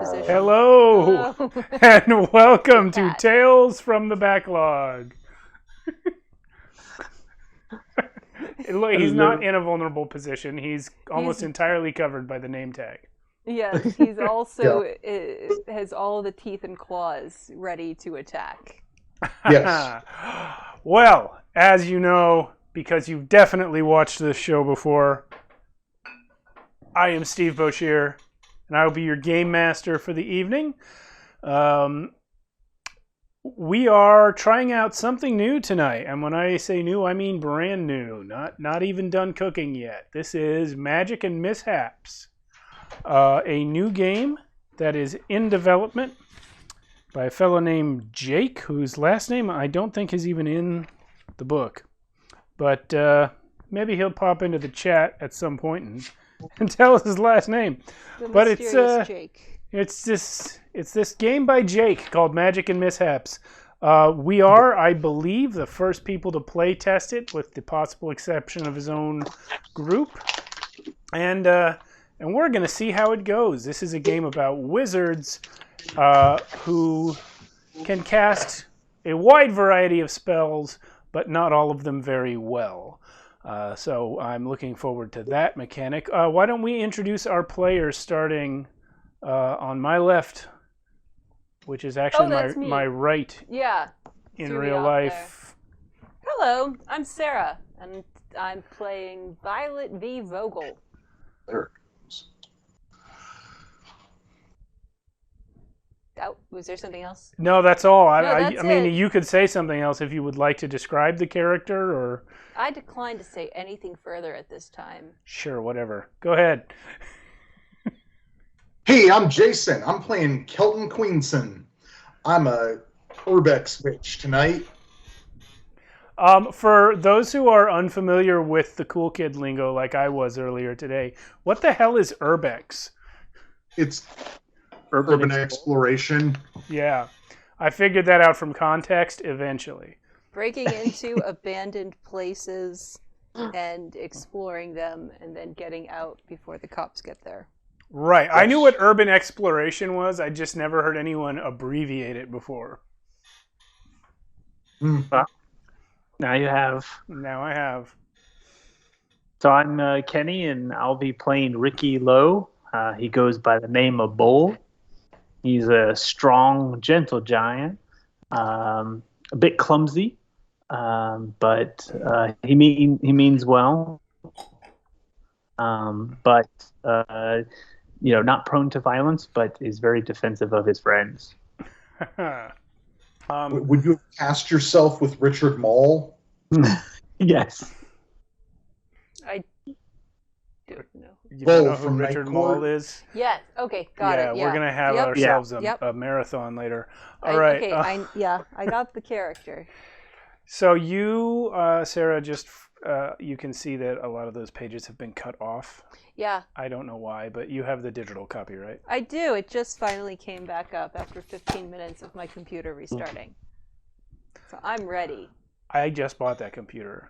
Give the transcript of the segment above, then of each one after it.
position. Hello, and welcome to Tales from the Backlog. He's not in a vulnerable position. He's almost entirely covered by the name tag. Yes, he's also has all the teeth and claws ready to attack. Yes. Well, as you know, because you've definitely watched this show before, I am Steve Boshear, and I will be your game master for the evening. We are trying out something new tonight, and when I say new, I mean brand new, not even done cooking yet. This is Magic and Mishaps, a new game that is in development by a fellow named Jake, whose last name I don't think is even in the book. But maybe he'll pop into the chat at some point and tell us his last name. But it's Jake. It's this game by Jake called Magic and Mishaps. We are, I believe, the first people to play test it, with the possible exception of his own group. And we're going to see how it goes. This is a game about wizards who can cast a wide variety of spells, but not all of them very well. So I'm looking forward to that mechanic. Why don't we introduce our players, starting on my left, which is actually my right. Yeah. In real life. There. Hello, I'm Sarah, and I'm playing Violet V. Vogel. There. Oh, was there something else? No, that's all. I mean, you could say something else if you would like to describe the character, or... I decline to say anything further at this time. Sure, whatever. Go ahead. Hey, I'm Jason. I'm playing Kelton Queenson. I'm a Urbex witch tonight. For those who are unfamiliar with the cool kid lingo, like I was earlier today, what the hell is Urbex? It's urban exploration. Yeah, I figured that out from context eventually. Breaking into abandoned places and exploring them, and then getting out before the cops get there. Right. Yes. I knew what urban exploration was. I just never heard anyone abbreviate it before. Well, now you have. Now I have. So I'm Kenny, and I'll be playing Ricky Lowe. He goes by the name of Bull. He's a strong, gentle giant, a bit clumsy, but he means well. But not prone to violence, but is very defensive of his friends. Would you cast yourself with Richard Mall? Yes. I don't know. You don't know who Richard Mall is? Yes. Okay. Got it. Yeah. We're going to have ourselves a marathon later. All right. Okay. I got the character. So you, Sarah, just you can see that a lot of those pages have been cut off. Yeah. I don't know why, but you have the digital copy, right? I do. It just finally came back up after 15 minutes of my computer restarting. So I'm ready. I just bought that computer.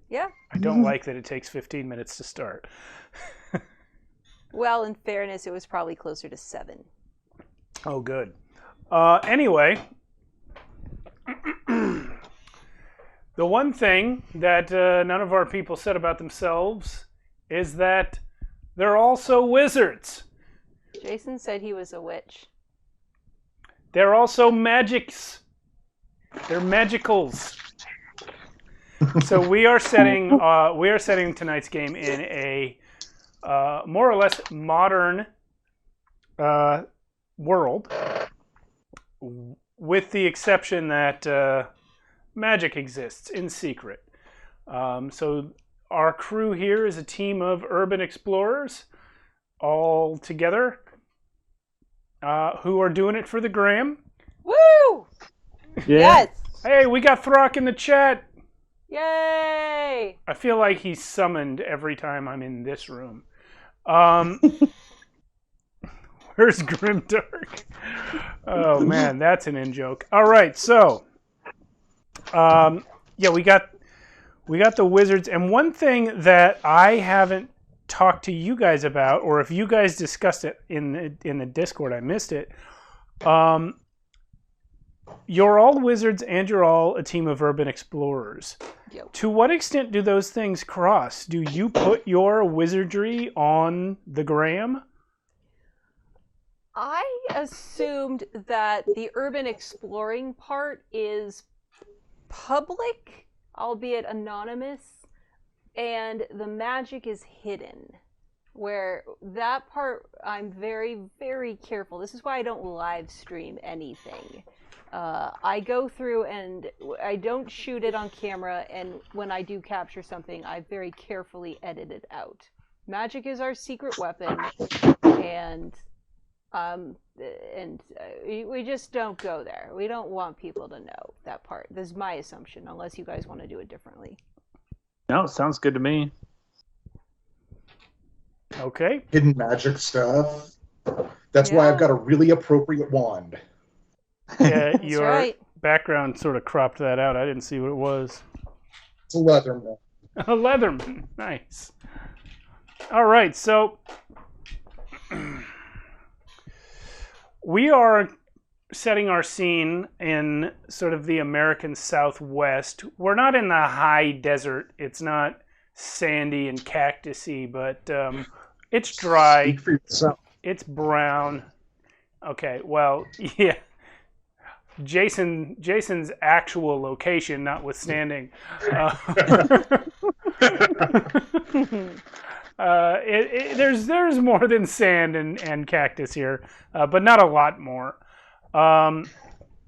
Yeah. I don't like that it takes 15 minutes to start. Well, in fairness, it was probably closer to 7. Oh, good. Anyway, the one thing that none of our people said about themselves is that they're also wizards. Jason said he was a witch. They're also magics. They're magicals. So we are setting tonight's game in a more or less modern world, with the exception that magic exists in secret. So our crew here is a team of urban explorers, all together, who are doing it for the gram. Woo! Yeah. Yes! Hey, we got Throck in the chat. Yay! I feel like he's summoned every time I'm in this room. Where's Grimdark? Oh man, that's an in-joke. All right, so we got the wizards, and one thing that I haven't talk to you guys about, or if you guys discussed it in the Discord, I missed it. You're all wizards and you're all a team of urban explorers. Yep. To what extent do those things cross? Do you put your wizardry on the gram? I assumed that the urban exploring part is public, albeit anonymous, and the magic is hidden. Where that part, I'm very, very careful. This is why I don't live stream anything. I go through and I don't shoot it on camera, and when I do capture something, I very carefully edit it out. Magic is our secret weapon, and we just don't go there. We don't want people to know that part. This is my assumption, unless you guys want to do it differently. No, sounds good to me. Okay. Hidden magic stuff. That's why I've got a really appropriate wand. Yeah, your right. background sort of cropped that out. I didn't see what it was. It's a Leatherman. A Leatherman. Nice. All right, so we are setting our scene in sort of the American Southwest. We're not in the high desert. It's not sandy and cactusy, but it's dry. Speak for yourself. It's brown. Okay, well, yeah. Jason's actual location notwithstanding. There's more than sand and cactus here, but not a lot more.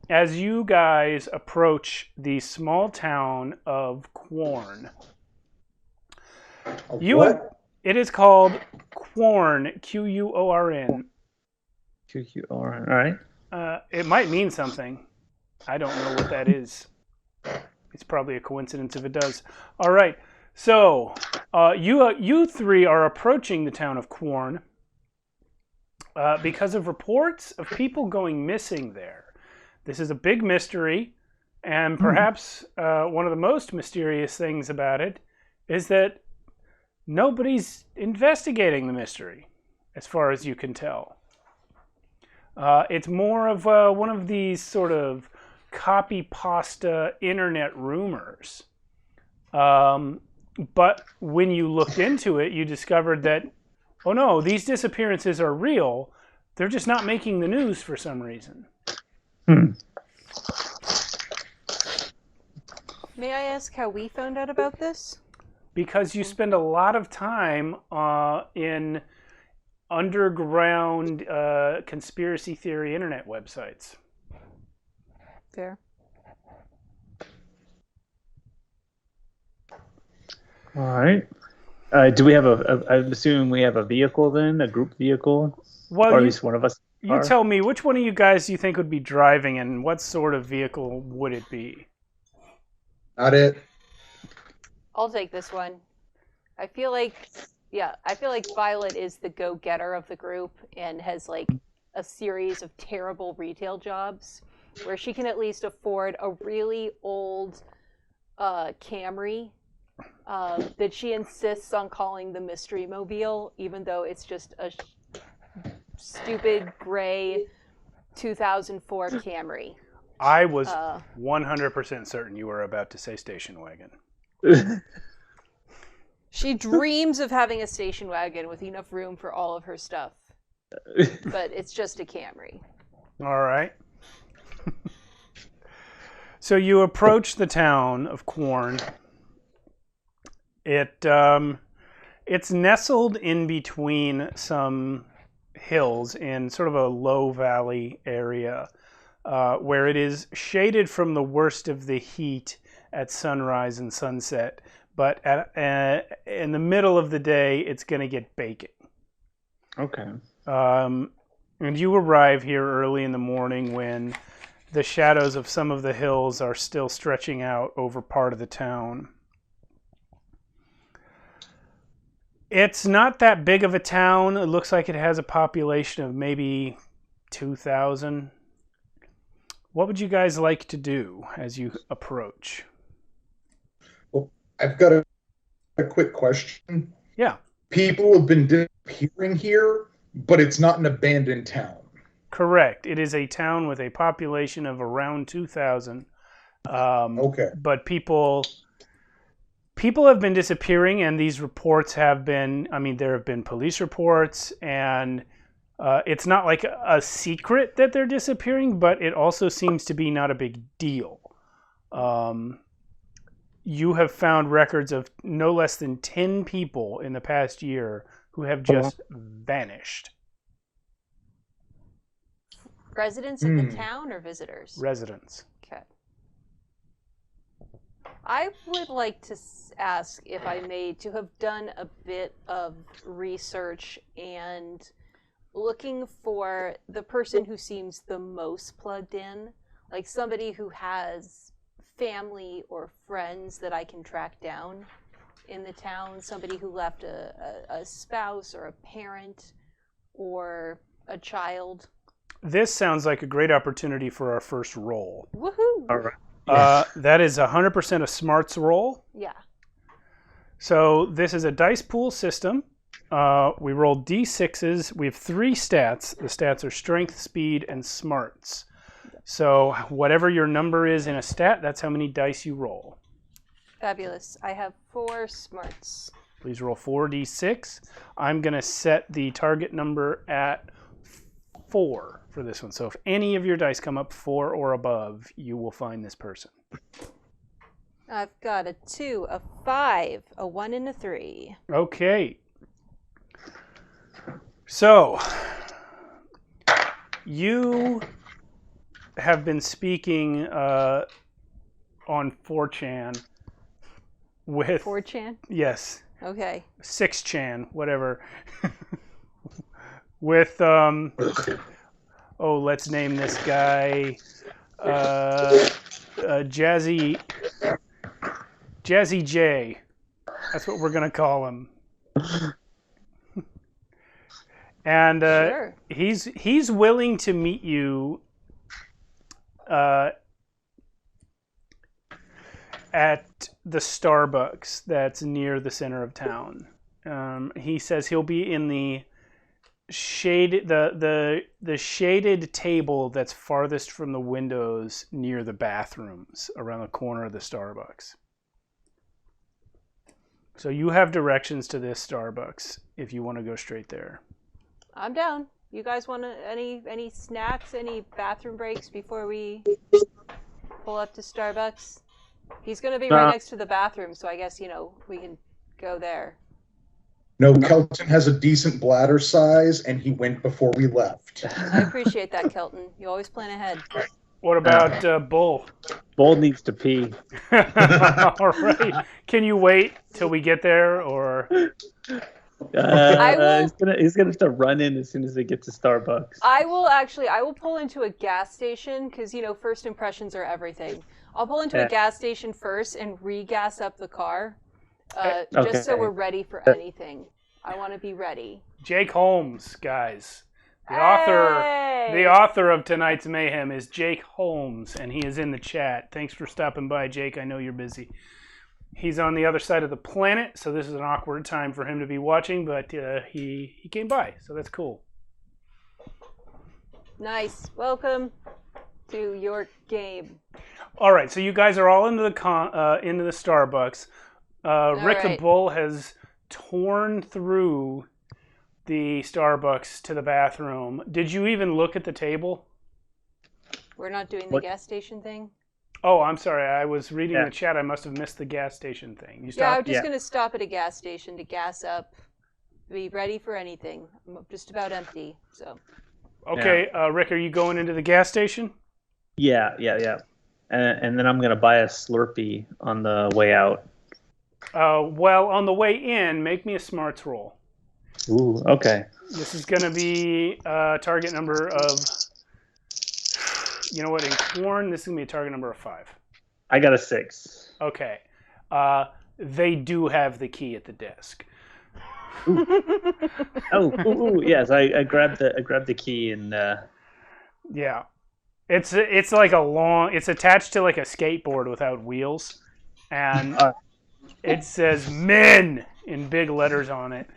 As you guys approach the small town of Quorn, it is called Quorn, Quorn. QQR, all right. It might mean something. I don't know what that is. It's probably a coincidence if it does. All right. So you three are approaching the town of Quorn because of reports of people going missing there. This is a big mystery, and perhaps one of the most mysterious things about it is that nobody's investigating the mystery, as far as you can tell. It's more of one of these sort of copy pasta internet rumors. But when you looked into it, you discovered that, oh no, these disappearances are real. They're just not making the news for some reason. May I ask how we found out about this? Because you spend a lot of time in underground conspiracy theory internet websites. Fair. All right. Do we have I'm assuming we have a vehicle then, a group vehicle? Well, or at least one of us. You tell me, which one of you guys do you think would be driving, and what sort of vehicle would it be? Not it. I'll take this one. I feel like Violet is the go-getter of the group and has like a series of terrible retail jobs where she can at least afford a really old Camry that she insists on calling the Mystery Mobile, even though it's just a stupid gray 2004 Camry. I was 100% certain you were about to say station wagon. She dreams of having a station wagon with enough room for all of her stuff. But it's just a Camry. All right. So you approach the town of Quorn. It's nestled in between some hills in sort of a low valley area where it is shaded from the worst of the heat at sunrise and sunset. But in the middle of the day, it's going to get baking. Okay. And you arrive here early in the morning when the shadows of some of the hills are still stretching out over part of the town. It's not that big of a town. It looks like it has a population of maybe 2,000. What would you guys like to do as you approach? Well, I've got a quick question. Yeah. People have been disappearing here, but it's not an abandoned town. Correct. It is a town with a population of around 2,000. Okay. But people have been disappearing, and these reports have been, there have been police reports, and it's not like a secret that they're disappearing, but it also seems to be not a big deal. You have found records of no less than 10 people in the past year who have just vanished. Residents of the town or visitors? Residents. Okay. I would like to ask, if I may, to have done a bit of research and looking for the person who seems the most plugged in, like somebody who has family or friends that I can track down in the town, somebody who left a spouse or a parent or a child. This sounds like a great opportunity for our first roll. Woohoo! All right. That is 100% a smarts roll. Yeah. So this is a dice pool system. We roll d6s. We have 3 stats. The stats are strength, speed, and smarts. So whatever your number is in a stat, that's how many dice you roll. Fabulous. I have 4 smarts. Please roll 4d6. I'm going to set the target number at 4 for this one. So if any of your dice come up 4 or above, you will find this person. I've got a 2, a 5, a 1, and a 3. Okay. So you have been speaking on 4chan with 4chan? Yes. Okay. 6chan, whatever. With let's name this guy Jazzy J. That's what we're gonna call him. And Sure. he's willing to meet you at the Starbucks that's near the center of town. He says he'll be in the shaded the shaded table that's farthest from the windows near the bathrooms around the corner of the Starbucks. So you have directions to this Starbucks if you want to go straight there. I'm down. You guys want any snacks, any bathroom breaks before we pull up to Starbucks? He's going to be right next to the bathroom, so I guess, we can go there. No, Kelton has a decent bladder size, and he went before we left. I appreciate that, Kelton. You always plan ahead. What about Bull? Bull needs to pee. All right. Can you wait till we get there, or? He's gonna have to run in as soon as they get to Starbucks. I will pull into a gas station because, first impressions are everything. I'll pull into a gas station first and re-gas up the car, just so we're ready for anything. I want to be ready. Jake Holmes, guys. The Hey! author of tonight's mayhem is Jake Holmes, and he is in the chat. Thanks for stopping by, Jake. I know you're busy. He's on the other side of the planet, so this is an awkward time for him to be watching, but he came by, so that's cool. Nice. Welcome to your game. All right, so you guys are all into the Starbucks. Rick the Bull has torn through the Starbucks to the bathroom. Did you even look at the table? We're not doing the gas station thing? Oh, I'm sorry. I was reading the chat. I must have missed the gas station thing. You stopped? Yeah, I'm just going to stop at a gas station to gas up, be ready for anything. I'm just about empty, so. Okay, Rick, are you going into the gas station? Yeah. And then I'm going to buy a Slurpee on the way out. Well, on the way in, make me a smarts roll. Ooh, okay. This is going to be a target number of... You know what? In corn, this is going to be a target number of 5. I got a 6. Okay. They do have the key at the desk. Ooh, yes. I grabbed the key and. Yeah, it's like a long. It's attached to like a skateboard without wheels, and it says "Men" in big letters on it.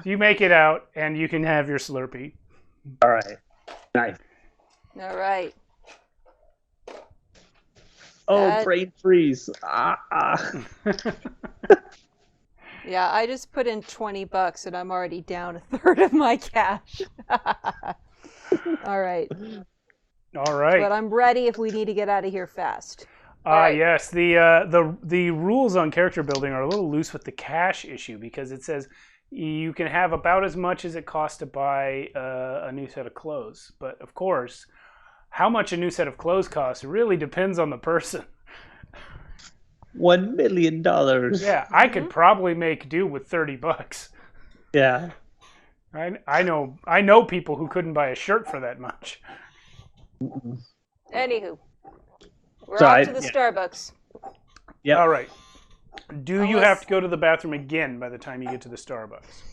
You make it out, and you can have your Slurpee. All right. Nice. All right. Oh, brain freeze. Yeah, I just put in $20 and I'm already down a third of my cash. All right. All right. But I'm ready if we need to get out of here fast. Right. Yes. The rules on character building are a little loose with the cash issue because it says you can have about as much as it costs to buy a new set of clothes. But of course, how much a new set of clothes costs really depends on the person. $1 million. Yeah, I could probably make do with $30. Yeah. I know people who couldn't buy a shirt for that much. Anywho, we're off to the Starbucks. Yeah. All right. Do you have to go to the bathroom again by the time you get to the Starbucks?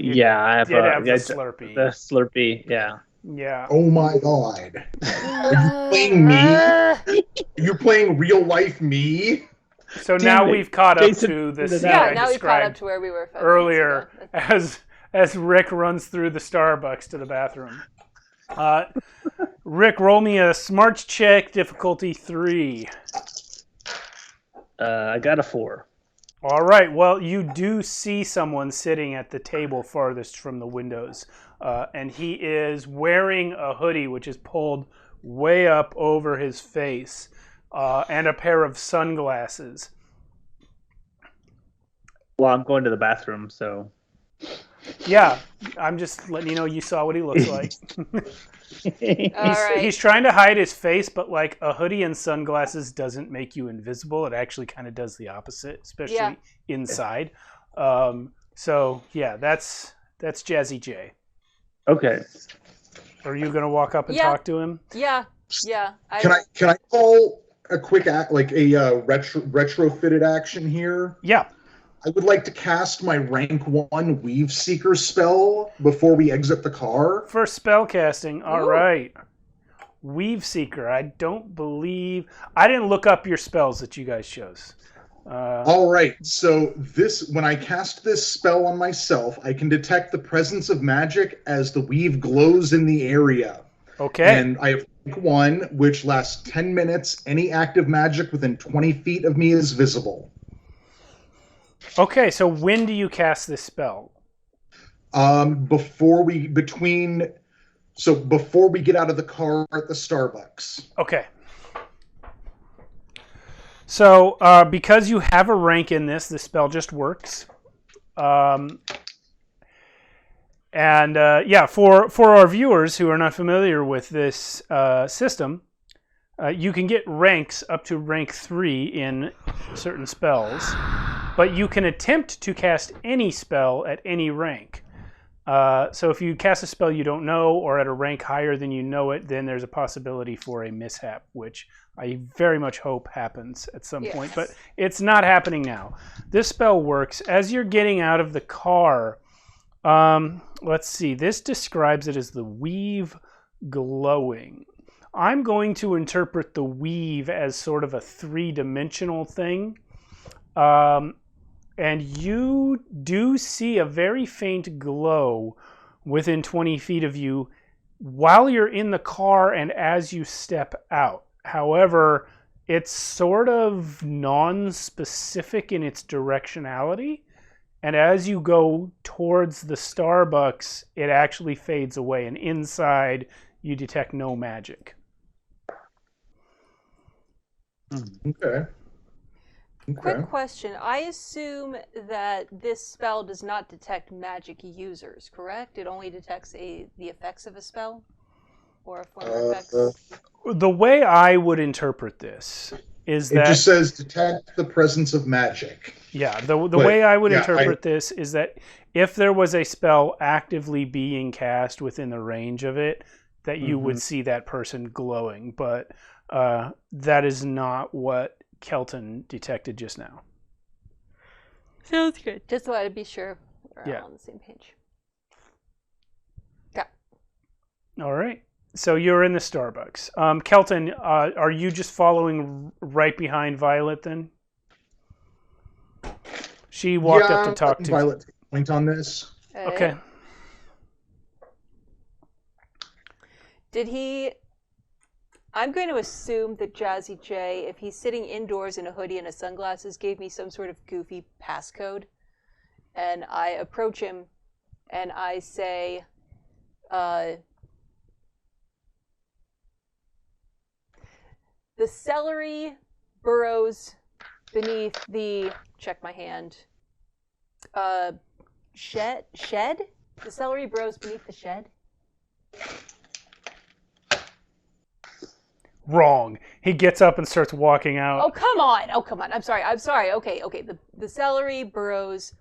Yeah, I have, the Slurpee. The Slurpee, yeah. Yeah. Oh my God. Are you playing me? Are you playing real life me? So now we've caught up to the scene I now we've caught up to where we were earlier as Rick runs through the Starbucks to the bathroom. Rick, roll me a smarts check, difficulty 3. I got a 4. All right. Well, you do see someone sitting at the table farthest from the windows, and he is wearing a hoodie which is pulled way up over his face, and a pair of sunglasses. Well, I'm going to the bathroom, so... Yeah, I'm just letting you know you saw what he looks like. Right. He's trying to hide his face, but like a hoodie and sunglasses doesn't make you invisible. It actually kind of does the opposite, especially inside. So yeah, that's Jazzy J. Okay. Are you gonna walk up and talk to him? Yeah. Can I call a quick retrofitted action here? Yeah. I would like to cast my rank 1 Weave Seeker spell before we exit the car. For spell casting, all right. Weave Seeker, I didn't look up your spells that you guys chose. All right, so when I cast this spell on myself, I can detect the presence of magic as the weave glows in the area. Okay. And I have rank 1, which lasts 10 minutes. Any active magic within 20 feet of me is visible. Okay, so when do you cast this spell? Before we get out of the car at the Starbucks. Okay. So, because you have a rank in this, the spell just works. For our viewers who are not familiar with this system, you can get ranks up to rank 3 in certain spells, but you can attempt to cast any spell at any rank. So if you cast a spell you don't know or at a rank higher than you know it, then there's a possibility for a mishap, which I very much hope happens at some point, but it's not happening now. This spell works as you're getting out of the car. Let's see. This describes it as the weave glowing. I'm going to interpret the weave as sort of a 3-dimensional thing. And you do see a very faint glow within 20 feet of you while you're in the car and as you step out. However, it's sort of non-specific in its directionality. And as you go towards the Starbucks, it actually fades away. And inside, you detect no magic. Okay. Quick question. I assume that this spell does not detect magic users, correct? It only detects the effects of a spell? Or a form of effects? The way I would interpret this is that... It just says detect the presence of magic. Yeah, the way I would interpret this is that if there was a spell actively being cast within the range of it, that you would see that person glowing. But that is not what Kelton detected just now. Sounds good. Just wanted to be sure we're all on the same page. Yeah. All right. So you're in the Starbucks. Kelton, are you just following right behind Violet then? She walked up to talk to Violet take a point on this. Okay. Did he... I'm going to assume that Jazzy J, if he's sitting indoors in a hoodie and sunglasses, gave me some sort of goofy passcode. And I approach him and I say, the celery burrows beneath the... Check my hand. Shed? The celery burrows beneath the shed? Wrong. He gets up and starts walking out. Oh, come on. I'm sorry. Okay. The celery burrows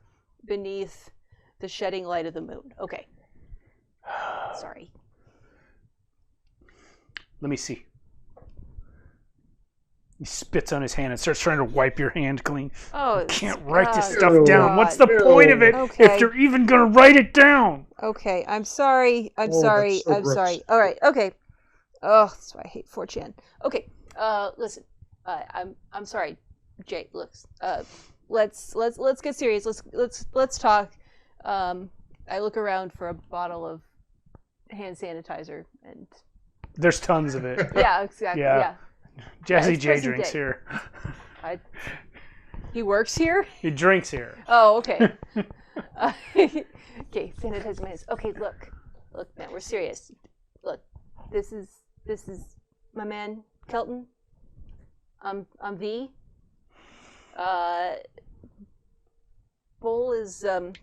beneath the shedding light of the moon. Okay. Sorry. Let me see. He spits on his hand and starts trying to wipe your hand clean. Oh, you can't write this Oh, stuff down. God. What's the point of it if you're even going to write it down? Okay, I'm sorry. I'm Oh, sorry. that's so I'm gross. sorry. All right. Okay. Oh, that's why I hate 4chan. Okay. Listen. I'm sorry, Jay. Look. Let's get serious. Let's talk. I look around for a bottle of hand sanitizer and. There's tons of it. Yeah. Exactly. Yeah. Yeah. Jazzy it's J present drinks day. here. He works here? He drinks here. Oh, okay. Okay, sanitize my hands. Okay, look, man, we're serious. Look, this is my man Kelton. I'm V. Bull is I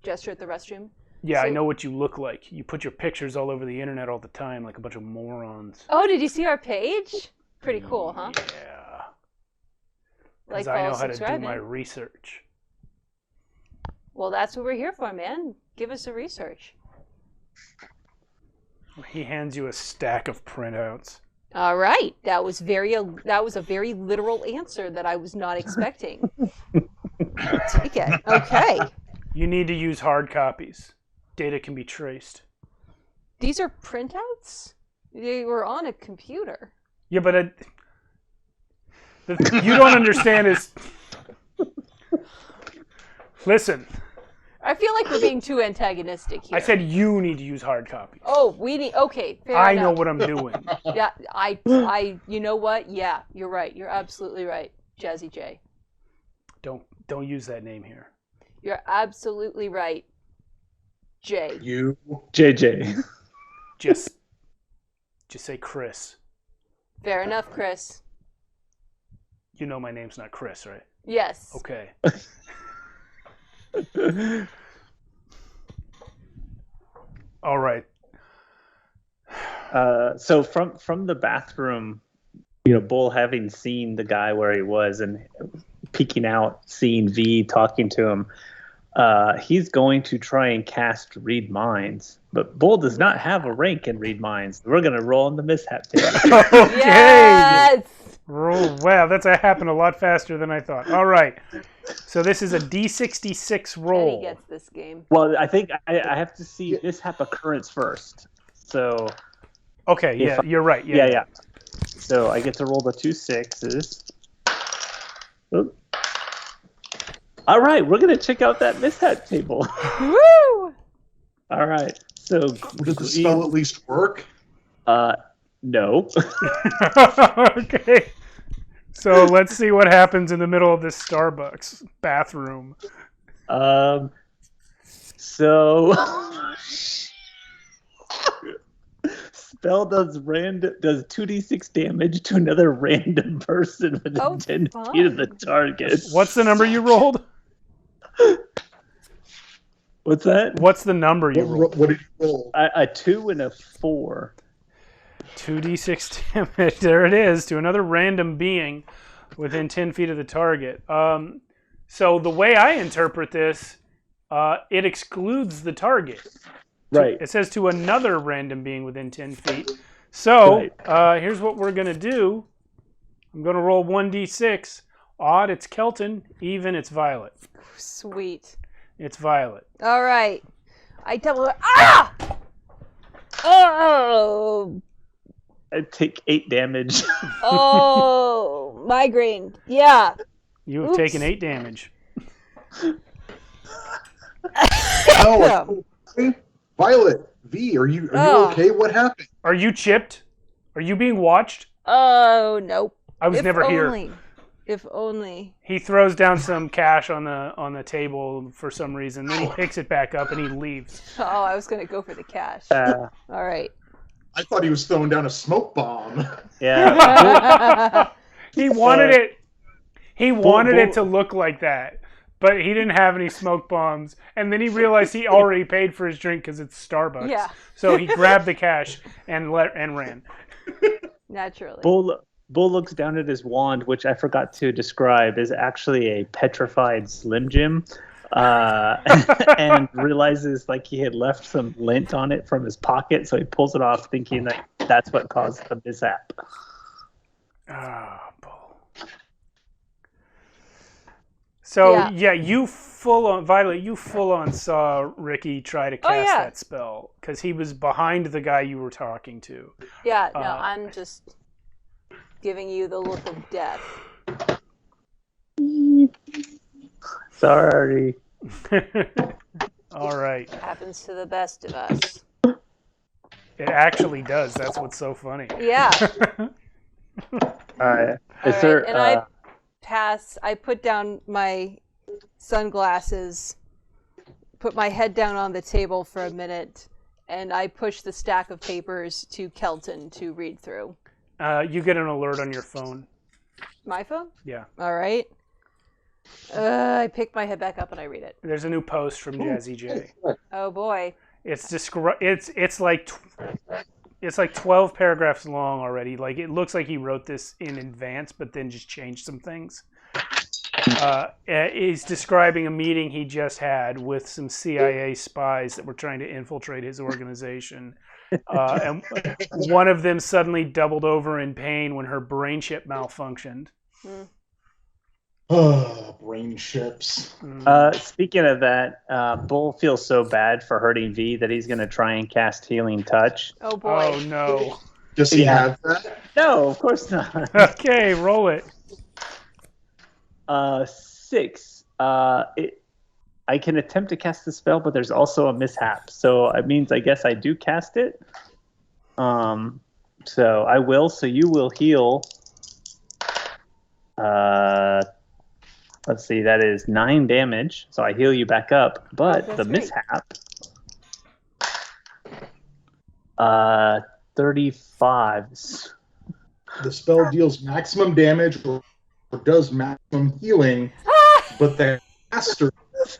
gesture at the restroom. Yeah, So- I know what you look like. You put your pictures all over the internet all the time like a bunch of morons. Oh, did you see our page? Pretty cool, huh? Yeah. Like, Because I know follow, how to do subscribe, my man. research. Well, that's what we're here for, man. Give us a research. He hands you a stack of printouts. All right, that was a very literal answer that I was not expecting. Take it. Okay. You need to use hard copies. Data can be traced. These are printouts? They were on a computer. Yeah, but you don't understand is... Listen, I feel like we're being too antagonistic here. I said you need to use hard copies. Oh, we need... Okay, fair I enough. know what I'm doing. Yeah, you know what? Yeah, you're right. You're absolutely right, Jazzy J. Don't use that name here. You're absolutely right, Jay. You. JJ. Just say Chris. Fair enough, Chris. You know my name's not Chris, right? Yes. Okay. All right. So from the bathroom, Bull having seen the guy where he was and peeking out, seeing V talking to him, he's going to try and cast Read Minds. But Bull does not have a rank in Read Minds. We're going to roll on the mishap table. Okay. Yes! Roll. Wow, that's happened a lot faster than I thought. All right. So this is a D66 roll. Kenny gets this game. Well, I think I have to see mishap occurrence first. So Okay, yeah, you're right. yeah. So I get to roll the 2 6s. Oop. All right, we're going to check out that mishap table. Woo! All right. So Does the spell at least work? no. Okay. So let's see what happens in the middle of this Starbucks bathroom. So spell does 2d6 damage to another random person within 10 feet of the target. What's the number you rolled? What's that? What's the number you rolled? What did you roll? A 2 and a 4. 2d6 damage. There it is, to another random being within 10 feet of the target. So the way I interpret this, it excludes the target. Right. It says to another random being within 10 feet. So here's what we're going to do. I'm going to roll 1d6. Odd, it's Kelton. Even, it's Violet. Sweet. It's Violet. All right. I tell her, ah! Oh! I take 8 damage. Oh, migraine. Yeah. You have Oops. taken 8 damage. Oh, Violet, V, are you okay? What happened? Are you chipped? Are you being watched? Oh, nope. I was never only. here. If only. He throws down some cash on the table for some reason. Then he picks it back up and he leaves. Oh, I was going to go for the cash. All right. I thought he was throwing down a smoke bomb. Yeah. He wanted it. He wanted it to look like that, but he didn't have any smoke bombs. And then he realized he already paid for his drink because it's Starbucks. Yeah. So he grabbed the cash and ran. Naturally. Bull looks down at his wand, which I forgot to describe is actually a petrified Slim Jim, and realizes like he had left some lint on it from his pocket, so he pulls it off, thinking that that's what caused the mishap. Oh, Bull. So yeah, you full on saw Ricky try to cast that spell because he was behind the guy you were talking to. Yeah, no, I'm just giving you the look of death. Sorry. All right. Happens to the best of us. It actually does. That's what's so funny. Yeah. All right. And I pass. I put down my sunglasses, put my head down on the table for a minute, and I push the stack of papers to Kelton to read through. You get an alert on your phone. My phone? Yeah. All right. I pick my head back up and I read it. There's a new post from Jazzy J. Oh boy. It's like 12 paragraphs long already. Like it looks like he wrote this in advance, but then just changed some things. He's describing a meeting he just had with some CIA spies that were trying to infiltrate his organization. And one of them suddenly doubled over in pain when her brain chip malfunctioned. Oh, brain chips. Speaking of that, Bull feels so bad for hurting V that he's going to try and cast Healing Touch. Oh boy. Oh no. Does he have that? No, of course not. Okay, roll it. 6. I can attempt to cast the spell, but there's also a mishap. So it means I guess I do cast it. So I will. So you will heal. Let's see. That is 9 damage. So I heal you back up. But the mishap. 35. The spell deals maximum damage or does maximum healing, but the caster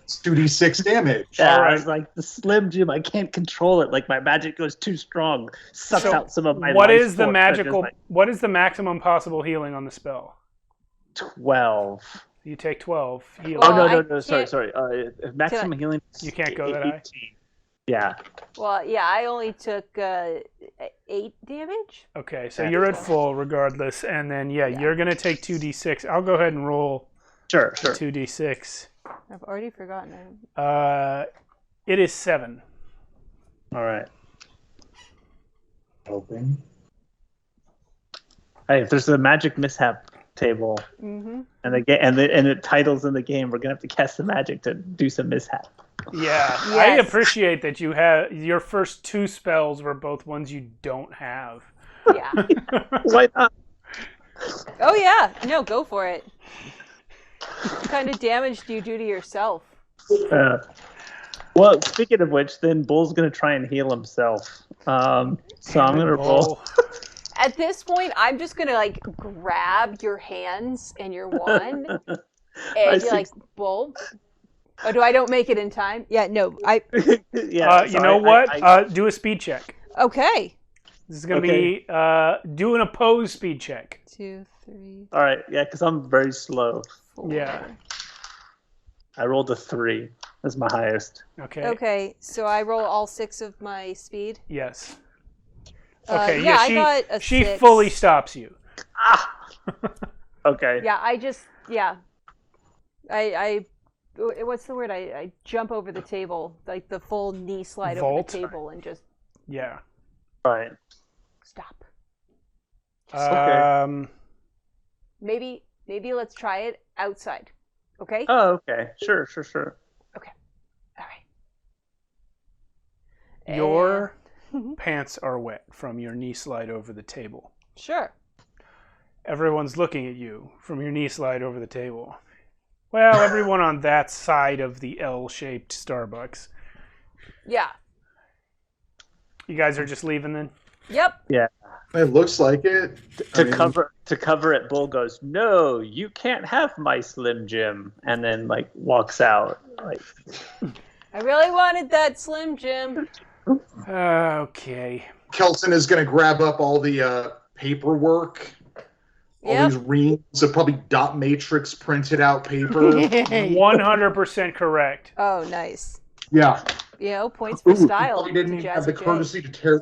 2d6 damage. Yeah, I was like, the Slim Jim, I can't control it. Like, my magic goes too strong. Sucks out some of my What life is the force. magical... What is the maximum possible healing on the spell? 12. You take 12 healing. Well, no. Sorry. Maximum healing... You can't go that high? Yeah. Well, yeah, I only took 8 damage. Okay, so you're at full regardless. And then, you're going to take 2d6. I'll go ahead and roll Sure. 2d6. I've already forgotten it. It is 7. All right. Open. Hey, if there's a magic mishap table, and the titles in the game, we're gonna have to cast the magic to do some mishap. Yeah, Yes. I appreciate that you have your first 2 spells were both ones you don't have. Yeah. Why not? Oh yeah. No, go for it. What kind of damage do you do to yourself? Well, speaking of which, then Bull's gonna try and heal himself. So I'm gonna roll. At this point, I'm just gonna grab your hands and your wand, and you're like, Bull. Oh, I don't make it in time? Yeah, no, I. Yeah. You know what? Do a speed check. Okay. This is gonna be do an opposed speed check. 2, 3. All right, yeah, because I'm very slow. 4. Yeah. I rolled a 3. That's my highest. Okay. Okay, so I roll all 6 of my speed. Yes. Okay. Yeah, I got a she 6. fully stops you. Okay. Yeah, I what's the word? I jump over the table, like the full knee slide over Vault? the table and just Yeah. Right. stop. Okay. Maybe let's try it outside. Okay? Oh, okay. Sure. Okay. All right. Your pants are wet from your knee slide over the table. Sure. Everyone's looking at you from your knee slide over the table. Well, everyone on that side of the L-shaped Starbucks. Yeah. You guys are just leaving then? Yep. Yeah. It looks like it. To cover it, Bull goes, "No, you can't have my Slim Jim," and then like walks out. Like, I really wanted that Slim Jim. Okay. Kelton is going to grab up all the paperwork. All these reams of probably dot matrix printed out paper. 100% correct. Oh, nice. Yeah. Points for style. He didn't to even have the Jazzy J. courtesy to tear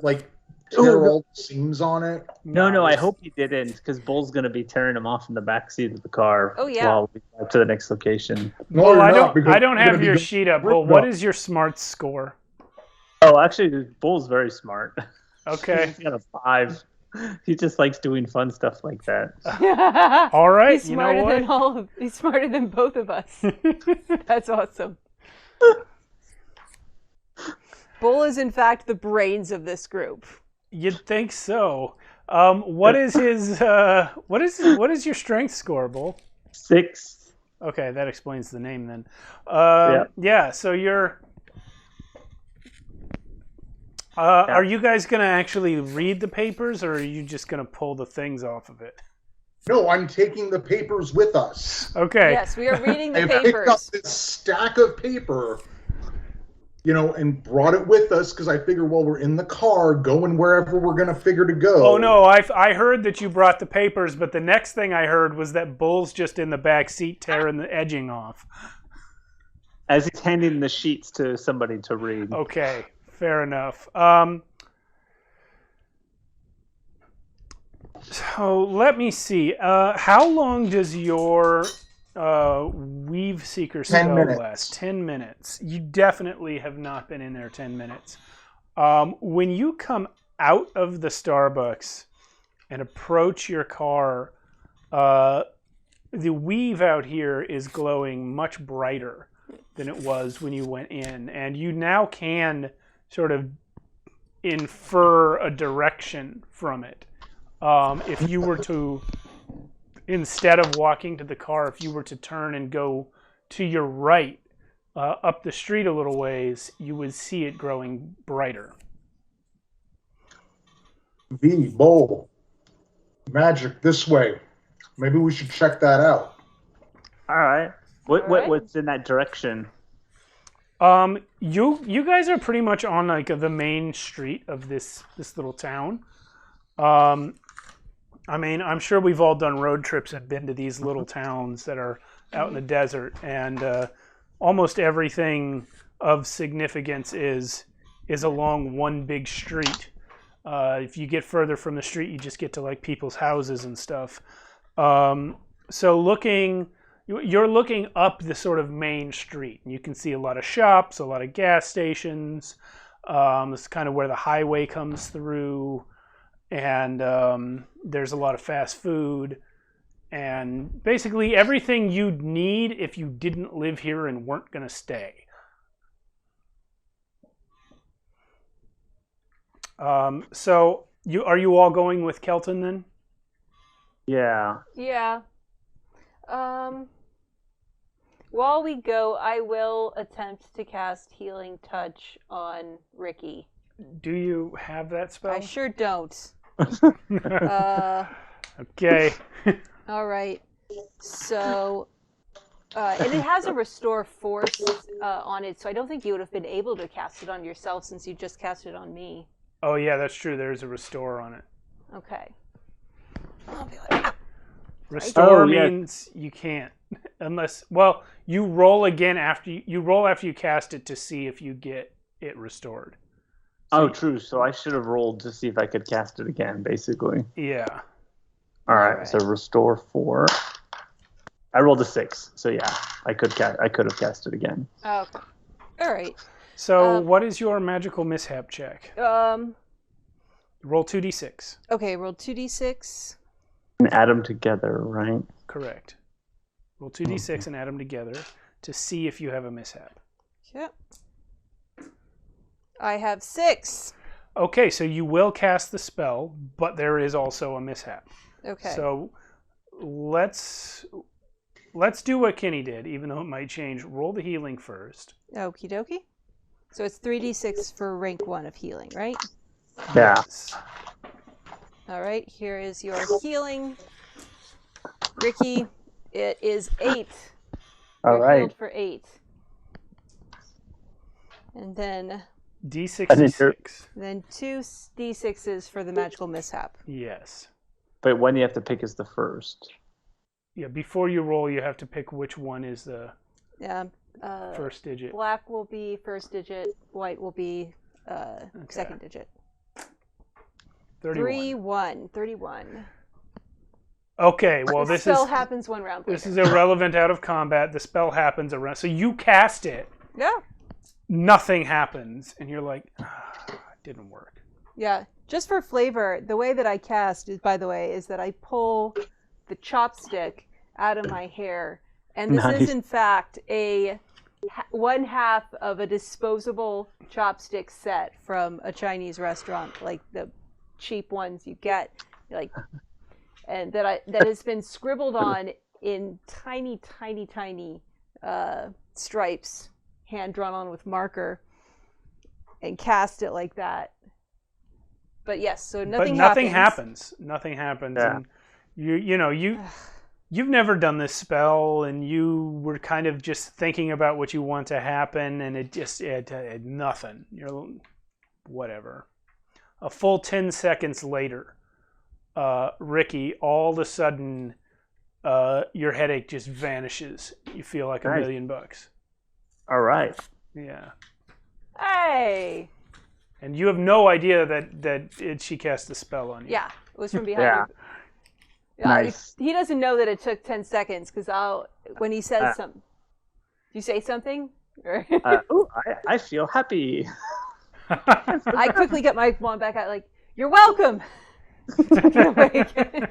all the seams on it. no, I hope he didn't, because Bull's gonna be tearing him off in the back seat of the car. Oh, yeah. While we drive to the next location. No, Well, you're I don't not, have your sheet up, but what is your smarts score? Oh, actually, Bull's very smart. Okay. He's got a 5. He just likes doing fun stuff like that. All right. He's smarter than he's smarter than both of us. That's awesome. Bull is in fact the brains of this group. You'd think so. What is his? What is your strength score, Bull? 6. Okay, that explains the name then. Yeah. Yeah. So you're. Are you guys going to actually read the papers, or are you just going to pull the things off of it? No, I'm taking the papers with us. Okay. Yes, we are reading the I picked up papers. this stack of paper, and brought it with us because I figure while we're in the car, going wherever we're going to figure to go. Oh, no, I heard that you brought the papers, but the next thing I heard was that Bull's just in the back seat tearing the edging off. As he's handing the sheets to somebody to read. Okay. Fair enough. So let me see. How long does your Weave Seeker spell last? 10 minutes. You definitely have not been in there 10 minutes. When you come out of the Starbucks and approach your car, the weave out here is glowing much brighter than it was when you went in. And you now can sort of infer a direction from it. If you were to, instead of walking to the car, if you were to turn and go to your right, up the street a little ways, you would see it growing brighter. Bowl. Magic this way. Maybe we should check that out. All right. What's in that direction? You guys are pretty much on like the main street of this little town. I mean, I'm sure we've all done road trips and been to these little towns that are out in the desert, and almost everything of significance is along one big street. If you get further from the street, you just get to like people's houses and stuff. So you're looking up the sort of main street, and you can see a lot of shops, a lot of gas stations. It's kind of where the highway comes through, and there's a lot of fast food, and basically everything you'd need if you didn't live here and weren't going to stay. So are you all going with Kelton then? Yeah. Yeah. While we go, I will attempt to cast Healing Touch on Ricky. Do you have that spell? I sure don't. Okay. All right. So, and it has a Restore Force on it, so I don't think you would have been able to cast it on yourself since you just cast it on me. Oh, yeah, that's true. There's a Restore on it. Okay. I'll be like, ah. Restore means you can't. Unless, well, you roll again after you cast it to see if you get it restored. So true. So I should have rolled to see if I could cast it again, basically. Yeah. All right. So Restore 4. I rolled a 6. So yeah, I could have cast it again. Okay. All right. So what is your magical mishap check? Roll 2d6. Okay, roll 2d6. And add them together, right? Correct. Roll 2d6 and add them together to see if you have a mishap. Yep. I have 6. Okay, so you will cast the spell, but there is also a mishap. Okay. So let's do what Kenny did, even though it might change. Roll the healing first. Okie dokie. So it's 3d6 for rank 1 of healing, right? Yeah. Yes. All right, here is your healing. Ricky, it is 8. All You're right. healed for 8. And then D6 And then is 6. then 2 d6s for the magical mishap. Yes. But one you have to pick is the first. Yeah, before you roll, you have to pick which one is the Yeah. first digit. Black will be first digit. White will be second digit. 31. 31. Okay, well, The this spell is happens 1 round later. this is irrelevant out of combat. The spell happens around. So you cast it. Yeah. Nothing happens, and you're like, it didn't work. Yeah. Just for flavor, the way that I cast, is, by the way, is that I pull the chopstick out of my hair. And this Nice. is, in fact, one half of a disposable chopstick set from a Chinese restaurant, like the cheap ones you get, like, and that has been scribbled on in tiny, tiny, tiny stripes, hand drawn on with marker, and cast it like that. But yes, so nothing happens. Nothing happens. Yeah. And you've never done this spell, and you were kind of just thinking about what you want to happen, and it nothing. You're whatever. A full 10 seconds later, Ricky, all of a sudden, your headache just vanishes. You feel like Nice. $1 million. All right. Yeah. Hey! And you have no idea that she cast the spell on you. Yeah, it was from behind. Yeah. Yeah, Nice. He doesn't know that it took 10 seconds because when he says something, do you say something? Or I feel happy. I quickly get my wand back out, like, you're welcome. Took it away again.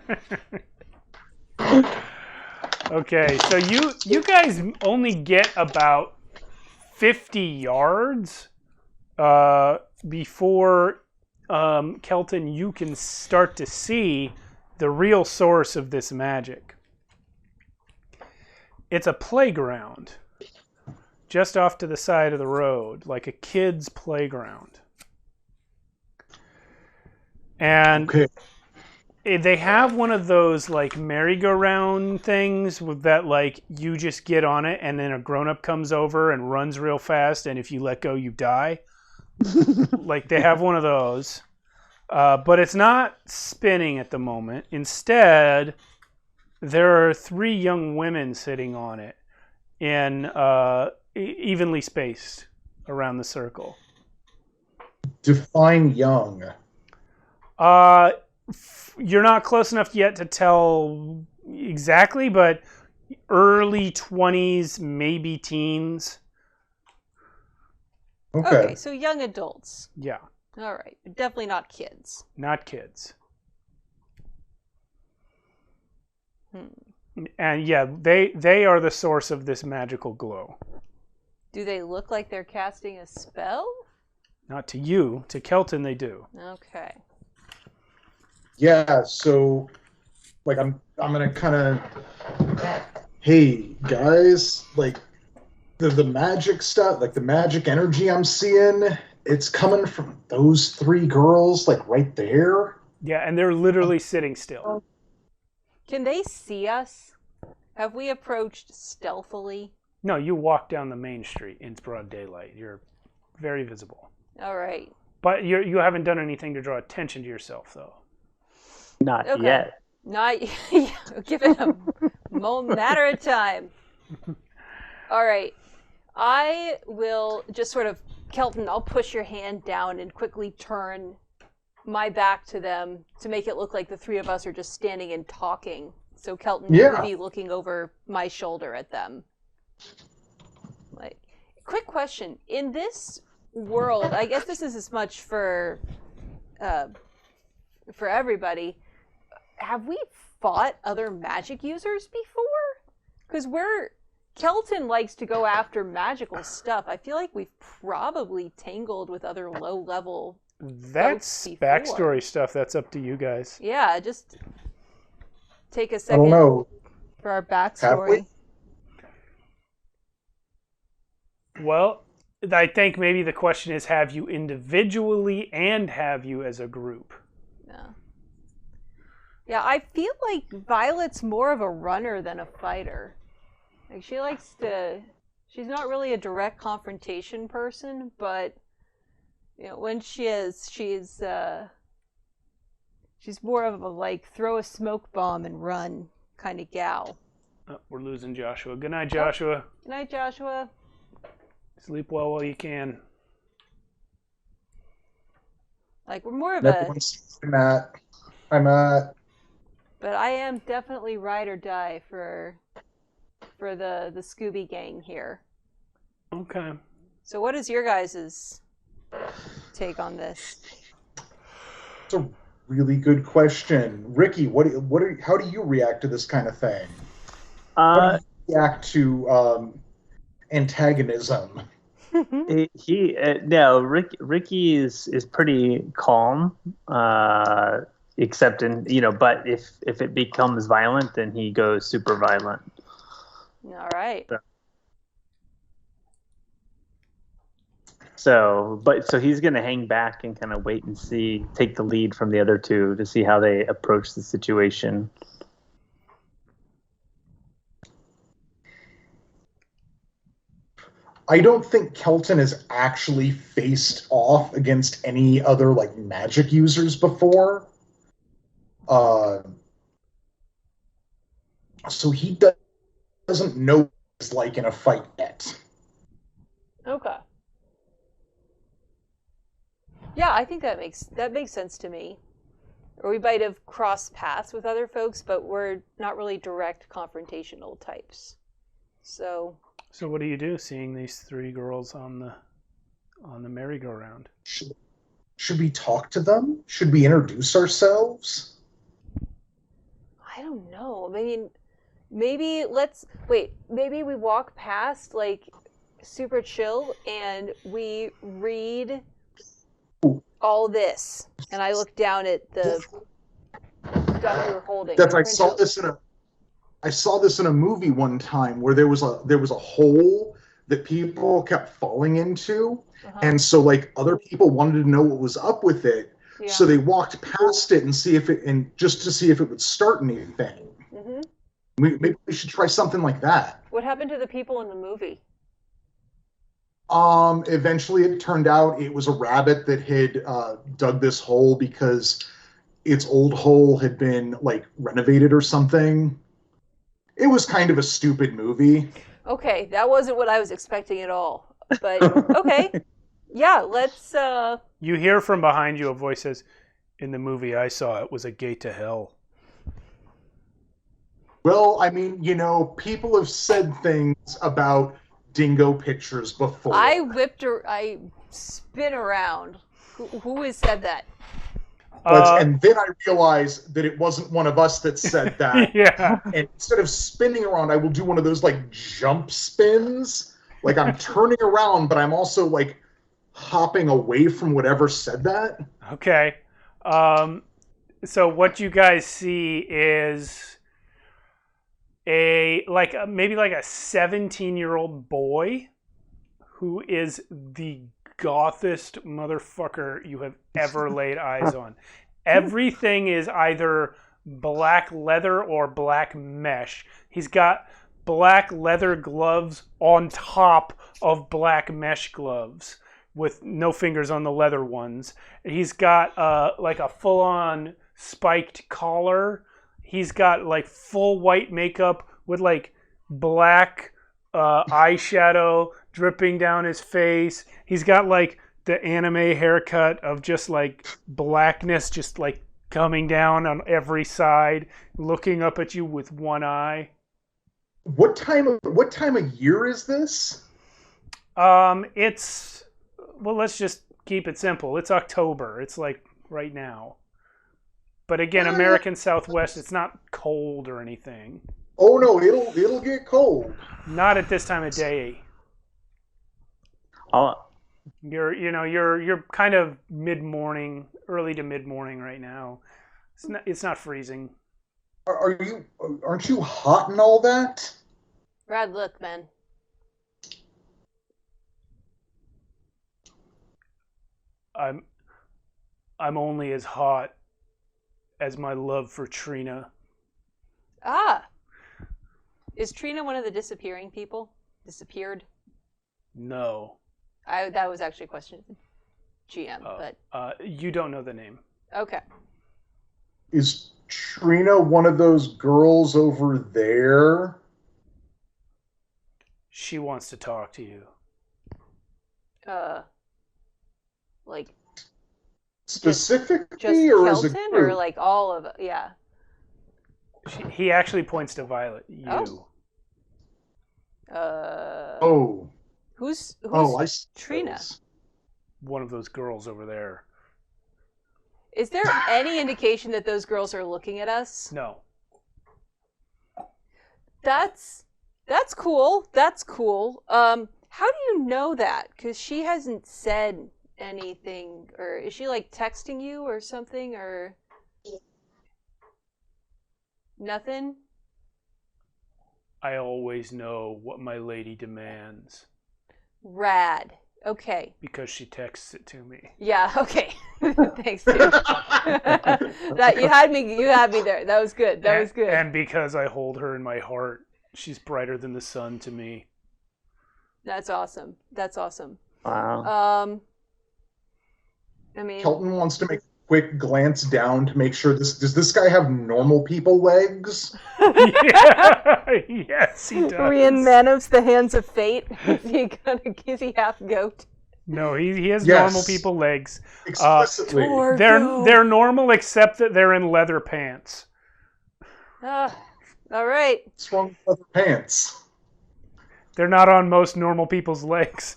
Okay, so you guys only get about 50 yards before Kelton, you can start to see the real source of this magic. It's a playground just off to the side of the road, like a kid's playground. And Okay. they have one of those like merry-go-round things with that, like, you just get on it and then a grown-up comes over and runs real fast, and if you let go you die. Like, they have one of those, but it's not spinning at the moment. Instead, there are 3 young women sitting on it in evenly spaced around the circle. Define young. You're not close enough yet to tell exactly, but early 20s, maybe teens. Okay, so young adults. Yeah, All right, definitely not kids. not kids. And yeah, they are the source of this magical glow. Do they look like they're casting a spell? Not to you, to Kelton they do. Okay. Yeah, so like I'm gonna kind of, hey guys, like the magic stuff, like the magic energy I'm seeing, it's coming from those 3 girls, like right there. Yeah, and they're literally sitting still. Can they see us? Have we approached stealthily? No, you walk down the main street in broad daylight. You're very visible. All right. But you haven't done anything to draw attention to yourself, though. Not Okay. yet. Not give it a matter of time. All right. I will just sort of, Kelton, I'll push your hand down and quickly turn my back to them to make it look like the 3 of us are just standing and talking. So Kelton will be looking over my shoulder at them. Like, quick question. In this world, I guess this is as much for everybody. Have we fought other magic users before? Because Kelton likes to go after magical stuff. I feel like we've probably tangled with other low-level That's folks before. backstory stuff. That's up to you guys. Yeah, just take a I second don't know. for our Have backstory. Well, I think maybe the question is, have you individually and have you as a group? Yeah. Yeah, I feel like Violet's more of a runner than a fighter. Like, she's not really a direct confrontation person, but, when she's more of a, like, throw a smoke bomb and run kind of gal. Oh, we're losing Joshua. Good night, Joshua. Good night, Joshua. Sleep well while you can. Like, we're more of I'm at. But I am definitely ride or die for the Scooby gang here. Okay. So what is your guys' take on this? It's a really good question, Ricky. How do you react to this kind of thing? How do you react to antagonism? Ricky is pretty calm, except but if it becomes violent, then he goes super violent. All right. So he's going to hang back and kind of wait and see, take the lead from the other two to see how they approach the situation. I don't think Kelton has actually faced off against any other like magic users before. So he doesn't know what it's like in a fight yet. Okay. Yeah, I think that makes sense to me. Or we might have crossed paths with other folks, but we're not really direct confrontational types. So what do you do seeing these three girls on the merry-go-round? Should we talk to them? Should we introduce ourselves? I don't know. I mean, maybe maybe we walk past like super chill and we read all this. And I look down at the stuff we were holding. I saw this in a movie one time where there was a hole that people kept falling into, and so like other people wanted to know what was up with it, so they walked past it and just to see if it would start anything. Mm-hmm. Maybe we should try something like that. What happened to the people in the movie? Eventually it turned out it was a rabbit that had dug this hole because its old hole had been like renovated or something. It was kind of a stupid movie. Okay, that wasn't what I was expecting at all. But okay. Yeah, let's You hear from behind you a voice says, "In the movie I saw, it was a gate to hell." Well, I mean, people have said things about dingo pictures before. I spin around. Who has said that? And then I realized that it wasn't one of us that said that. Yeah. And instead of spinning around, I will do one of those like jump spins. Like I'm turning around, but I'm also like hopping away from whatever said that. Okay. So what you guys see is maybe like a 17-year-old boy who is the gothest motherfucker you have ever laid eyes on. Everything is either black leather or black mesh. He's got black leather gloves on top of black mesh gloves with no fingers on the leather ones. He's got like a full-on spiked collar. He's got like full white makeup with like black eyeshadow dripping down his face. He's got like the anime haircut of just like blackness just like coming down on every side, looking up at you with one eye. What time of year is this? Let's just keep it simple. It's October. It's like right now. But again, American Southwest, it's not cold or anything. Oh no, it'll get cold. Not at this time of day. I'll, You're kind of mid-morning, early to mid-morning right now. It's not freezing. Aren't you hot and all that? Brad, look, man. I'm only as hot as my love for Trina. Ah. Is Trina one of the disappearing people? Disappeared? No. That was actually a question to GM, but You don't know the name. okay. Is Trina one of those girls over there? She wants to talk to you. Like Specifically, just or as a Kelton, group? or like all of it? Yeah. He actually points to Violet. You. Oh. Who's I see Trina? those. One of those girls over there. Is there any indication that those girls are looking at us? No. That's cool. That's cool. How do you know that? Because she hasn't said anything, or is she like texting you or something, or nothing? I always know what my lady demands Rad. Okay. because she texts it to me. Yeah. Okay. Thanks, dude. That you had me there. That was good. That was good. And because I hold her in my heart, she's brighter than the sun to me. That's awesome. That's awesome. wow. I mean, Kelton wants to make a quick glance down to make sure does this guy have normal people legs? Yeah. Yes, he does. Rian Manos, the hands of fate. Is he half goat? No, he has Yes. normal people legs. Explicitly. They're normal except that they're in leather pants. All right. What's wrong with leather pants? They're not on most normal people's legs.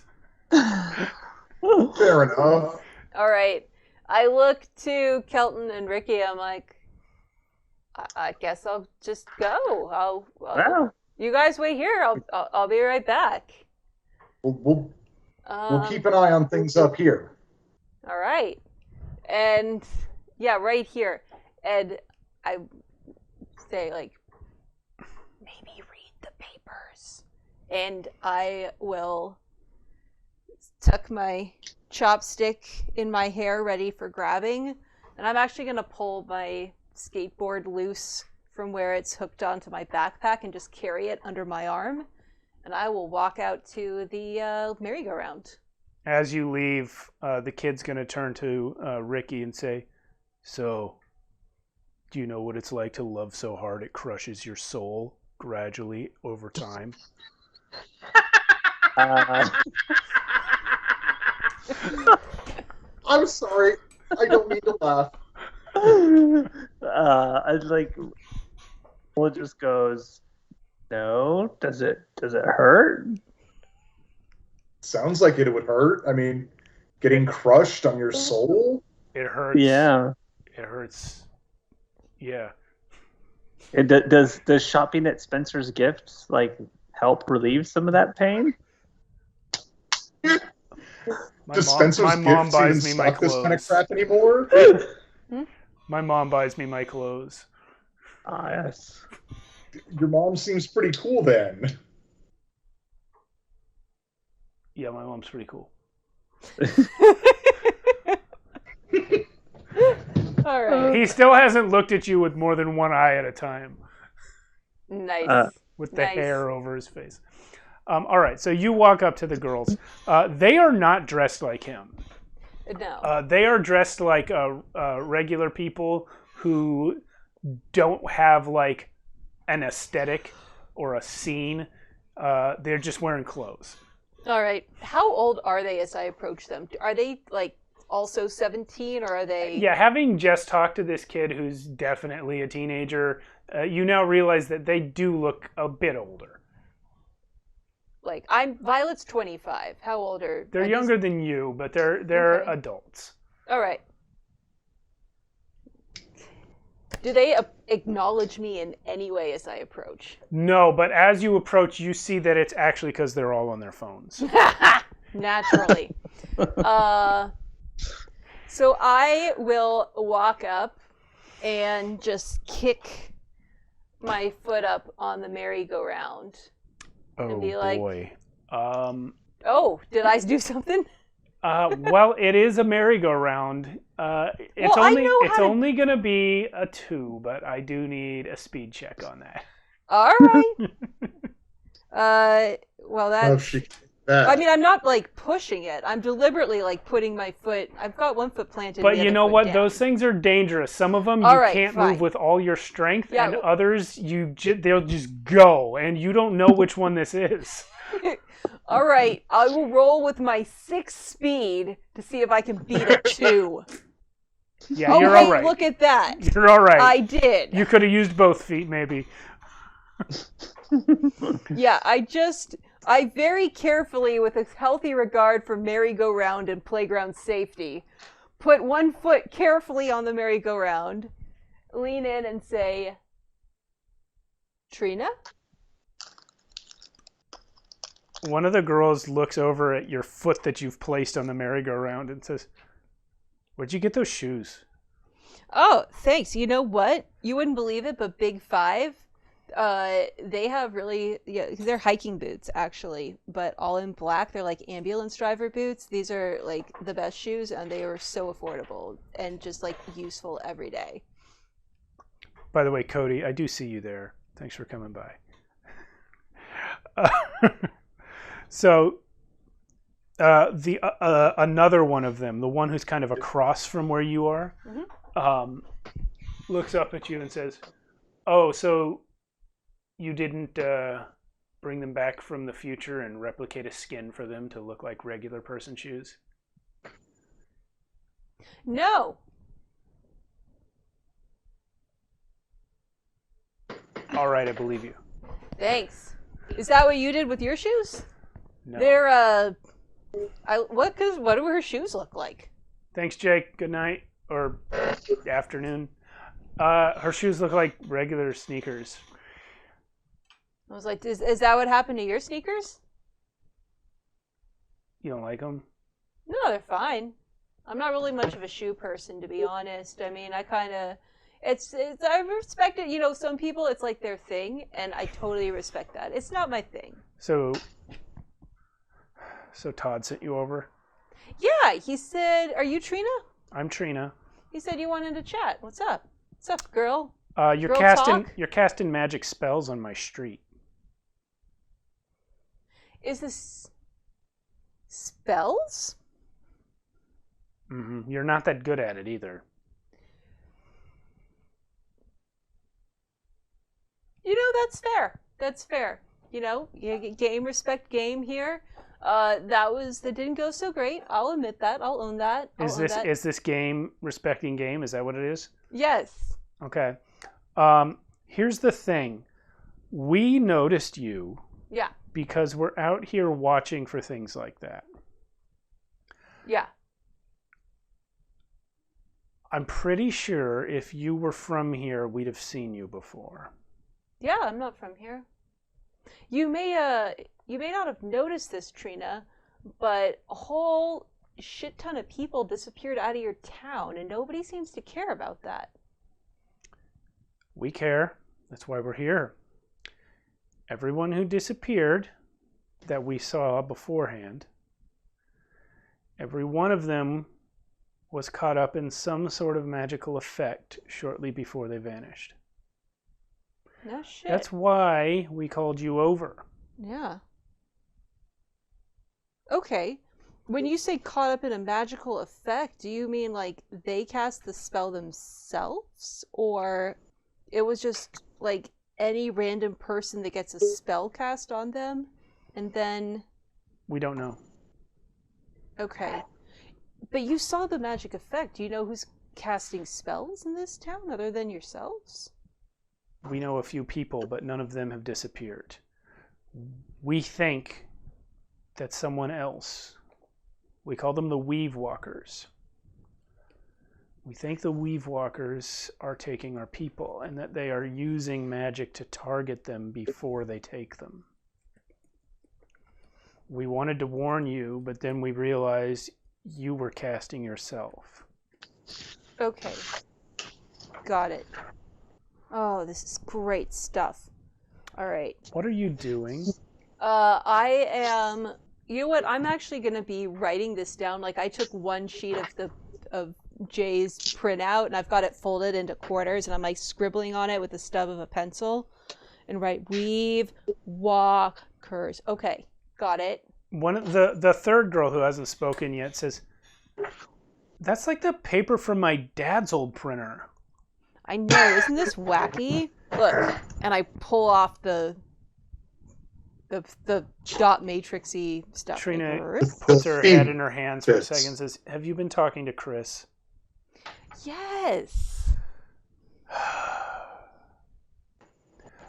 Fair enough. All right. I look to Kelton and Ricky. I'm like, I guess I'll just go. Wow. You guys wait here. I'll be right back. We'll keep an eye on things up here. All right. And yeah, right here. And I say, like, maybe read the papers. And I will tuck my chopstick in my hair ready for grabbing. And I'm actually going to pull my skateboard loose from where it's hooked onto my backpack and just carry it under my arm. And I will walk out to the merry-go-round. As you leave, the kid's going to turn to Ricky and say, "So, do you know what it's like to love so hard it crushes your soul gradually over time?" I'm sorry. I don't mean to laugh. I like. Well, it just goes. No, does it hurt? Sounds like it would hurt. I mean, getting crushed on your soul? It hurts. Yeah. It hurts. Yeah. Does shopping at Spencer's Gifts like help relieve some of that pain? Does Spencer's my mom Gifts even buys me my stock this kind of clothes. crap anymore? My mom buys me my clothes. Ah, yes. Your mom seems pretty cool then. Yeah, my mom's pretty cool. All right. He still hasn't looked at you with more than one eye at a time. Nice. With the Nice. hair over his face. All right, so you walk up to the girls. They are not dressed like him. No. They are dressed like regular people who don't have like an aesthetic or a scene. They're just wearing clothes. All right. How old are they as I approach them? Are they like also 17 or are they? Yeah, having just talked to this kid who's definitely a teenager, you now realize that they do look a bit older. Like Violet's 25. How old are? They're are younger than you, but they're Okay. adults. All right. Do they acknowledge me in any way as I approach? No, but as you approach, you see that it's actually because they're all on their phones. Naturally. So I will walk up and just kick my foot up on the merry-go-round. Oh, be like, boy. Oh, did I do something? Well, it is a merry-go-round. It's only going to be a 2, but I do need a speed check on that. All right. Well, that's... I mean, I'm not, like, pushing it. I'm deliberately, like, putting my foot... I've got one foot planted. But you know what? Down. Those things are dangerous. Some of them you can't move with all your strength, and others, they'll just go, and you don't know which one this is. All right. I will roll with my 6 speed to see if I can beat a 2. Yeah, you're all right. Look at that. You're all right. I did. You could have used both feet, maybe. Yeah, I very carefully, with a healthy regard for merry-go-round and playground safety, put one foot carefully on the merry-go-round, lean in and say, Trina? One of the girls looks over at your foot that you've placed on the merry-go-round and says, "Where'd you get those shoes?" Oh, thanks. You know what? You wouldn't believe it, but Big Five, they have they're hiking boots, actually, but all in black. They're like ambulance driver boots. These are like the best shoes, and they are so affordable and just like useful every day. By the way, Cody, I do see you there. Thanks for coming by. So another one of them, the one who's kind of across from where you are, looks up at you and says, "Oh, so you didn't bring them back from the future and replicate a skin for them to look like regular person shoes?" No. All right, I believe you. Thanks. Is that what you did with your shoes? No. They're what do her shoes look like? Thanks, Jake. Good night or afternoon. Her shoes look like regular sneakers. I was like, is that what happened to your sneakers? You don't like them? No, they're fine. I'm not really much of a shoe person, to be honest. I mean, I kind of, I respect it. You know, some people, it's like their thing, and I totally respect that. It's not my thing. So Todd sent you over? Yeah, he said, "Are you Trina?" I'm Trina. He said you wanted to chat. What's up? What's up, girl? You're casting magic spells on my street. Is this spells? Mm-hmm. You're not that good at it either. You know, that's fair. That's fair. You know, game respect game here. That didn't go so great. I'll admit that. I'll own that. Is this game respecting game? Is that what it is? Yes. Okay. Here's the thing. We noticed you. Yeah. Because we're out here watching for things like that. Yeah. I'm pretty sure if you were from here, we'd have seen you before. Yeah, I'm not from here. You may not have noticed this, Trina, but a whole shit ton of people disappeared out of your town, and nobody seems to care about that. We care. That's why we're here. Everyone who disappeared that we saw beforehand, every one of them was caught up in some sort of magical effect shortly before they vanished. No shit. That's why we called you over. Yeah. Okay. When you say caught up in a magical effect, do you mean like they cast the spell themselves? Or it was just like any random person that gets a spell cast on them and then... We don't know. Okay. But you saw the magic effect. Do you know who's casting spells in this town other than yourselves? We know a few people, but none of them have disappeared. We think that someone else, we call them the Weave Walkers, We think the Weave Walkers are taking our people and that they are using magic to target them before they take them. We wanted to warn you, but then we realized you were casting yourself. Okay. Got it. Oh, this is great stuff. All right. What are you doing? I am... You know what? I'm actually going to be writing this down. Like, I took one sheet of Jay's printout, and I've got it folded into quarters, and I'm, like, scribbling on it with the stub of a pencil. And write, Weave Walkers. Okay. Got it. One of the third girl who hasn't spoken yet says, "That's like the paper from my dad's old printer." I know, isn't this wacky? Look, and I pull off the dot matrixy stuff. Trina Like, puts her head in her hands for a second and says, "Have you been talking to Chris?" yes.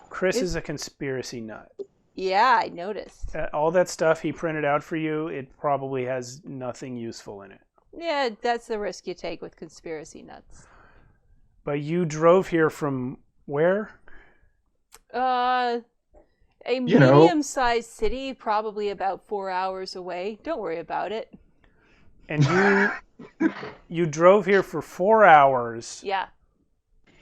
Chris is a conspiracy nut. Yeah, I noticed. All that stuff he printed out for you, it probably has nothing useful in it. Yeah, that's the risk you take with conspiracy nuts. But you drove here from where? A medium-sized city, probably about 4 hours away. Don't worry about it. And you drove here for 4 hours. Yeah.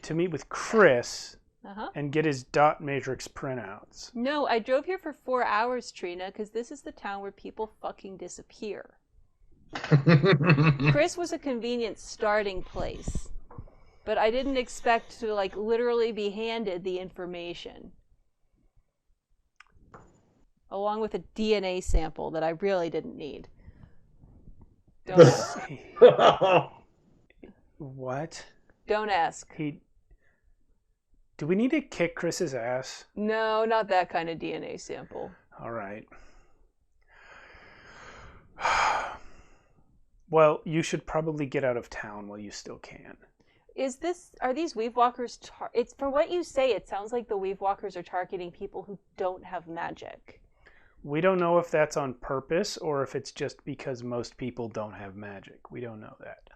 To meet with Chris. Uh-huh. And get his dot matrix printouts. No, I drove here for 4 hours, Trina, because this is the town where people fucking disappear. Chris was a convenient starting place, but I didn't expect to, like, literally be handed the information. Along with a DNA sample that I really didn't need. Don't ask. What? Don't ask. Do we need to kick Chris's ass? No, not that kind of DNA sample. All right. Well, you should probably get out of town while you still can. Are these Weave Walkers, it's for what you say, it sounds like the Weave Walkers are targeting people who don't have magic. We don't know if that's on purpose or if it's just because most people don't have magic. We don't know that.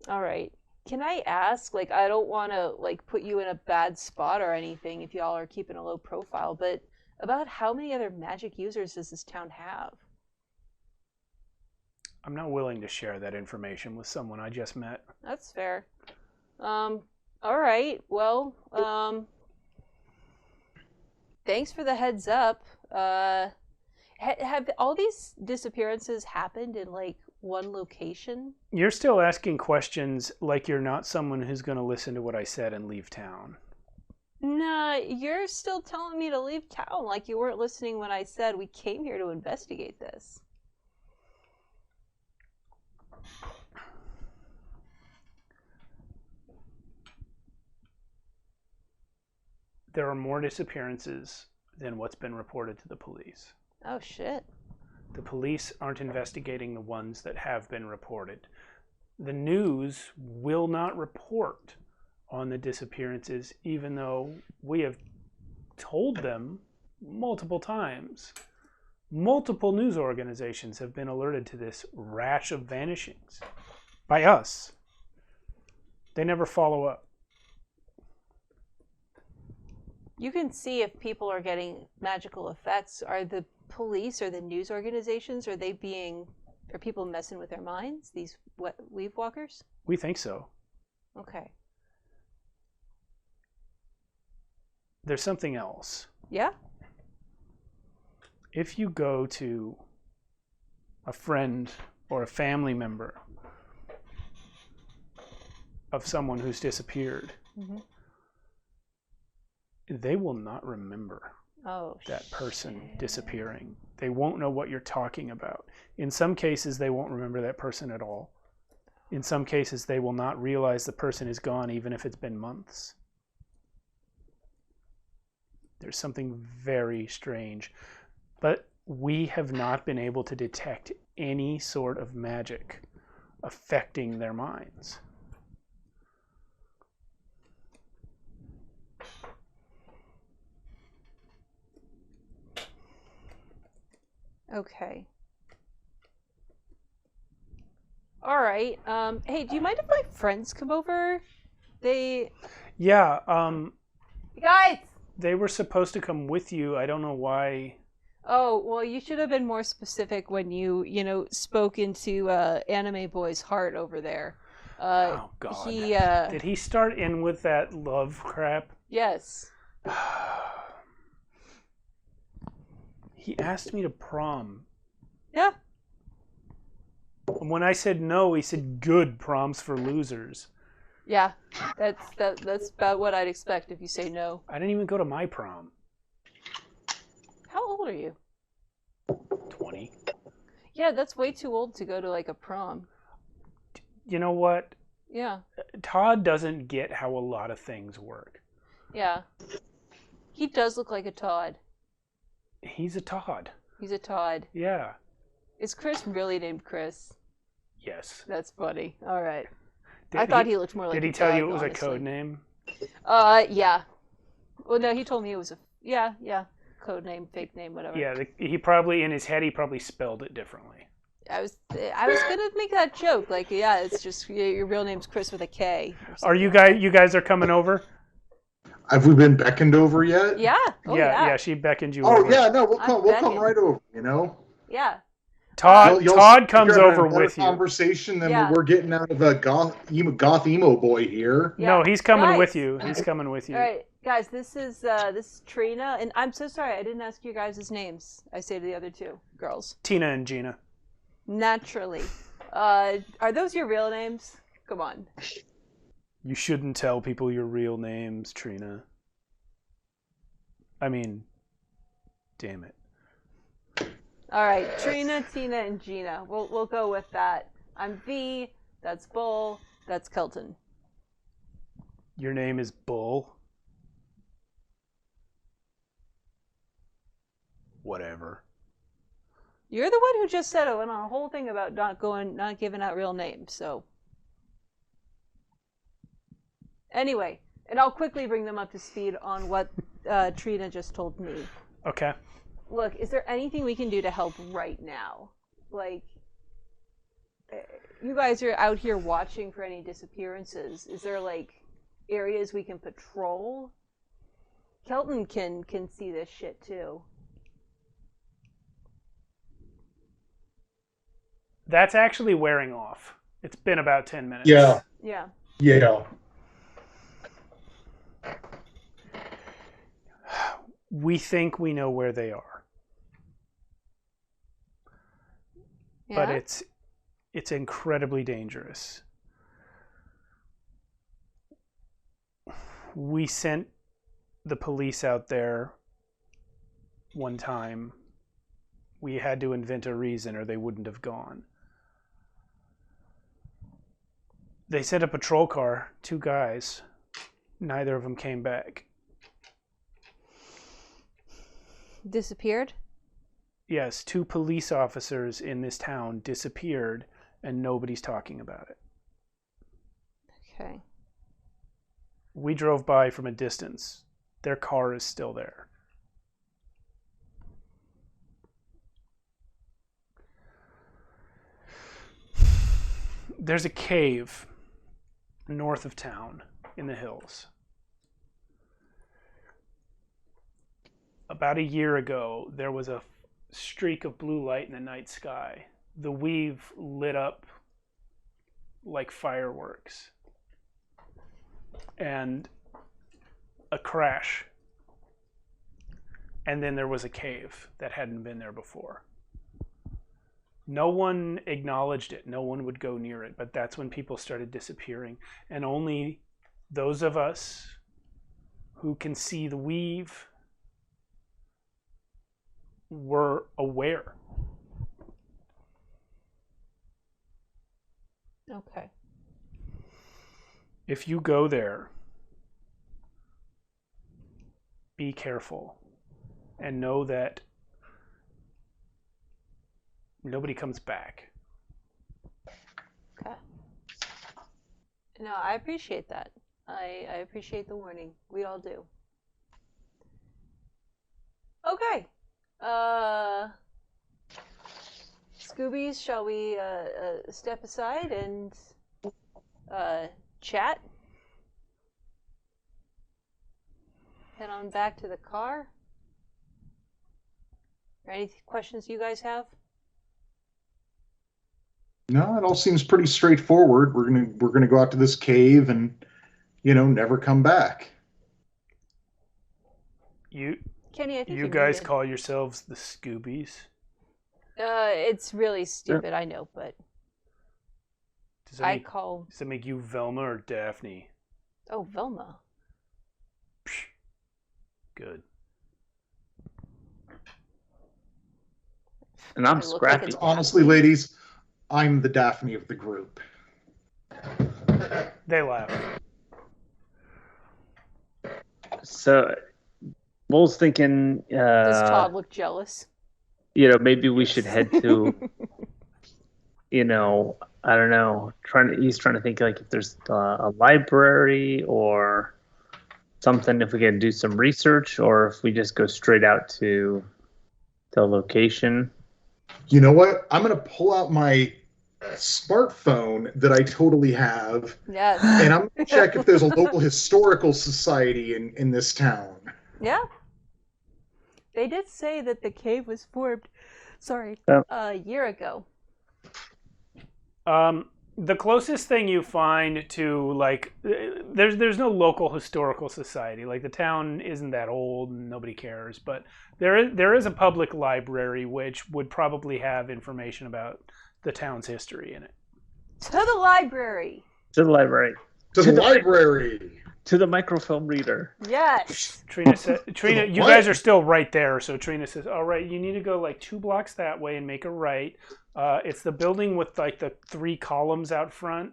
All right. Can I ask, like, I don't want to, like, put you in a bad spot or anything if y'all are keeping a low profile, but about how many other magic users does this town have? I'm not willing to share that information with someone I just met. That's fair. All right. Well, thanks for the heads up. Have all these disappearances happened in, like, one location? You're still asking questions like you're not someone who's going to listen to what I said and leave town. Nah, you're still telling me to leave town like you weren't listening when I said we came here to investigate this. There are more disappearances than what's been reported to the police. Oh, shit. The police aren't investigating the ones that have been reported. The news will not report on the disappearances, even though we have told them multiple times. Multiple news organizations have been alerted to this rash of vanishings by us. They never follow up. You can see if people are getting magical effects. Are the police or the news organizations, are people messing with their minds, these Weave Walkers? We think so. Okay. There's something else. Yeah? If you go to a friend or a family member of someone who's disappeared, they will not remember that person disappearing. They won't know what you're talking about. In some cases, they won't remember that person at all. In some cases, they will not realize the person is gone, even if it's been months. There's something very strange. But we have not been able to detect any sort of magic affecting their minds. Okay. All right. Hey, do you mind if my friends come over? Yeah. Guys. They were supposed to come with you. I don't know why. Oh, well, you should have been more specific when you spoke into Anime Boy's heart over there. Oh God. Did he start in with that love crap? Yes. He asked me to prom. Yeah. When I said no, he said, "Good, prom's for losers." Yeah, that's about what I'd expect if you say no. I didn't even go to my prom. How old are you? 20. Yeah, that's way too old to go to like a prom. You know what? Yeah. Todd doesn't get how a lot of things work. Yeah. He does look like a Todd. He's a Todd. He's a Todd. Yeah. Is Chris really named Chris? Yes. That's funny. All right. I thought he looked more like. Did he tell you it was honestly a code name? Yeah. Well, no, he told me it was yeah, code name, fake name, whatever. Yeah, he probably in his head he probably spelled it differently. I was gonna make that joke, like, yeah, it's just your real name's Chris with a K. Are you guys are coming over? Have we been beckoned over yet? Yeah. Oh, yeah. She beckoned you. Oh over. Yeah, no, we'll come right over. You know. Yeah. Todd comes over with you. Conversation than we're getting out of a goth emo boy here. Yeah. No, he's coming with you. He's coming with you. All right, guys, this is Trina, and I'm so sorry I didn't ask you guys' names. I say to the other two girls. Tina and Gina. Naturally. Are those your real names? Come on. You shouldn't tell people your real names, Trina. I mean, damn it. All right, Trina, Tina, and Gina. We'll go with that. I'm V. That's Bull. That's Kelton. Your name is Bull? Whatever. You're the one who just said it, went on a whole thing about not giving out real names. So anyway, and I'll quickly bring them up to speed on what Trina just told me. Okay. Look, is there anything we can do to help right now? Like, you guys are out here watching for any disappearances. Is there, like, areas we can patrol? Kelton can see this shit, too. That's actually wearing off. It's been about 10 minutes. Yeah. Yeah. Yeah. We think we know where they are. Yeah? But it's incredibly dangerous. We sent the police out there one time. We had to invent a reason or they wouldn't have gone. They sent a patrol car, 2 guys. Neither of them came back. Disappeared? Yes, 2 police officers in this town disappeared and nobody's talking about it. Okay. We drove by from a distance. Their car is still there. There's a cave north of town in the hills. About a year ago, there was a streak of blue light in the night sky. The weave lit up like fireworks. And a crash. And then there was a cave that hadn't been there before. No one acknowledged it. No one would go near it. But that's when people started disappearing. And only those of us who can see the weave were aware. Okay. If you go there, be careful and know that nobody comes back. Okay. No, I appreciate that. I appreciate the warning. We all do. Okay. Let's Scoobies, shall we step aside and chat? Head on back to the car. Any questions you guys have? No, it all seems pretty straightforward. We're gonna go out to this cave and, never come back. Kenny, I think you guys call yourselves the Scoobies? It's really stupid, I know, but Does it make you Velma or Daphne? Oh, Velma. Psh. Good. And I'm Scrappy. Honestly, ladies, I'm the Daphne of the group. They laugh. So, Bull's thinking... Does Todd look jealous? Maybe we should head to... I don't know. He's trying to think like if there's a library or something, if we can do some research, or if we just go straight out to the location. You know what? I'm going to pull out my smartphone that I totally have. Yes. And I'm going to check if there's a local historical society in this town. Yeah. They did say that the cave was formed, a year ago. The closest thing you find to, there's no local historical society. Like, the town isn't that old and nobody cares, but there is a public library which would probably have information about the town's history in it. To the library! To the library. To the library! To the microfilm reader. Yes! Trina, you guys are still right there, so Trina says, all right, you need to go 2 blocks that way and make a right. It's the building with the 3 columns out front.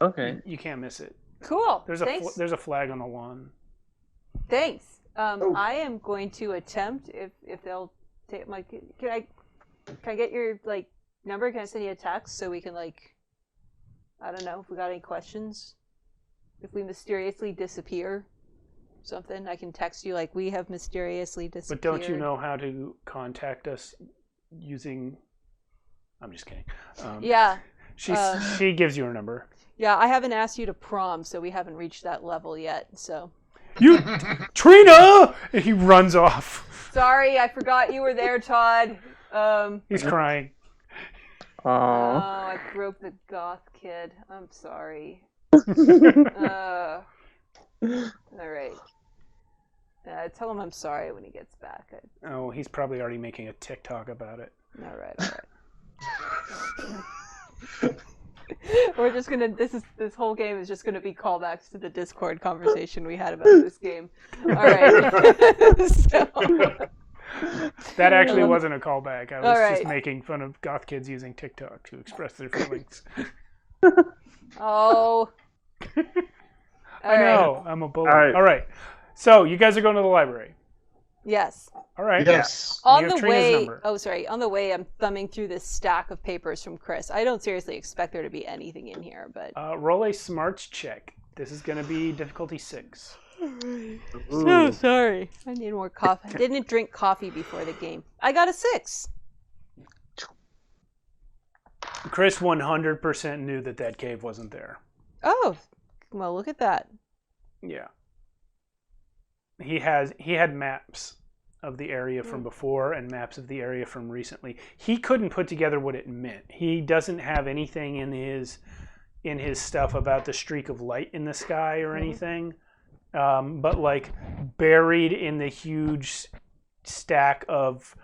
Okay. You can't miss it. Cool. There's a flag on the lawn. Thanks. I am going to attempt if they'll take my. Can I get your number? Can I send you a text so we can I don't know if we got any questions. If we mysteriously disappear, something I can text you we have mysteriously disappeared. But don't you know how to contact us using? I'm just kidding. Yeah. She gives you her number. Yeah, I haven't asked you to prom, so we haven't reached that level yet. So. You, Trina! And he runs off. Sorry, I forgot you were there, Todd. He's crying. Oh, I broke the goth kid. I'm sorry. All right. Tell him I'm sorry when he gets back. Oh, he's probably already making a TikTok about it. All right. We're just gonna. This whole game is just gonna be callbacks to the Discord conversation we had about this game. All right. That actually wasn't a callback. I was just making fun of goth kids using TikTok to express their feelings. Oh. I know. I'm a bully. All right. So you guys are going to the library. Yes. All right. Yes. On the way. Oh, sorry. On the way, I'm thumbing through this stack of papers from Chris. I don't seriously expect there to be anything in here, but. Roll a smarts check. This is going to be difficulty 6. So sorry. I need more coffee. I didn't drink coffee before the game. I got a 6. Chris 100% knew that cave wasn't there. Oh, well, look at that. Yeah. He had maps of the area from before and maps of the area from recently. He couldn't put together what it meant. He doesn't have anything in his stuff about the streak of light in the sky or anything. But buried in the huge stack of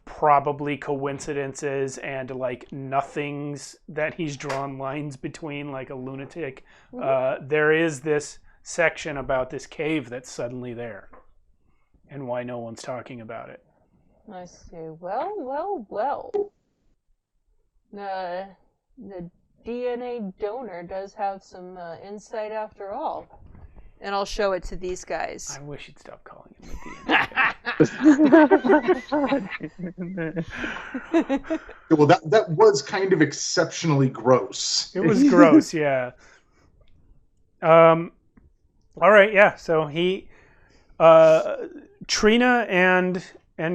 probably coincidences and nothings that he's drawn lines between like a lunatic, there is this section about this cave that's suddenly there and why no one's talking about it. I see. Well. The DNA donor does have some insight after all. And I'll show it to these guys. I wish you'd stop calling him the DNA. Well, that was kind of exceptionally gross. It was gross, yeah. All right, yeah. So Trina and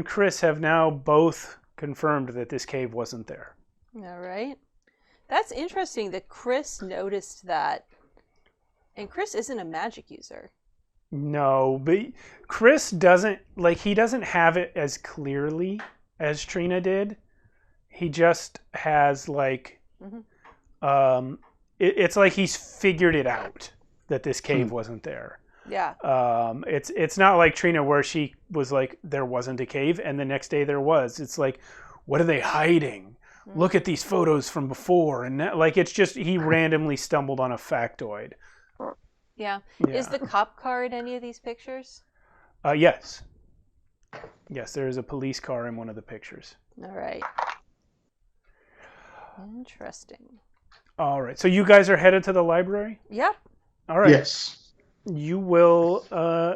Chris have now both confirmed that this cave wasn't there. All right. That's interesting that Chris noticed that. And Chris isn't a magic user. No, but Chris doesn't, like, he doesn't have it as clearly as Trina did. He just has, like, it's like he's figured it out that this cave wasn't there. Yeah. It's not like Trina where she was like, there wasn't a cave, and the next day there was. It's like, what are they hiding? Look at these photos from before. And that, like, it's just, he randomly stumbled on a factoid. Yeah. Is the cop car in any of these pictures? Yes. Yes, there is a police car in one of the pictures. All right. Interesting. All right. So you guys are headed to the library? Yep. All right. Yes. You will,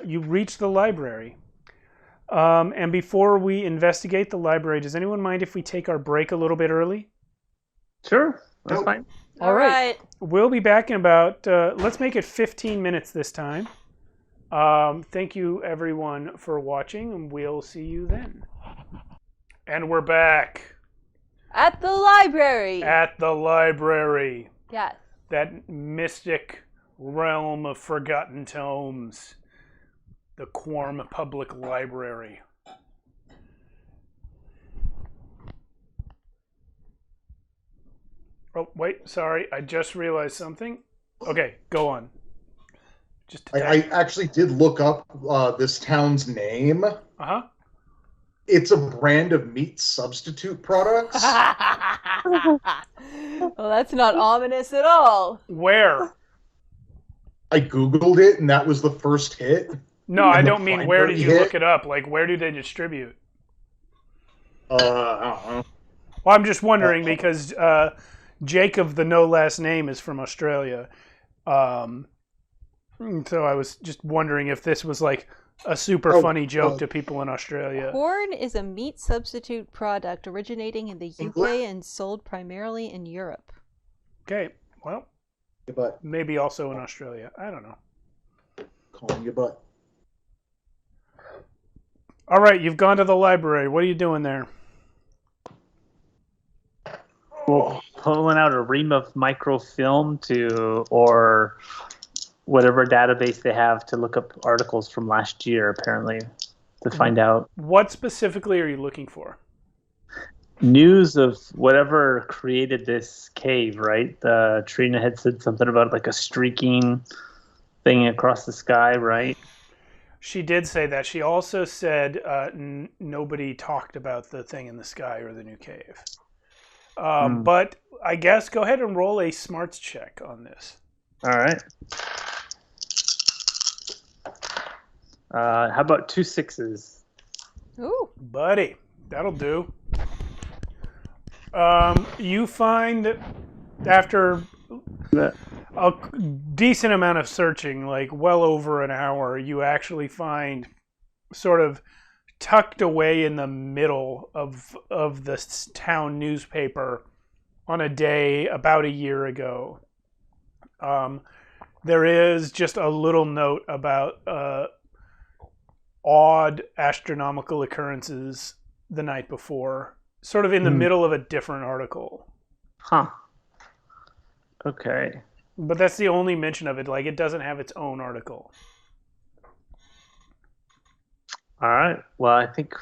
you reach the library. And before we investigate the library, does anyone mind if we take our break a little bit early? Sure, that's fine. All right. We'll be back in about, let's make it 15 minutes this time. Thank you, everyone, for watching, and we'll see you then. And we're back. At the library. At the library. Yes. That mystic realm of forgotten tomes. The Quorm Public Library. Oh, wait, sorry. I just realized something. Okay, go on. I actually did look up this town's name. Uh-huh. It's a brand of meat substitute products. Well, that's not ominous at all. Where? I Googled it, and that was the first hit. No, I don't mean where did you hit. look it up? Like, where do they distribute? I don't know. Well, I'm just wondering because Jake of the no last name is from Australia. So I was just wondering if this was like a super funny joke to people in Australia. Corn is a meat substitute product originating in the UK and sold primarily in Europe. Okay, well, But maybe also in Australia. I don't know. calling your butt. All right, you've gone to the library. What are you doing there? Well, pulling out a ream of microfilm or whatever database they have to look up articles from last year, apparently, to find out. What specifically are you looking for? News of whatever created this cave, right? Trina had said something about like a streaking thing across the sky, right? She did say that. She also said nobody talked about the thing in the sky or the new cave. But I guess go ahead and roll a smarts check on this. All right. How about 2 6s? Ooh. Buddy, that'll do. You find after a decent amount of searching, like well over an hour, you actually find sort of tucked away in the middle of this town newspaper on a day about a year ago. There is just a little note about odd astronomical occurrences the night before, sort of in the middle of a different article. Huh. Okay. But that's the only mention of it. Like, it doesn't have its own article. All right. Well, I think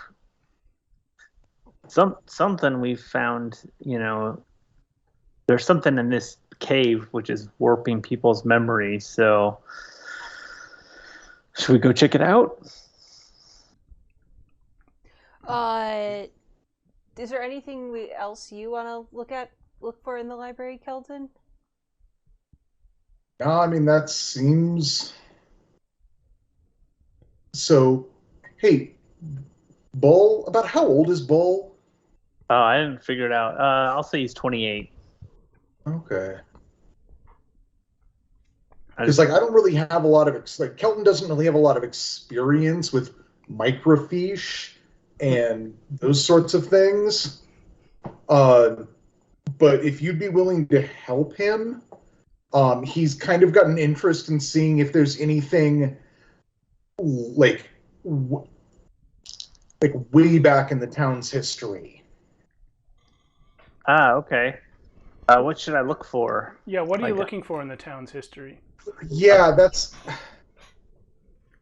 something we found, there's something in this cave which is warping people's memories. So should we go check it out? Is there anything else you want to look for in the library, Kelton? No, I mean, that seems... So, hey, Bull, about how old is Bull? Oh, I didn't figure it out. I'll say he's 28. Okay. Because, I don't really have a lot of... Kelton doesn't really have a lot of experience with microfiche and those sorts of things. But if you'd be willing to help him... he's kind of got an interest in seeing if there's anything like way back in the town's history. Okay. What should I look for? Yeah, what are you looking for in the town's history? Yeah,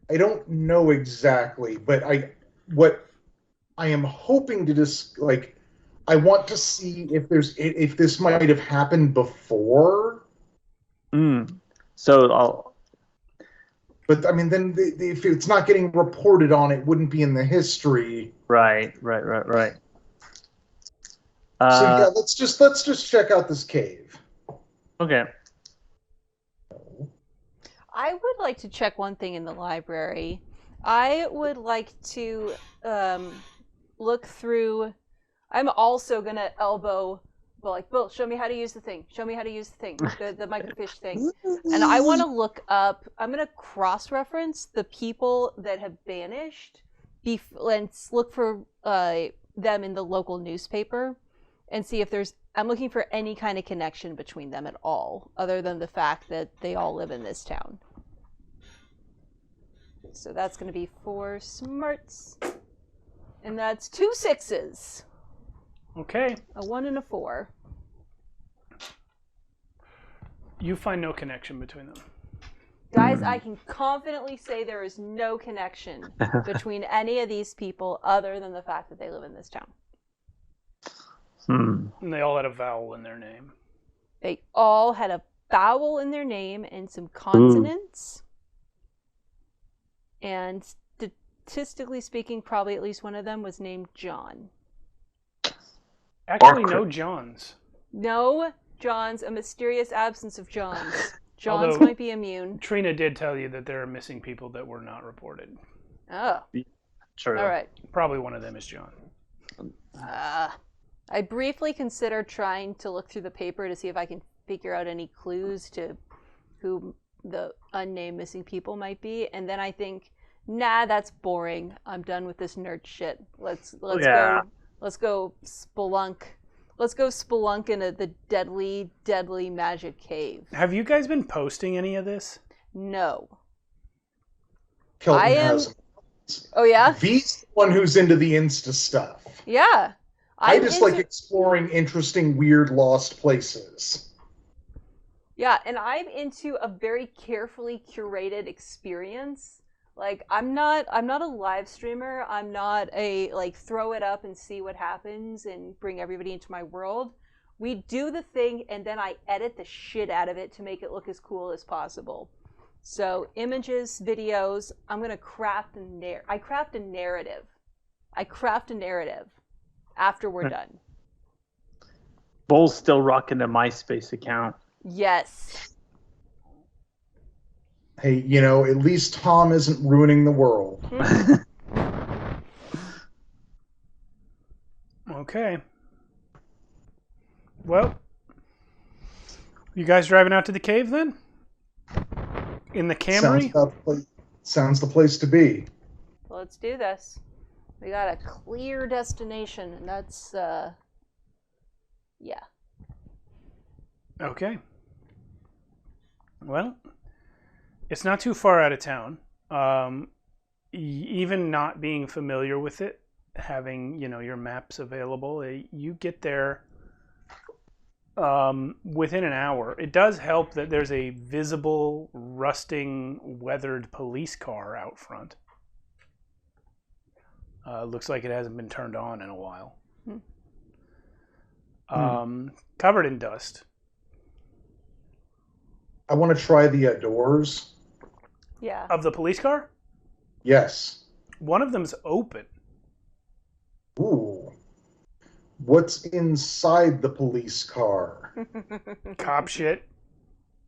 I don't know exactly, but what I am hoping to I want to see if this might have happened before. So But I mean, then if it's not getting reported on, it wouldn't be in the history. Right. So yeah, let's just check out this cave. Okay. I would like to check one thing in the library. I would like to look through. I'm also gonna elbow. Well, like, Bill, show me how to use the thing. Show me how to use the thing, the microfiche thing. And I want to look up. I'm gonna cross-reference the people that have vanished, and look for them in the local newspaper, and see if there's. I'm looking for any kind of connection between them at all, other than the fact that they all live in this town. So that's going to be 4 smarts. And that's 2 6s. Okay. A 1 and a 4. You find no connection between them. Guys, I can confidently say there is no connection between any of these people other than the fact that they live in this town. And they all had a vowel in their name. They all had a vowel in their name and some consonants. And statistically speaking, probably at least one of them was named John. Actually, no Johns. No Johns, a mysterious absence of Johns. Johns might be immune. Trina did tell you that there are missing people that were not reported. Oh. True. All right. Probably one of them is John. I briefly consider trying to look through the paper to see if I can figure out any clues to who the unnamed missing people might be, and then I think, nah, that's boring. I'm done with this nerd shit. Let's go spelunk. Let's go spelunk into the deadly magic cave. Have you guys been posting any of this? No. Kelton has. Oh yeah? V's the one who's into the Insta stuff. Yeah. I just like exploring interesting, weird, lost places. Yeah, and I'm into a very carefully curated experience. Like, I'm not a live streamer. I'm not a, like, throw it up and see what happens and bring everybody into my world. We do the thing, and then I edit the shit out of it to make it look as cool as possible. So, images, videos, I'm going to craft a narrative. I craft a narrative after we're done. Bull's still rocking the MySpace account. Yes. Hey, at least Tom isn't ruining the world. Okay. Well, you guys driving out to the cave then? In the Camry? Sounds the place to be. Let's do this. We got a clear destination, and that's, yeah. Okay. Well, it's not too far out of town. Even not being familiar with it, having, your maps available, you get there within an hour. It does help that there's a visible, rusting, weathered police car out front. Looks like it hasn't been turned on in a while. Covered in dust. I want to try the doors. Yeah. Of the police car? Yes. One of them's open. Ooh. What's inside the police car? Cop shit.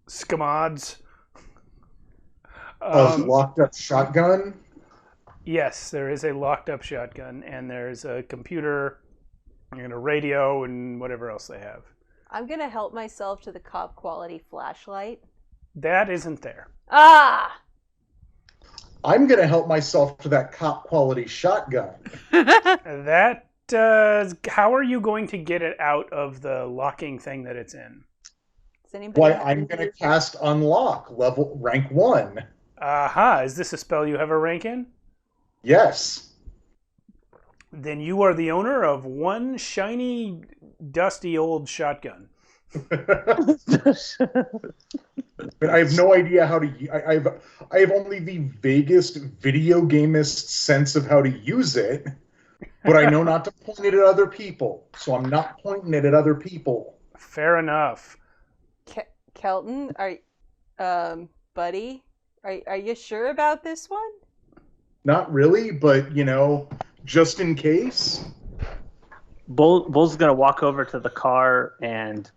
Scamods. A locked up shotgun? Yes, there is a locked up shotgun, and there's a computer and a radio and whatever else they have. I'm going to help myself to the cop quality flashlight. That isn't there. Ah! I'm going to help myself to that cop quality shotgun. That, how are you going to get it out of the locking thing that it's in? Why, I'm going to cast Unlock, rank 1. Aha, is this a spell you have a rank in? Yes. Then you are the owner of one shiny, dusty old shotgun. I have no idea how to. I have only the vaguest video gamist sense of how to use it, but I know not to point it at other people, so I'm not pointing it at other people. Fair enough. Kelton, buddy, are you sure about this one? Not really, but just in case. Bull's gonna walk over to the car and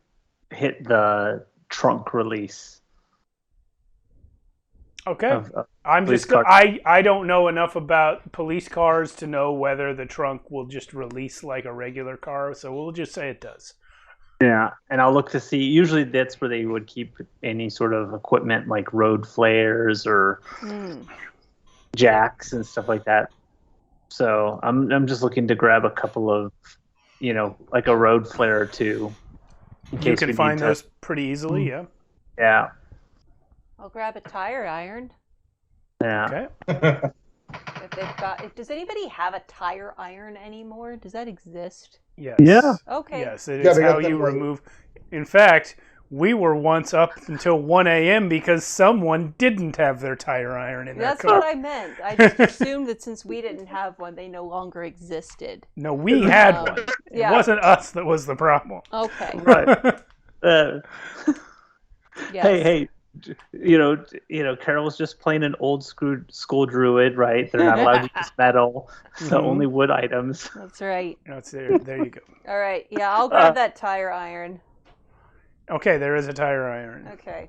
hit the trunk release. Okay. I don't know enough about police cars to know whether the trunk will just release like a regular car, so we'll just say it does. Yeah, and I'll look to see. Usually, that's where they would keep any sort of equipment like road flares or jacks and stuff like that. So I'm just looking to grab a couple of, like a road flare or two. You can find those pretty easily, yeah. Yeah. I'll grab a tire iron. Yeah. Okay. Does anybody have a tire iron anymore? Does that exist? Yes. Yeah. Okay. Yes, it is how you remove. In fact, we were once up until 1 a.m. because someone didn't have their tire iron in their car. That's what I meant. I just assumed that since we didn't have one, they no longer existed. No, we had one. It wasn't us that was the problem. Okay. Right. Yes. Hey. Carol's just playing an old school druid, right? They're not allowed to use metal, so only wood items. That's right. That's there you go. All right. Yeah, I'll grab that tire iron. Okay, there is a tire iron. Okay.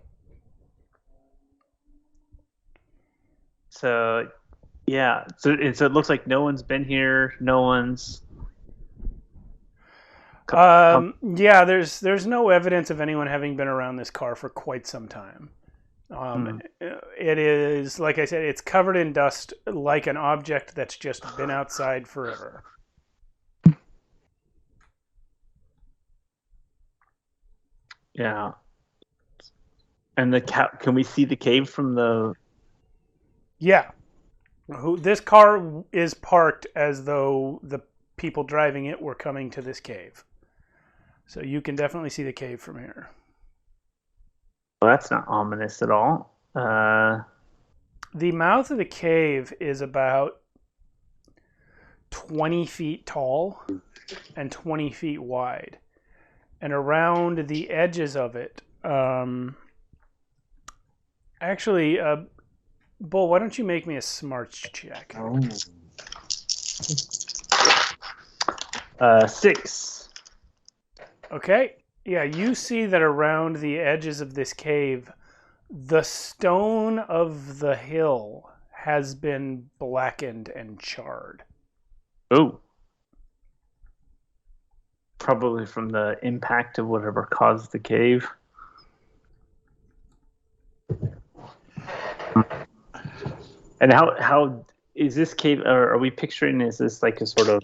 So, yeah. So it looks like no one's been here. No one's. Yeah, there's no evidence of anyone having been around this car for quite some time. It is, like I said, it's covered in dust like an object that's just been outside forever. Yeah. And can we see the cave from the... Yeah. This car is parked as though the people driving it were coming to this cave. So you can definitely see the cave from here. Well, that's not ominous at all. The mouth of the cave is about 20 feet tall and 20 feet wide. And around the edges of it, actually, Bull, why don't you make me a smarts check? 6. Okay. Yeah, you see that around the edges of this cave, the stone of the hill has been blackened and charred. Oh. Probably from the impact of whatever caused the cave. And how is this cave, or are we picturing, is this like a sort of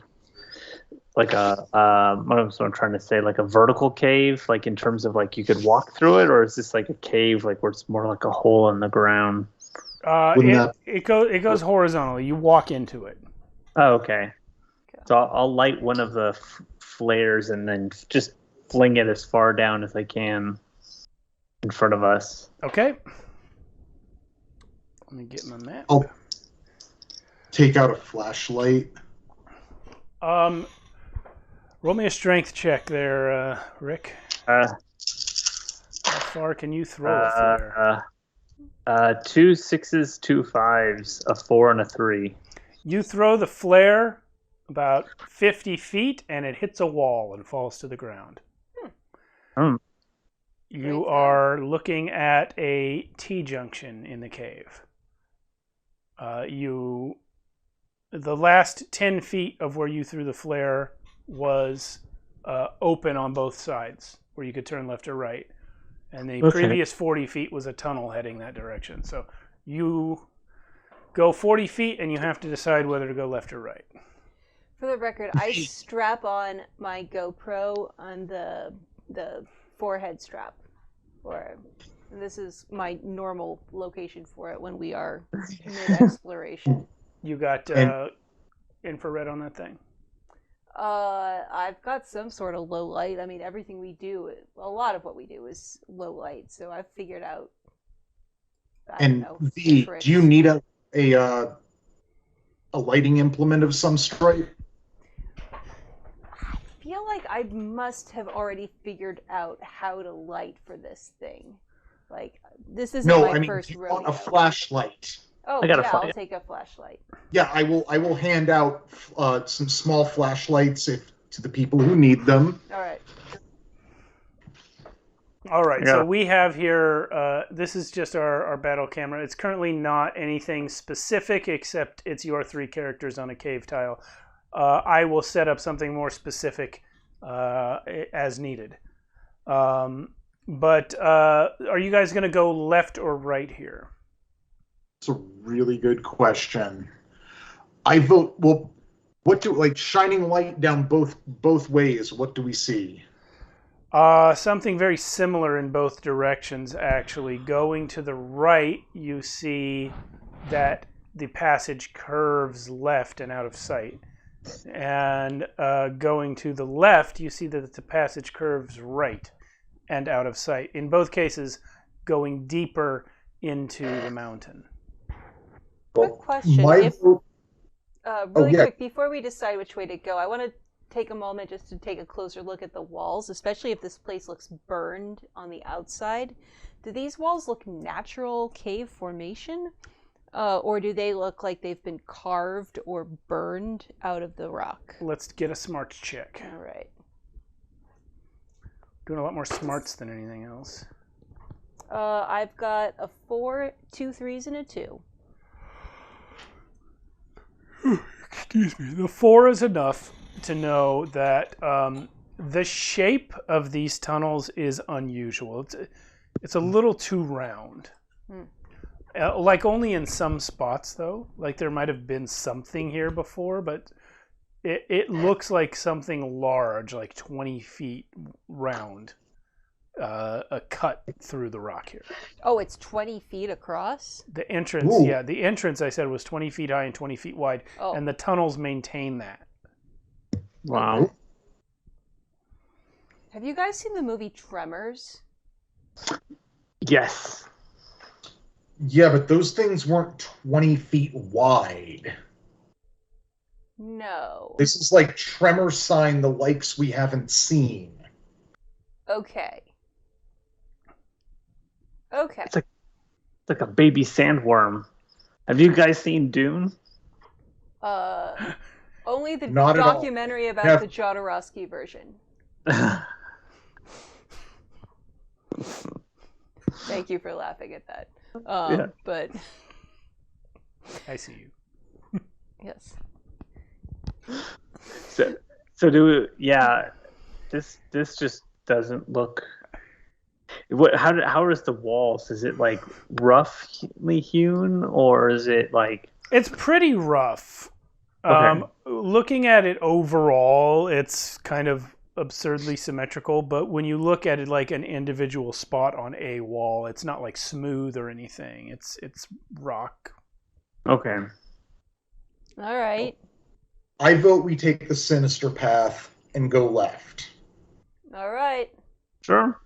like what I'm trying to say, like a vertical cave, like in terms of like you could walk through it, or is this like a cave like where it's more like a hole in the ground? It goes horizontally. You walk into it. Oh, okay. So I'll light one of the flares and then just fling it as far down as I can in front of us. Okay. Let me get my map. I'll take out a flashlight. Roll me a strength check there, Rick. How far can you throw a flare? 2 6s, 2 5s, a 4, and a 3. You throw the flare about 50 feet, and it hits a wall and falls to the ground. You are looking at a T-junction in the cave. The last 10 feet of where you threw the flare was open on both sides, where you could turn left or right. And the previous 40 feet was a tunnel heading that direction. So you go 40 feet, and you have to decide whether to go left or right. For the record, I strap on my GoPro on the forehead strap. This is my normal location for it when we are mid-exploration. You got infrared on that thing? I've got some sort of low light. I mean, everything we do, a lot of what we do is low light. So I've figured out. I don't know. V, tricks. do you need a lighting implement of some stripe? I feel like I must have already figured out how to light for this thing. Like, this isn't my first do you rodeo. want a flashlight? Oh, I got a yeah, I'll take a flashlight. Yeah, I will hand out some small flashlights to the people who need them. All right. All right, Yeah. so we have here, this is just our battle camera. It's currently not anything specific, except it's your 3 characters on a cave tile. I will set up something more specific as needed. But are you guys going to go left or right here? It's a really good question. I vote, well, shining light down both ways, what do we see? Something very similar in both directions, actually. Going to the right, you see that the passage curves left and out of sight. And going to the left, you see that the passage curves right and out of sight. In both cases, going deeper into the mountain. Quick question. Really quick, before we decide which way to go, I want to take a moment just to take a closer look at the walls, especially if this place looks burned on the outside. Do these walls look natural cave formation? Or do they look like they've been carved or burned out of the rock? Let's get a smarts check. All right. Doing a lot more smarts than anything else. I've got a 4, 2 3s, and a 2. Excuse me. The 4 is enough to know that the shape of these tunnels is unusual. It's a little too round. Like only in some spots, though. Like there might have been something here before, but it looks like something large, like 20 feet round, a cut through the rock here. Oh, it's 20 feet across? The entrance, Ooh. yeah, the entrance I said was 20 feet high and 20 feet wide, and the tunnels maintain that. Wow. Have you guys seen the movie Tremors? Yes. Yeah, but those things weren't 20 feet wide. No. This is like Tremor sign, the likes we haven't seen. Okay. Okay. It's like a baby sandworm. Have you guys seen Dune? Only the Not at all. documentary about Yeah. the Jodorowsky version. Thank you for laughing at that. Yeah. But I see you. yes. So this just doesn't look. How is the walls? Is it like roughly hewn, or is it like? It's pretty rough. Okay. Looking at it overall, it's kind of absurdly symmetrical, but when you look at it like an individual spot on a wall, it's not like smooth or anything. It's rock. Okay. All right. I vote we take the sinister path and go left. All right. Sure.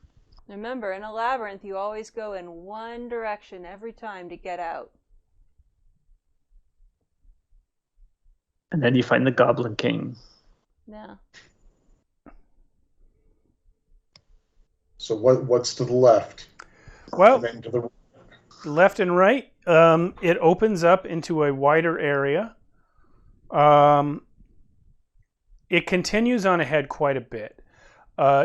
Remember, in a labyrinth, you always go in one direction every time to get out. And then you find the Goblin King. Yeah. So what's to the left? Well, And then to the left and right, it opens up into a wider area. It continues on ahead quite a bit.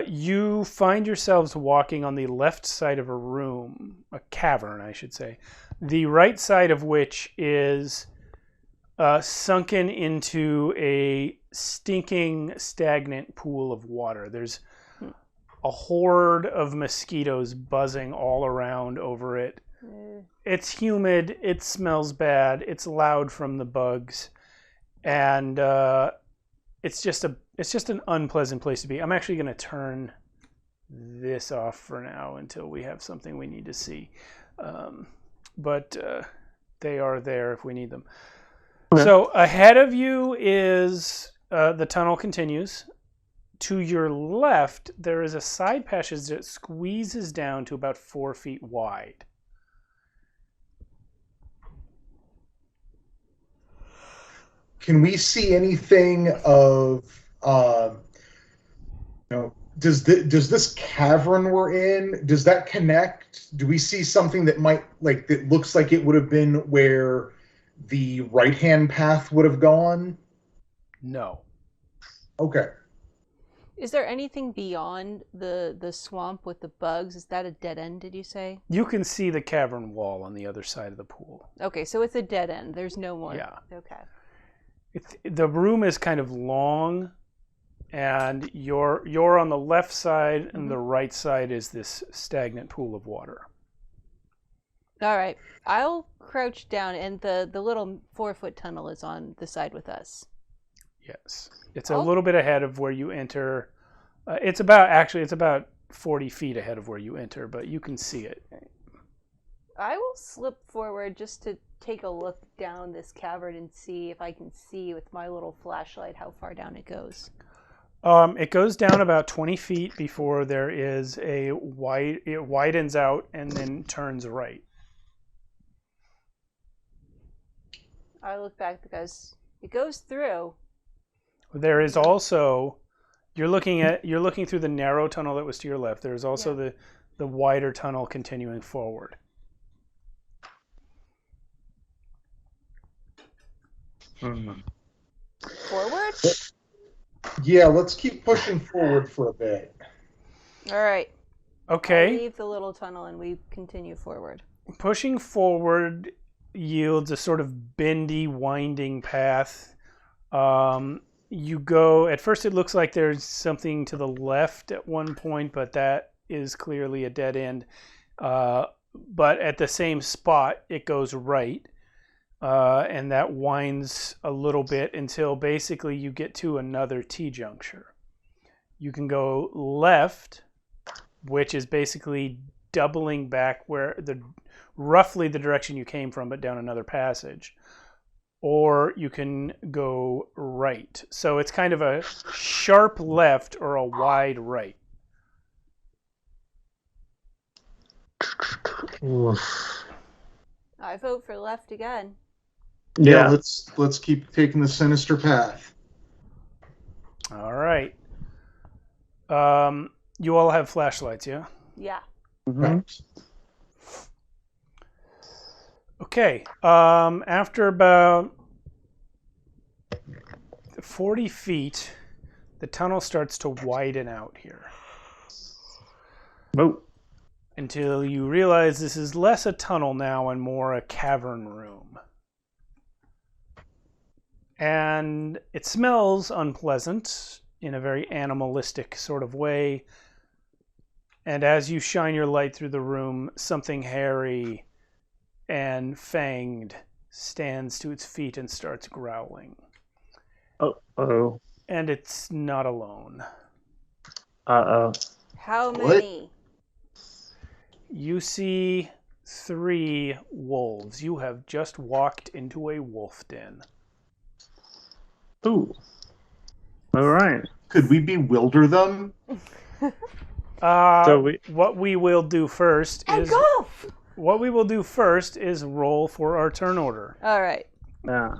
You find yourselves walking on the left side of a room, a cavern, I should say, the right side of which is sunken into a stinking, stagnant pool of water. There's a horde of mosquitoes buzzing all around over it. It's humid, it smells bad, it's loud from the bugs, and it's just an unpleasant place to be. I'm actually going to turn this off for now until we have something we need to see. But they are there if we need them. Okay. So ahead of you is the tunnel continues. To your left, there is a side passage that squeezes down to about 4 feet wide. Can we see anything of, does this cavern we're in, does that connect? Do we see something that that looks like it would have been where the right-hand path would have gone? No. Okay. Is there anything beyond the swamp with the bugs? Is that a dead end, did you say? You can see the cavern wall on the other side of the pool. Okay, so it's a dead end. There's no more. Yeah. Okay. The room is kind of long, and you're on the left side, and the right side is this stagnant pool of water. All right. I'll crouch down, and the little 4-foot tunnel is on the side with us. Yes. It's a little bit ahead of where you enter. It's about 40 feet ahead of where you enter, but you can see it. I will slip forward just to take a look down this cavern and see if I can see with my little flashlight how far down it goes. It goes down about 20 feet before there is it widens out and then turns right. I look back because it goes through. There is also, you're looking through the narrow tunnel that was to your left. There's also the wider tunnel continuing forward. Forward? Yeah, let's keep pushing forward for a bit. All right. Okay. I leave the little tunnel and we continue forward. Pushing forward yields a sort of bendy, winding path. You go, at first it looks like there's something to the left at one point, but that is clearly a dead end. But at the same spot, it goes right. And that winds a little bit until basically you get to another T-juncture. You can go left, which is basically doubling back roughly the direction you came from, but down another passage. Or you can go right. So it's kind of a sharp left or a wide right. I vote for left again. Yeah, let's keep taking the sinister path. All right. You all have flashlights, yeah? Yeah. Right. Okay. After about 40 feet, the tunnel starts to widen out here. Oh. Until you realize this is less a tunnel now and more a cavern room. And it smells unpleasant in a very animalistic sort of way. And as you shine your light through the room, something hairy and fanged stands to its feet and starts growling. Uh-oh. And it's not alone. Uh-oh. How many? You see 3 wolves. You have just walked into a wolf den. Ooh. All right. Could we bewilder them? What we will do first is roll for our turn order. All right. Yeah.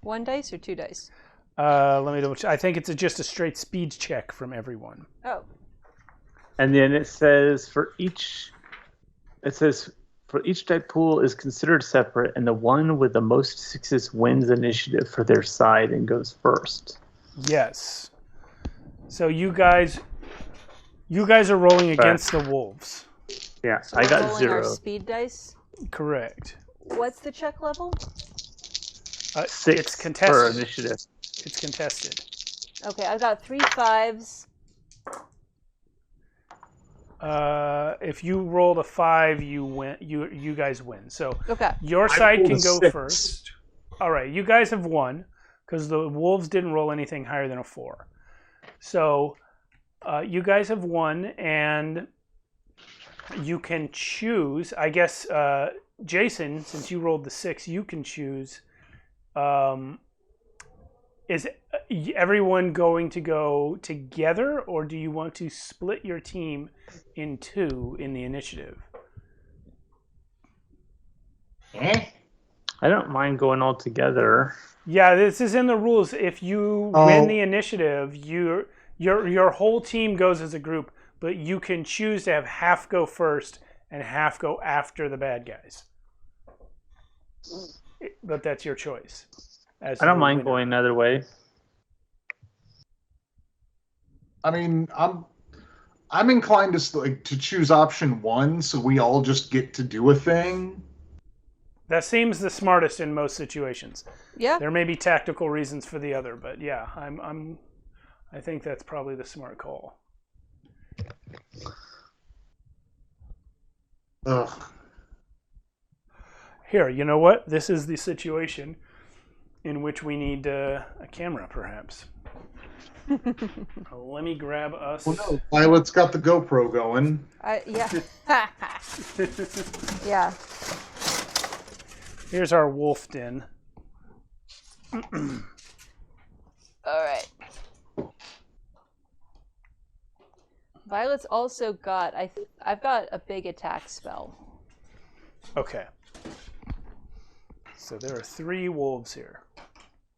1 dice or 2 dice? Let me double check. I think it's just a straight speed check from everyone. Oh. And then it says for each type pool is considered separate, and the one with the most success wins initiative for their side and goes first. Yes. So you guys are rolling against the wolves. Yeah, So I got rolling 0. our speed dice. Correct. What's the check level? 6 it's contested. for initiative. It's contested. Okay, I got 3 5s. If you rolled a 5, you win. You guys win. So Okay. your side can go 6. first. All right, you guys have won because the wolves didn't roll anything higher than a 4. So you guys have won, and you can choose. I guess Jason, since you rolled the 6, you can choose. is everyone going to go together, or do you want to split your team in two in the initiative? I don't mind going all together. Yeah, this is in the rules. If you win the initiative, your whole team goes as a group, but you can choose to have half go first and half go after the bad guys. But that's your choice. I don't mind going another way. I mean, I'm inclined to choose option 1, so we all just get to do a thing. That seems the smartest in most situations. Yeah. There may be tactical reasons for the other, but yeah, I think that's probably the smart call. Ugh. Here, you know what? This is the situation in which we need a camera, perhaps. Let me grab us. Well, no, Violet's got the GoPro going. Yeah. Yeah. Here's our wolf den. All right. Violet's also got. I've got a big attack spell. Okay. So there are 3 wolves here.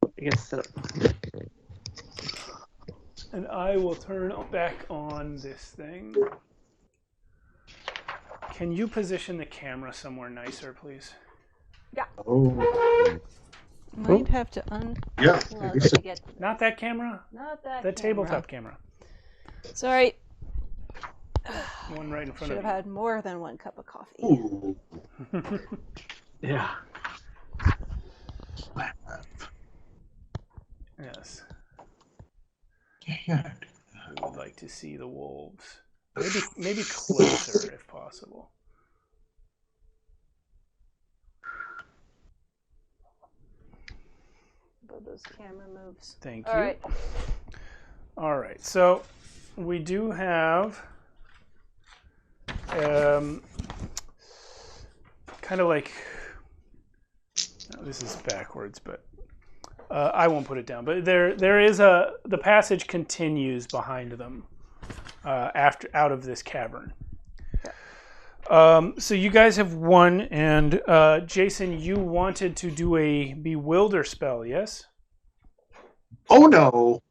I guess so. And I will turn back on this thing. Can you position the camera somewhere nicer, please? Yeah. Oh. Might have to Yeah. unplug to get. Not that camera? Not that. The camera. tabletop camera. Sorry. One right in front Should of have you. had more than one cup of coffee. Ooh. Yeah. Yes. Yeah. I would like to see the wolves. Maybe closer if possible. But those camera moves. Thank All you. right. All right. So we do have kind of like, this is backwards, but I won't put it down. But there is the passage continues behind them out of this cavern. So you guys have won, and Jason, you wanted to do a bewilder spell, yes? Oh no.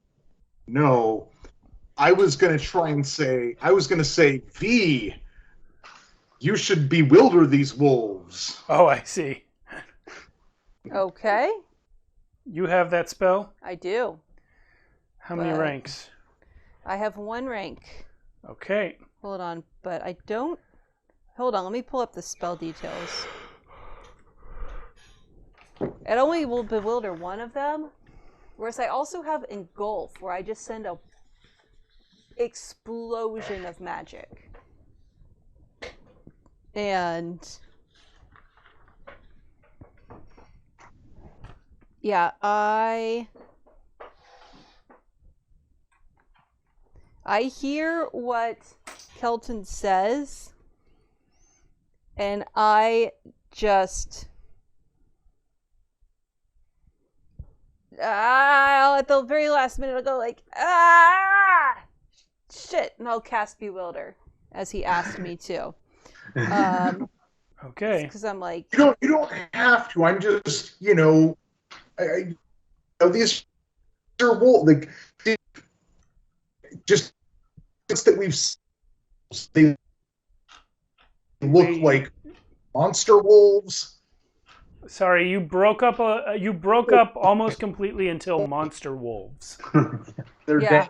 I was going to say, V, you should bewilder these wolves. Oh, I see. Okay. You have that spell? I do. How many ranks? I have 1 rank. Okay. Hold on, but I don't. Hold on, let me pull up the spell details. It only will bewilder one of them, whereas I also have engulf, where I just send a explosion of magic. And yeah, I hear what Kelton says, and I just at the very last minute I'll go like, shit, and I'll cast Bewilder as he asked me to. Okay. Because I'm like, You don't have to. I'm just, I these are wolves. Like, just it's that they look like monster wolves. Sorry, you broke up almost completely until monster wolves. They're yeah. dead.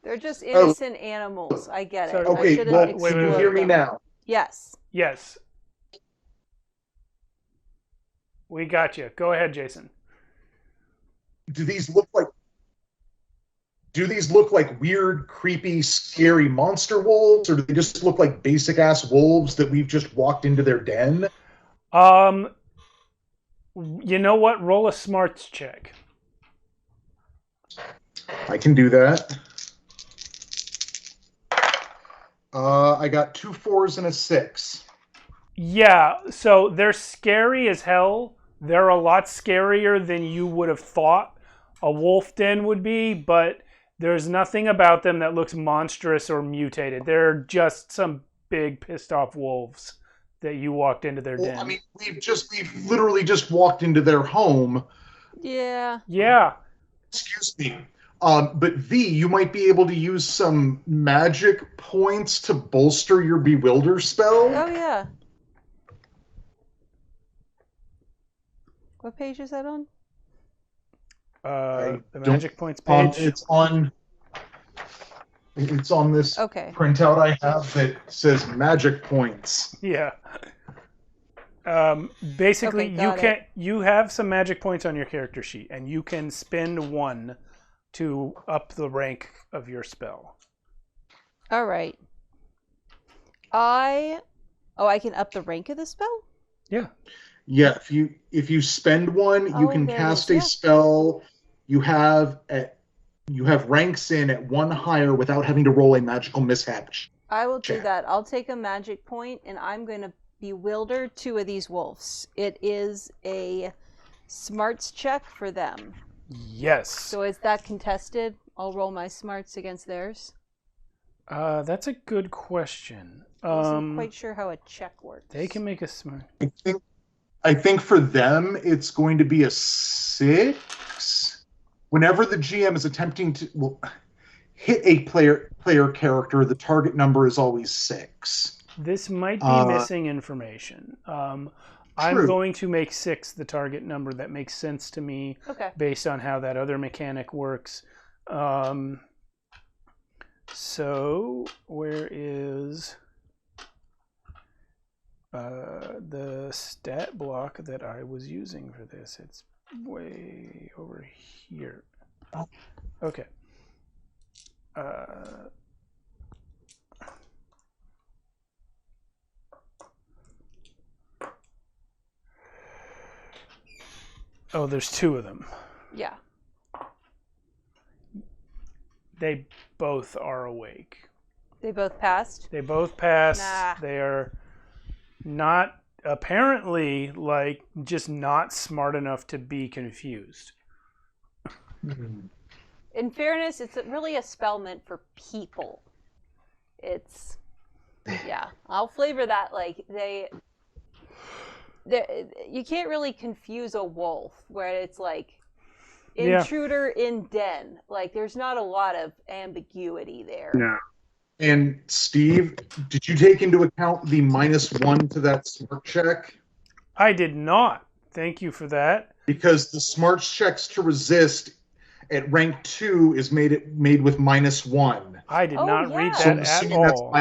They're just innocent animals. I get it. Sorry, I Okay, shouldn't well, wait, can you explode hear me them. now? Yes. Yes. We got you. Go ahead, Jason. Do these look like weird, creepy, scary monster wolves, or do they just look like basic ass wolves that we've just walked into their den? You know what? Roll a smarts check. I can do that. I got 2 4s and a 6. Yeah, so they're scary as hell, They're a lot scarier than you would have thought a wolf den would be, but there's nothing about them that looks monstrous or mutated. They're just some big pissed off wolves that you walked into their den. I mean, we've literally just walked into their home. Yeah. Yeah. Excuse me. But V, you might be able to use some magic points to bolster your Bewilder spell. Oh, yeah. What page is that on? The magic points page. It's on this printout I have that says magic points. Yeah. Basically, you have some magic points on your character sheet, and you can spend one to up the rank of your spell. All right. I can up the rank of the spell? Yeah. Yeah, if you spend one, you can cast a spell. You have ranks in at one higher without having to roll a magical mishap. I will do that. I'll take a magic point, and I'm going to bewilder 2 of these wolves. It is a smarts check for them. Yes. So is that contested? I'll roll my smarts against theirs. That's a good question. I wasn't quite sure how a check works. They can make a smart. I think for them it's going to be a 6. Whenever the GM is attempting to hit a player character, the target number is always 6. This might be missing information. I'm going to make 6 the target number. That makes sense to me based on how that other mechanic works. So where is the stat block that I was using for this? It's way over here. Okay. Oh, there's 2 of them. Yeah. They both are awake. They both passed? They both passed. Nah. They are not, apparently, like, just not smart enough to be confused. In fairness, it's really a spell meant for people. It's, yeah. I'll flavor that, like, you can't really confuse a wolf where it's like intruder in den. Like there's not a lot of ambiguity there. No. And Steve, did you take into account the -1 to that smart check? I did not. Thank you for that. Because the smart checks to resist at rank 2 is made with -1. I did not read that so I'm at assuming all.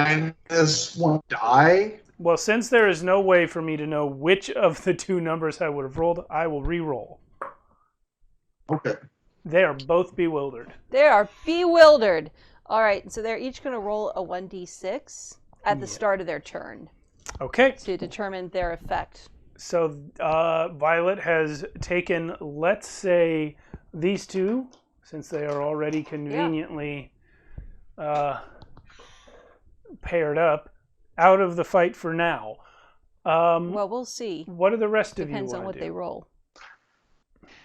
That's -1 die. Well, since there is no way for me to know which of the 2 numbers I would have rolled, I will re-roll. Okay. They are both bewildered. They are bewildered. All right, so they're each going to roll a 1d6 at the start of their turn. Okay. To determine their effect. So Violet has taken, let's say, these 2, since they are already conveniently paired up, out of the fight for now. Well, we'll see. What do the rest of you Depends on what do? they roll.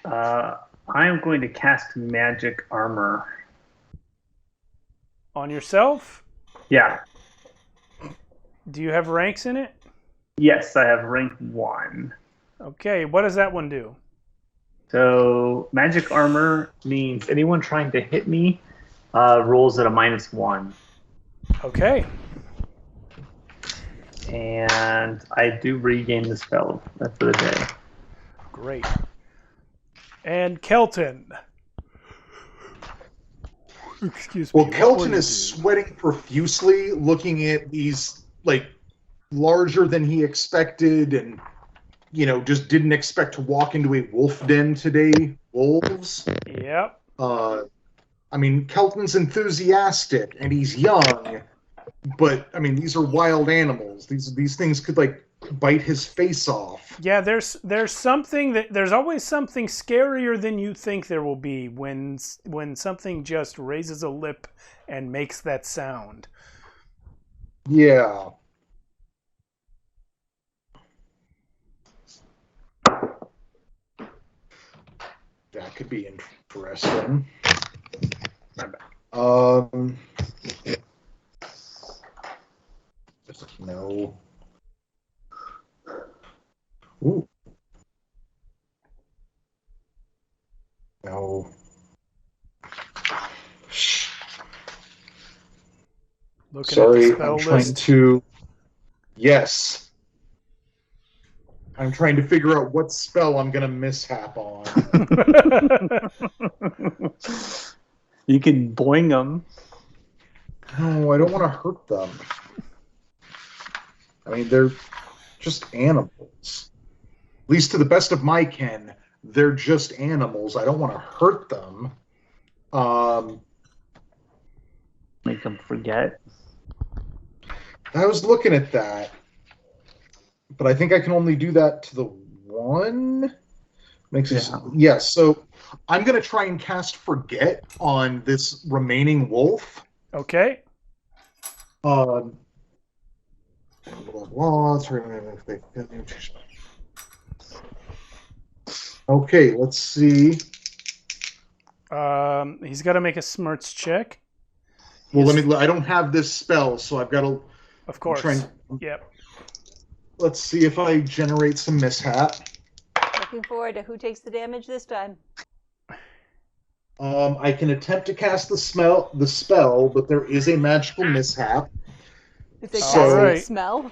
I am going to cast magic armor. On yourself? Yeah. Do you have ranks in it? Yes, I have rank 1. Okay, what does that one do? So magic armor means anyone trying to hit me rolls at a -1. Okay. And I do regain the spell for the day. Great. And Kelton. Excuse me. Well, Kelton is sweating profusely, looking at these, like, larger than he expected, and, you know, just didn't expect to walk into a wolf den today. Wolves. Yep. I mean, Kelton's enthusiastic, and he's young, but, I mean, these are wild animals. These things could, like, bite his face off. Yeah, there's something there's always something scarier than you think there will be when something just raises a lip and makes that sound. Yeah. That could be interesting. No. Ooh. No. Looking Sorry, at the spell I'm trying list. to. Yes. I'm trying to figure out what spell I'm going to mishap on. You can boing them. No, I don't want to hurt them. I mean, they're just animals. At least to the best of my ken, they're just animals. I don't want to hurt them. Make them forget. I was looking at that, but I think I can only do that to the one. Makes it, yeah. So I'm going to try and cast Forget on this remaining wolf. Okay. Blah, blah, blah. Okay, let's see. He's got to make a smarts check. Well, I don't have this spell, so I've got to. Of course. Yep. Let's see if I generate some mishap. Looking forward to who takes the damage this time. I can attempt to cast the spell, but there is a magical mishap. Is it So- casting a smell?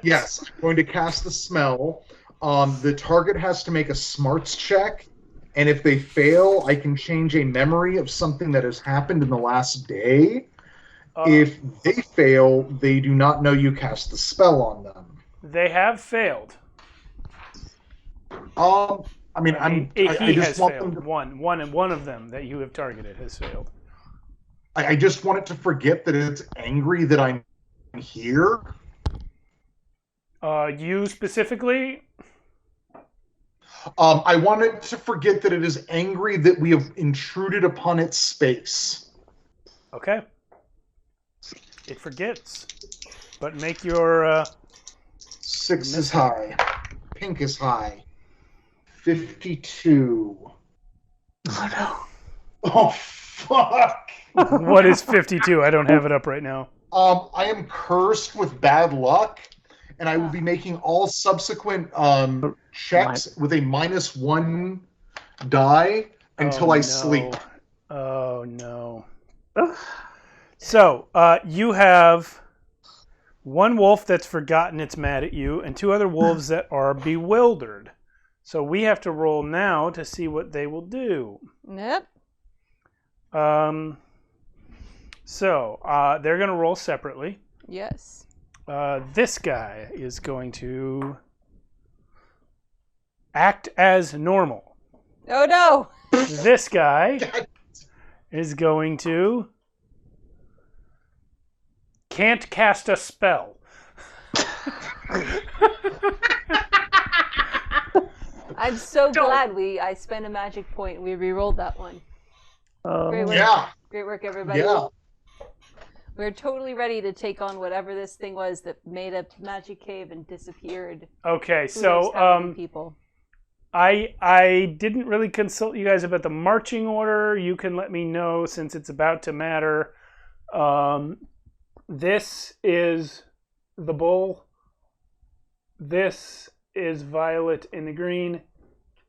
Yes, I'm going to cast the smell. The target has to make a smarts check, and if they fail, I can change a memory of something that has happened in the last day. If they fail, they do not know you cast the spell on them. They have failed. I mean, I He just has want failed. them to, One of them that you have targeted has failed. I just want it to forget that it's angry that I'm here. You specifically? I want it to forget that it is angry that we have intruded upon its space. Okay. It forgets. But make your... 6 is high. Pink is high. 52. Oh no. Oh, fuck! What is 52? I don't have it up right now. I am cursed with bad luck, and I will be making all subsequent checks with a -1 die until I sleep. Oh, no. So, you have one wolf that's forgotten it's mad at you, and 2 other wolves that are bewildered. So we have to roll now to see what they will do. Yep. So, they're going to roll separately. Yes. This guy is going to act as normal. Oh no! This guy is going to can't cast a spell. I'm so glad I spent a magic point. We re-rolled that one. Great work. Yeah. Great work, everybody. Yeah. We're totally ready to take on whatever this thing was that made a magic cave and disappeared. Okay, Who knows how many so people. I didn't really consult you guys about the marching order. You can let me know since it's about to matter. This is the bull. This is Violet in the green.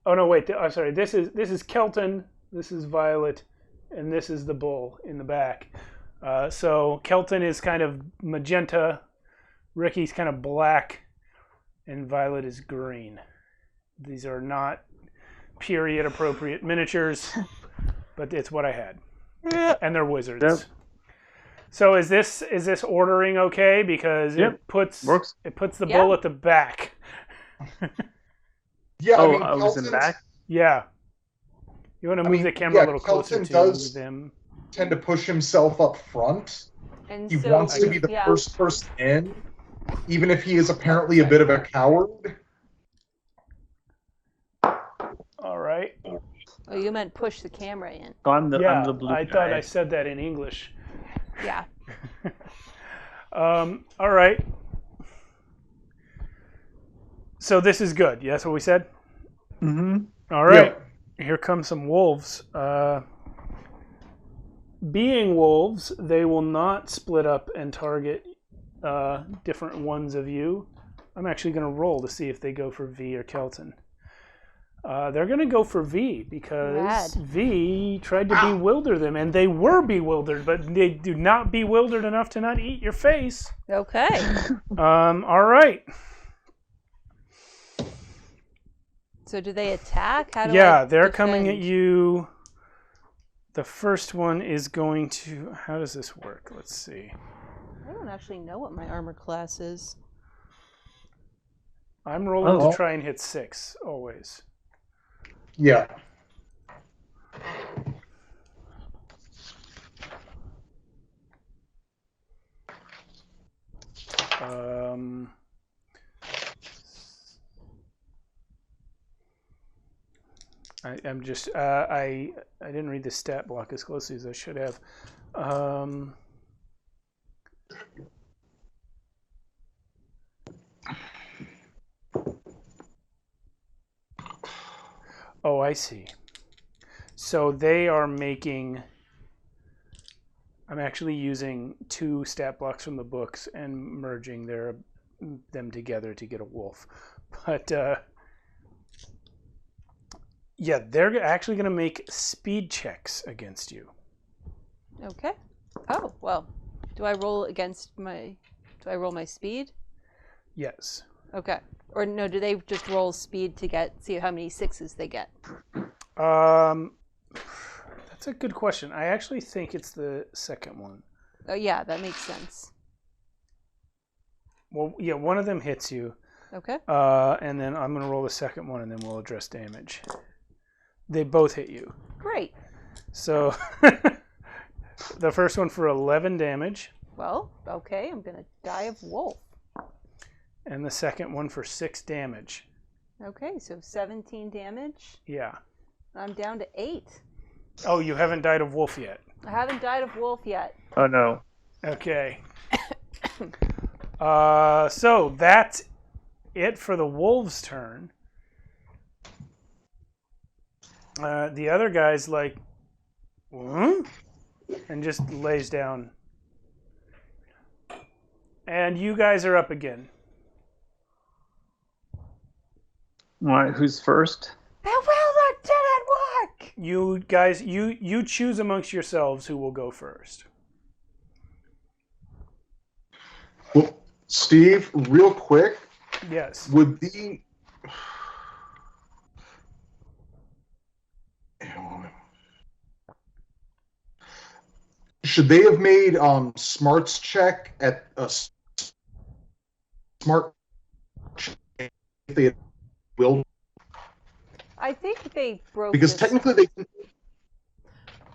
Oh no, wait. I'm sorry. This is Kelton. This is Violet, and this is the bull in the back. So Kelton is kind of magenta, Ricky's kind of black, and Violet is green. These are not period appropriate miniatures, but it's what I had. And they're wizards. Yep. So is this ordering okay? Because it puts the bull at the back. Yeah, Oh, I mean, I was in the back? Yeah. You want to move the camera a little closer Kelton to them. Tend to push himself up front. And He so, wants to be the first person in, even if he is apparently a bit of a coward. All right. Oh, you meant push the camera in. So I'm the blue I guy. thought I said that in English. Yeah. All right. So this is good. Yeah, that's what we said? Mm-hmm. All right. Yeah. here come some wolves. Being wolves, they will not split up and target different ones of you. I'm actually going to roll to see if they go for V or Kelton. They're going to go for V because V tried to bewilder them, and they were bewildered, but they do not bewildered enough to not eat your face. Okay. All right. So do they attack? How do they're coming at you. The first one is going to... How does this work? Let's see. I don't actually know what my armor class is. I'm rolling to try and hit 6, always. Yeah. I'm just I didn't read the stat block as closely as I should have. Oh, I see. So they are making... I'm actually using 2 stat blocks from the books and merging them together to get a wolf. But, yeah, they're actually going to make speed checks against you. Okay. Oh, well. Do I roll my speed? Yes. Okay. Or no, do they just roll speed to see how many 6s they get? That's a good question. I actually think it's the second one. Oh, yeah, that makes sense. Well, yeah, one of them hits you. Okay. And then I'm going to roll the second one, and then we'll address damage. They both hit you. Great. So, the first one for 11 damage. Well, okay, I'm going to die of wolf. And the second one for 6 damage. Okay, so 17 damage. Yeah. I'm down to 8. Oh, you haven't died of wolf yet? I haven't died of wolf yet. Oh, no. Okay. So that's it for the wolves' turn. The other guy's like, and just lays down. And you guys are up again. All right, who's first? How well that didn't work! You guys, you choose amongst yourselves who will go first. Well, Steve, real quick. Yes. Would the... Should they have made smarts check at a smart check if they had willed? I think they broke Because this. technically they...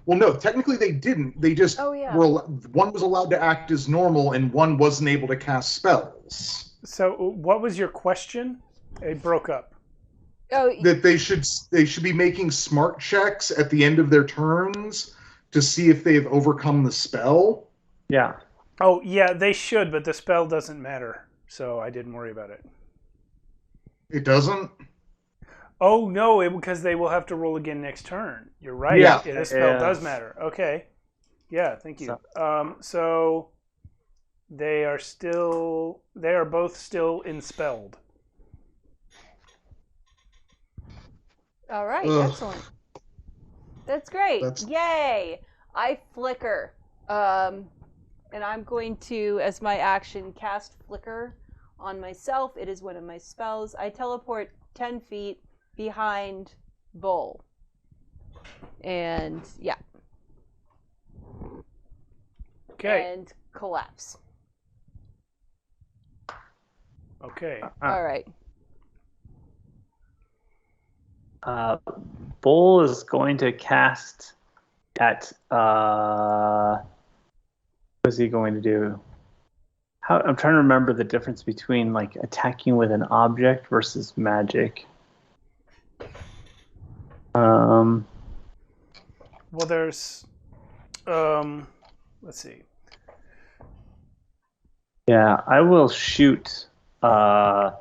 Well, no, technically they didn't. They just one was allowed to act as normal and one wasn't able to cast spells. So what was your question? It broke up. Oh, That they should be making smart checks at the end of their turns to see if they've overcome the spell. Yeah. Oh, yeah, they should, but the spell doesn't matter. So I didn't worry about it. It doesn't? Oh, no, because they will have to roll again next turn. You're right. Yeah. The spell does matter. Okay. Yeah, thank you. So they are both still enspelled. all right, Ugh. excellent. That's great. Yay! I flicker. And I'm going to, as my action, cast Flicker on myself. It is one of my spells. I teleport 10 feet behind Bull. And, yeah. Okay. And collapse. Okay. All right. Bull is going to cast at what is he going to do? I'm trying to remember the difference between like attacking with an object versus magic. Well, there's let's see. Yeah, I will shoot a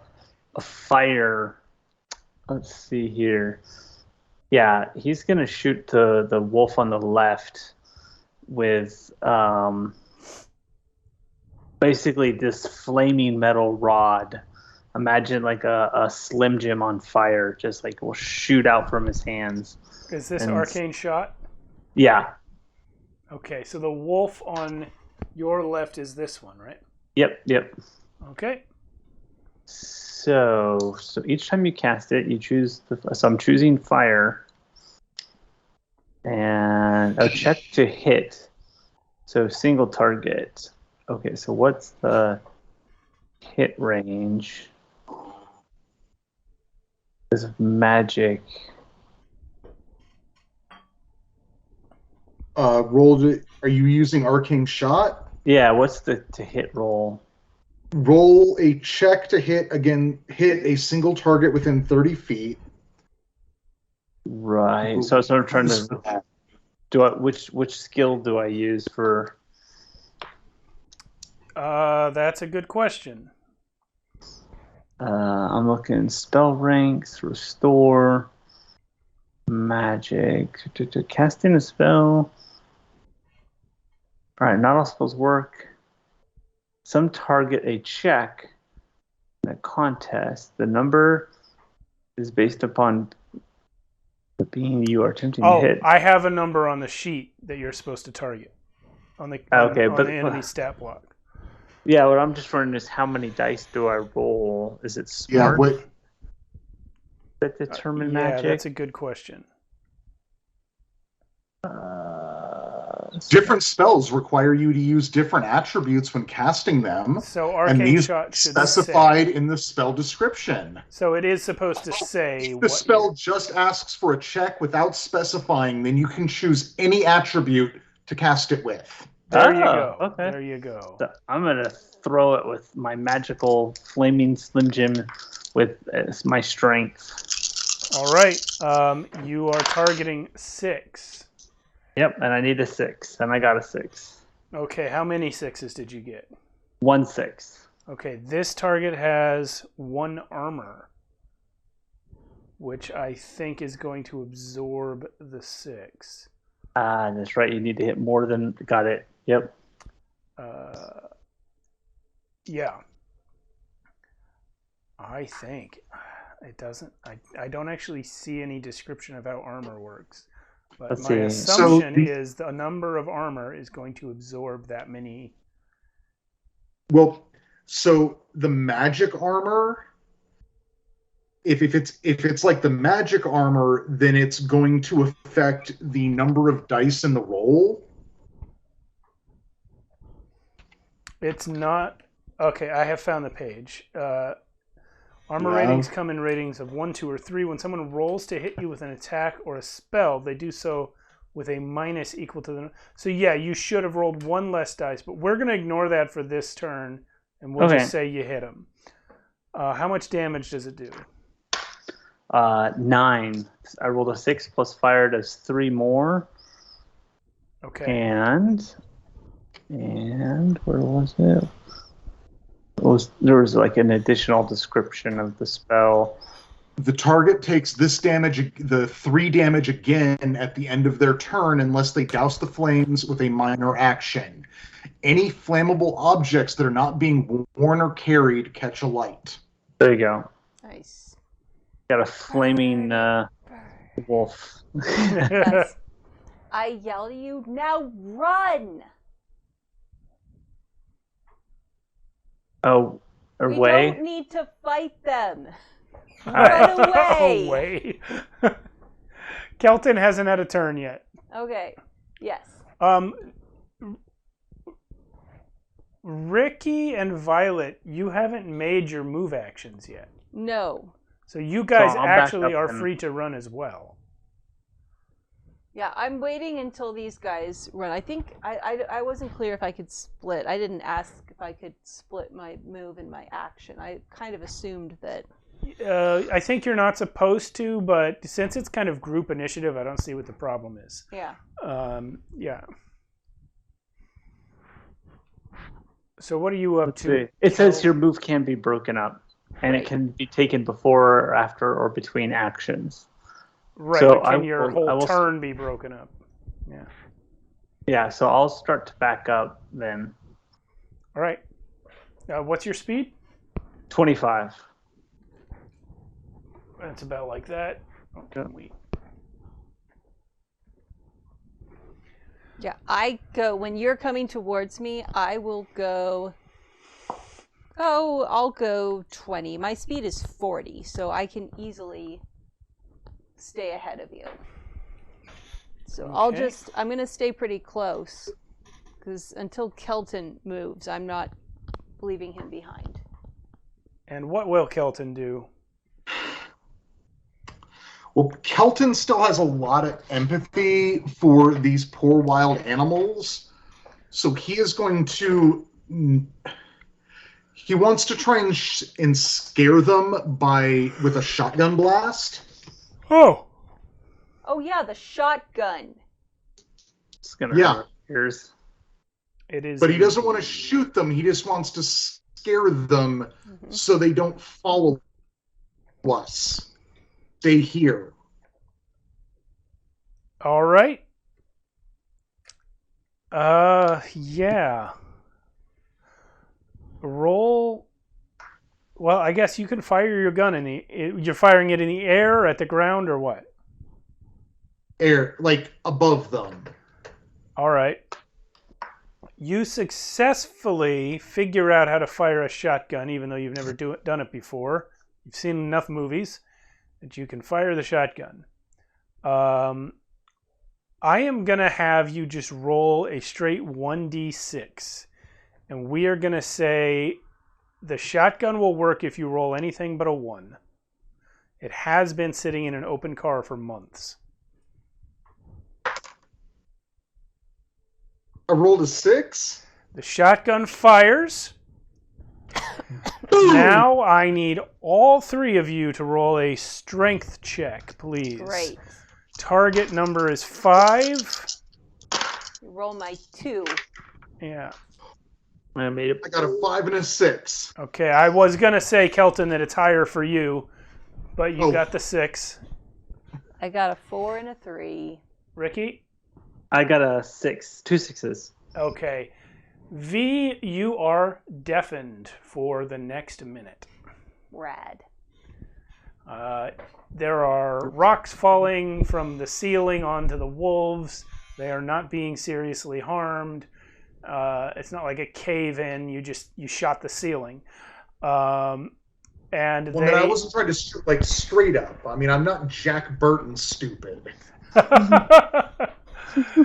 fire. Let's see here. Yeah, he's gonna shoot the wolf on the left with basically this flaming metal rod. Imagine like a Slim Jim on fire, just like will shoot out from his hands. Is this And- arcane shot? Yeah. Okay, so the wolf on your left is this one, right? Yep. Okay. So each time you cast it, you choose. So I'm choosing fire, and a check to hit. So single target. Okay, so what's the hit range? This is magic. Rolled it. Are you using arcane shot? Yeah, what's the to hit roll? Roll a check to hit hit a single target within 30 feet. Right. So I'm trying to. Which skill do I use for? That's a good question. I'm looking spell ranks, restore, magic, casting a spell. All right, not all spells work. Some target a check in a contest. The number is based upon the being you are attempting to hit. I have a number on the sheet that you're supposed to target on the the enemy stat block. Yeah, what I'm just wondering is how many dice do I roll? Is it Yeah, smart that determine magic? Yeah, that's a good question. different spells require you to use different attributes when casting them. So and arcane these shot should specified say. in the spell description. So it is supposed to say. If the spell just asks for a check without specifying, then you can choose any attribute to cast it with. There you go. Okay. There you go. So I'm gonna throw it with my magical flaming Slim Jim with my strength. All right. You are targeting 6. Yep, and I need a 6, and I got a 6. Okay, how many 6s did you get? 1 6. Okay, this target has 1 armor, which I think is going to absorb the 6. That's right. You need to hit more than. Got it. Yep. Yeah. I think it doesn't. I don't actually see any description of how armor works. But Let's my see. assumption is the number of armor is going to absorb that many. Well, so the magic armor, if it's like the magic armor, then it's going to affect the number of dice in the roll. It's not. Okay, I have found the page. Armor ratings come in ratings of 1, 2, or 3. When someone rolls to hit you with an attack or a spell, they do so with a minus equal to the... So yeah, you should have rolled 1 less dice, but we're going to ignore that for this turn, and we'll just say you hit him. How much damage does it do? 9. I rolled a 6 plus fire does 3 more. Okay. And where was it? There was like an additional description of the spell. The target takes this damage, the 3 damage again at the end of their turn unless they douse the flames with a minor action. Any flammable objects that are not being worn or carried catch a light. There you go. Nice. Got a flaming wolf. Yes. I yell at you, now run! Oh, We away? don't need to fight them. All right. Run away! Away. Kelton hasn't had a turn yet. Okay. Yes. Ricky and Violet, you haven't made your move actions yet. No. So you guys So I'll back actually up are and- free to run as well. Yeah, I'm waiting until these guys run. I think I wasn't clear if I could split. I didn't ask if I could split my move and my action. I kind of assumed that. I think you're not supposed to, but since it's kind of group initiative, I don't see what the problem is. Yeah. Yeah. So what are you up to? It says your move can be broken up, and Right. it can be taken before or after or between actions. Right, So but can your I whole will, turn be broken up? Yeah. yeah, so I'll start to back up then. All right. What's your speed? 25. That's about like that. Okay, Yeah. Yeah, I go when you're coming towards me. I will go. Oh, I'll go 20. My speed is 40, so I can easily stay ahead of you. So Okay. I'm going to stay pretty close because until Kelton moves, I'm not leaving him behind. And what will Kelton do? Well, Kelton still has a lot of empathy for these poor wild animals, so he is going to. He wants to try and scare them with a shotgun blast. Oh. Oh yeah, the shotgun. It's going to hurt ears. It is. But he doesn't want to shoot them. He just wants to scare them so they don't follow us. Stay here. All right. Yeah. Roll. Well, I guess you can fire your gun you're firing it in the air, at the ground, or what? Air, like above them. All right. You successfully figure out how to fire a shotgun, even though you've never done it before. You've seen enough movies that you can fire the shotgun. I am going to have you just roll a straight 1d6. And we are going to say the shotgun will work if you roll anything but a 1. It has been sitting in an open car for months. I rolled a 6. The shotgun fires. Now I need all 3 of you to roll a strength check, please. Great. Target number is 5. You roll my 2. Yeah. I made it. I got a 5 and a 6. Okay, I was going to say, Kelton, that it's higher for you, but you got the 6. I got a 4 and a 3. Ricky? I got a 6. 2 6s. Okay. V, you are deafened for the next minute. Rad. There are rocks falling from the ceiling onto the wolves. They are not being seriously harmed. It's not like a cave-in. You shot the ceiling. And I wasn't trying to shoot like straight up. I mean, I'm not Jack Burton stupid.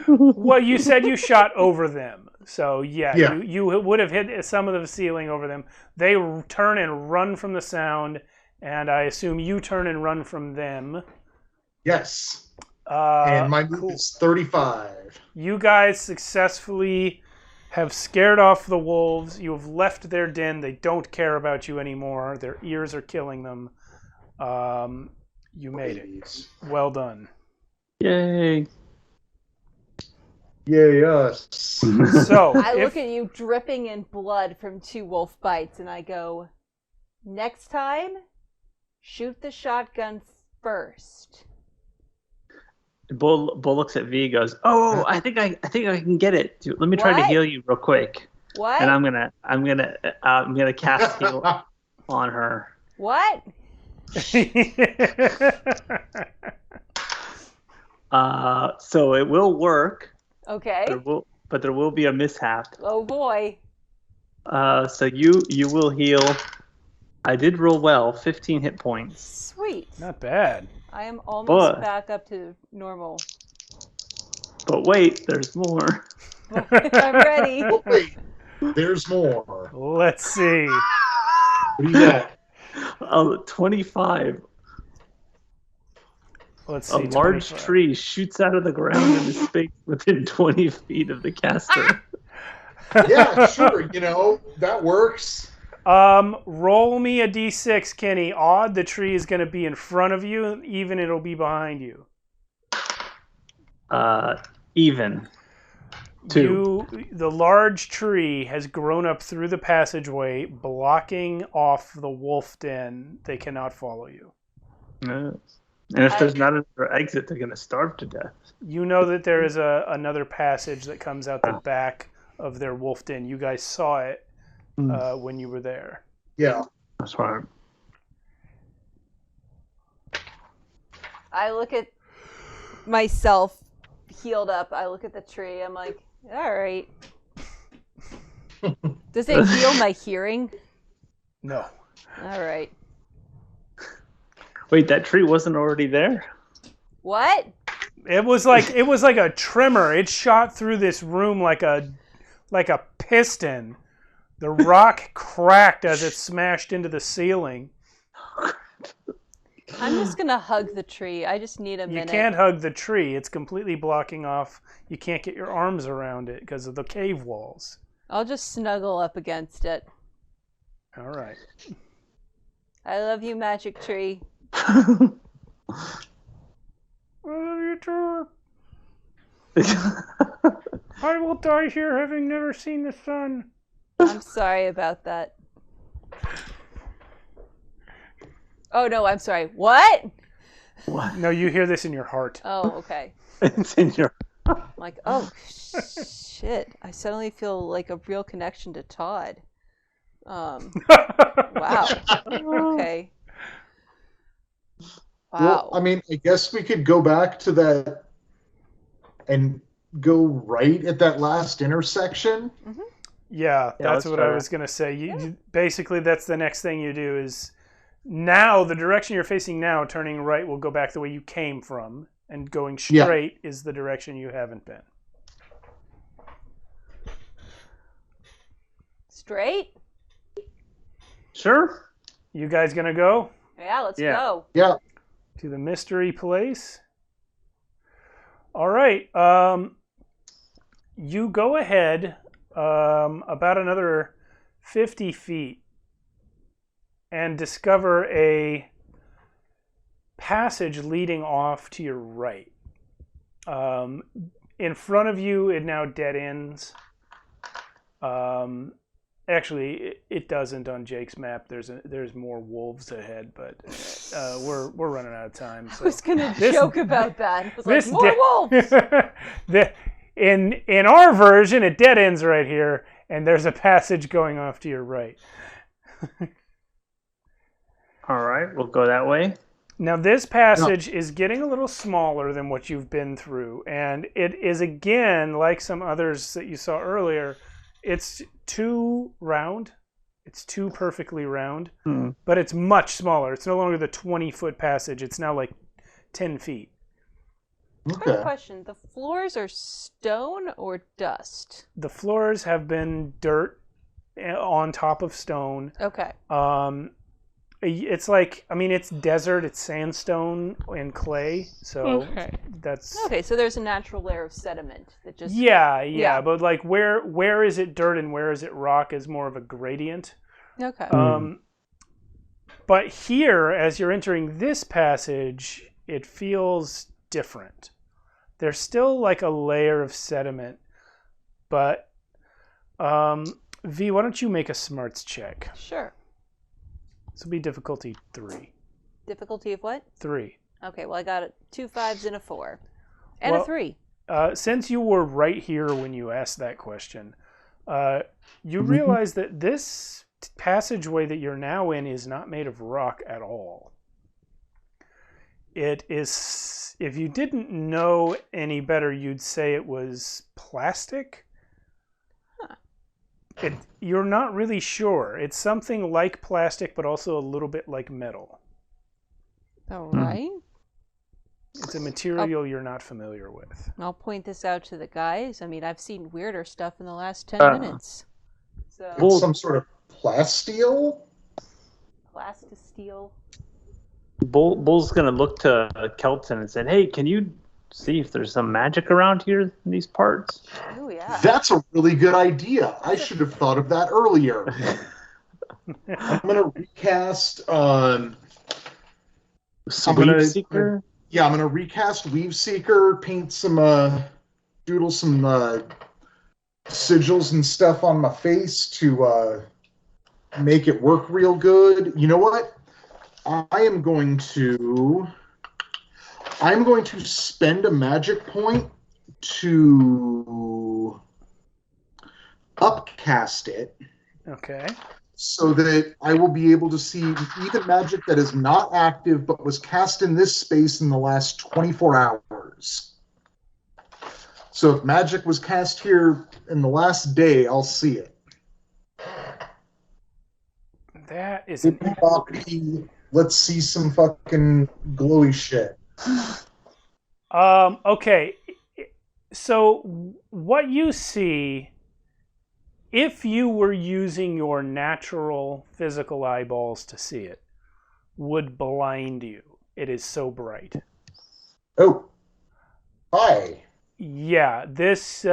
Well, you said you shot over them. So, yeah. You would have hit some of the ceiling over them. They turn and run from the sound, and I assume you turn and run from them. Yes. And my move is 35. You guys successfully have scared off the wolves. You have left their den. They don't care about you anymore. Their ears are killing them. You made it. Well done. Yay. Yay, us. So I look at you dripping in blood from 2 wolf bites, and I go, next time, shoot the shotgun first. Bull looks at V and goes, "Oh, I think I can get it. Let me try to heal you real quick." What? And I'm gonna cast heal on her. What? So it will work. Okay. But there will be a mishap. Oh boy. So you will heal. I did roll well, 15 hit points. Sweet. Not bad. I am almost back up to normal. But wait, there's more. I'm ready. Oh, wait, there's more. Let's see. What do you got? 25. Let's see. A large 25. tree shoots out of the ground into space within 20 feet of the caster. Yeah, sure. That works. Roll me a d6, Kenny. Odd, the tree is going to be in front of you. Even, it'll be behind you. Even. 2. The large tree has grown up through the passageway, blocking off the wolf den. They cannot follow you. And if there's not another exit, they're going to starve to death. You know that there is another passage that comes out the back of their wolf den. You guys saw it when you were there. Yeah. That's right. I look at myself healed up. I look at the tree. I'm like, all right. Does it heal my hearing? No. All right. Wait, that tree wasn't already there? What? It was like a tremor. It shot through this room like a piston. The rock cracked as it smashed into the ceiling. I'm just gonna hug the tree. I just need a minute. You can't hug the tree. It's completely blocking off. You can't get your arms around it because of the cave walls. I'll just snuggle up against it. All right. I love you, magic tree. I love you too. I will die here having never seen the sun. I'm sorry about that. Oh, no, I'm sorry. What? What? No, you hear this in your heart. Oh, okay. It's in your... I'm like, oh, shit. I suddenly feel like a real connection to Todd. Wow. Okay. Wow. Well, I mean, I guess we could go back to that and go right at that last intersection. Mm-hmm. Yeah, that's what I was going to say. You basically, that's the next thing you do is now, the direction you're facing now, turning right will go back the way you came from, and going straight is the direction you haven't been. Straight? Sure. You guys going to go? Yeah, let's go. Yeah. To the mystery place. All right. You go ahead about another 50 feet and discover a passage leading off to your right. In front of you, it now dead ends. Actually, it doesn't on Jake's map. There's more wolves ahead, but we're running out of time. So. I was gonna joke about that. It was like, more wolves. In our version, it dead ends right here, and there's a passage going off to your right. All right, we'll go that way. Now, this passage is getting a little smaller than what you've been through, and it is, again, like some others that you saw earlier, it's too round. It's too perfectly round, but it's much smaller. It's no longer the 20-foot passage. It's now like 10 feet. Okay. Question: the floors are stone or dust? The floors have been dirt on top of stone. Okay. It's like, I mean, it's desert. It's sandstone and clay. So that's okay. So there's a natural layer of sediment that just yeah. But like, where is it dirt and where is it rock is more of a gradient. Okay. But here, as you're entering this passage, it feels different. There's still like a layer of sediment, but V, why don't you make a smarts check? Sure. This will be difficulty 3. Difficulty of what? 3. Okay, well, I got 2 5s and a 4. And a 3. Since you were right here when you asked that question, you realize that this passageway that you're now in is not made of rock at all. It is, if you didn't know any better, you'd say it was plastic. You're not really sure. It's something like plastic, but also a little bit like metal. All right. It's a material you're not familiar with. I'll point this out to the guys. I mean, I've seen weirder stuff in the last 10 minutes. So It's some sort of plasteel? Plastisteel. Bull's going to look to Kelton and say, hey, can you see if there's some magic around here in these parts? Oh, yeah. That's a really good idea. I should have thought of that earlier. I'm going to recast... Weave Seeker? Yeah, I'm going to recast Weave Seeker, paint some... doodle some sigils and stuff on my face to make it work real good. You know what? I am going to I'm going to spend a magic point to upcast it. Okay. So that I will be able to see even magic that is not active but was cast in this space in the last 24 hours. So if magic was cast here in the last day, I'll see it. That is Let's see some fucking glowy shit. Okay. So what you see, if you were using your natural physical eyeballs to see it, would blind you. It is so bright. Oh. Hi. Yeah, this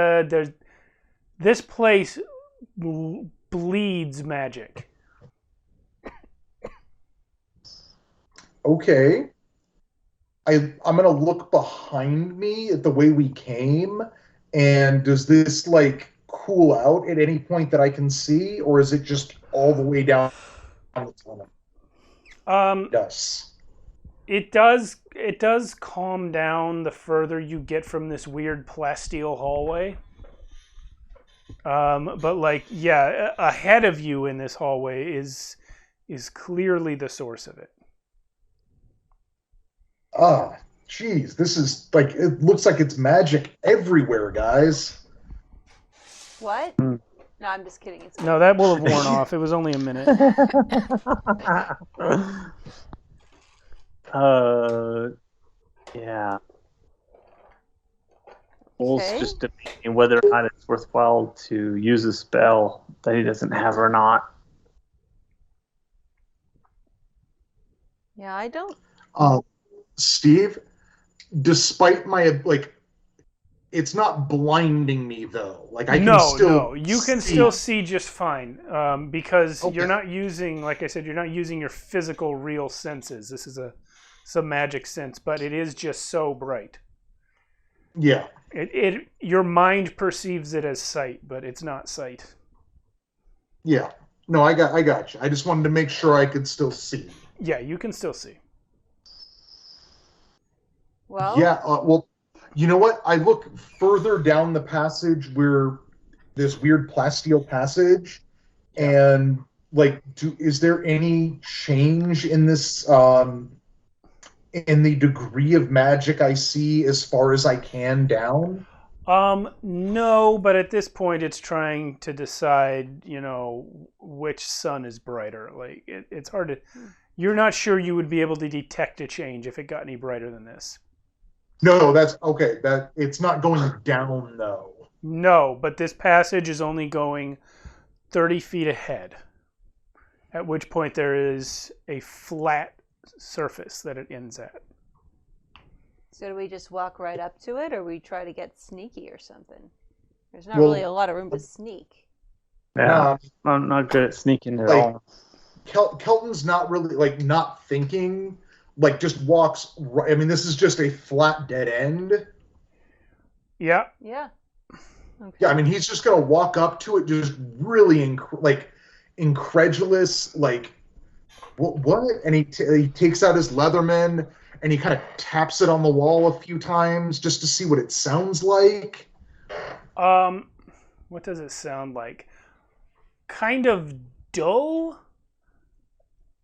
place bleeds magic. Okay. I'm going to look behind me at the way we came, and does this, like, cool out at any point that I can see, or is it just all the way down the tunnel? Yes. It does calm down the further you get from this weird plasteel hallway. But like, yeah, ahead of you in this hallway is clearly the source of it. Ah, jeez, this is like, it looks like it's magic everywhere, guys. What? No, I'm just kidding. It's No, that will have worn off. It was only a minute. Yeah. Bull's Okay. just debating whether or not it's worthwhile to use a spell that he doesn't have or not. Yeah, I don't. Steve, despite my, like, it's not blinding me though. Like, I can still you can see. still see just fine, because Okay. you're not using, like I said, you're not using your physical real senses. This is some magic sense, but it is just so bright. Yeah. Your mind perceives it as sight, but it's not sight. Yeah. No, I got you. I just wanted to make sure I could still see. Yeah, you can still see. Well. Yeah, well, you know what? I look further down the passage where this weird plasteel passage, and like, is there any change in this in the degree of magic I see as far as I can down? No, but at this point it's trying to decide, which sun is brighter. Like, it's hard to... You're not sure you would be able to detect a change if it got any brighter than this. No, that's okay. That it's not going down though. No, but this passage is only going 30 feet ahead, at which point there is a flat surface that it ends at. So do we just walk right up to it, or we try to get sneaky or something? There's not Well, really a lot of room to sneak. Yeah, I'm not good at sneaking at all. Kelton's not really, like, not thinking, like, just walks right. I mean, this is just a flat dead end. Yeah. Yeah. Okay. Yeah, I mean, he's just gonna walk up to it, just really incredulous, like, what? And he takes out his Leatherman and he kind of taps it on the wall a few times just to see what it sounds like. What does it sound like? Kind of dull.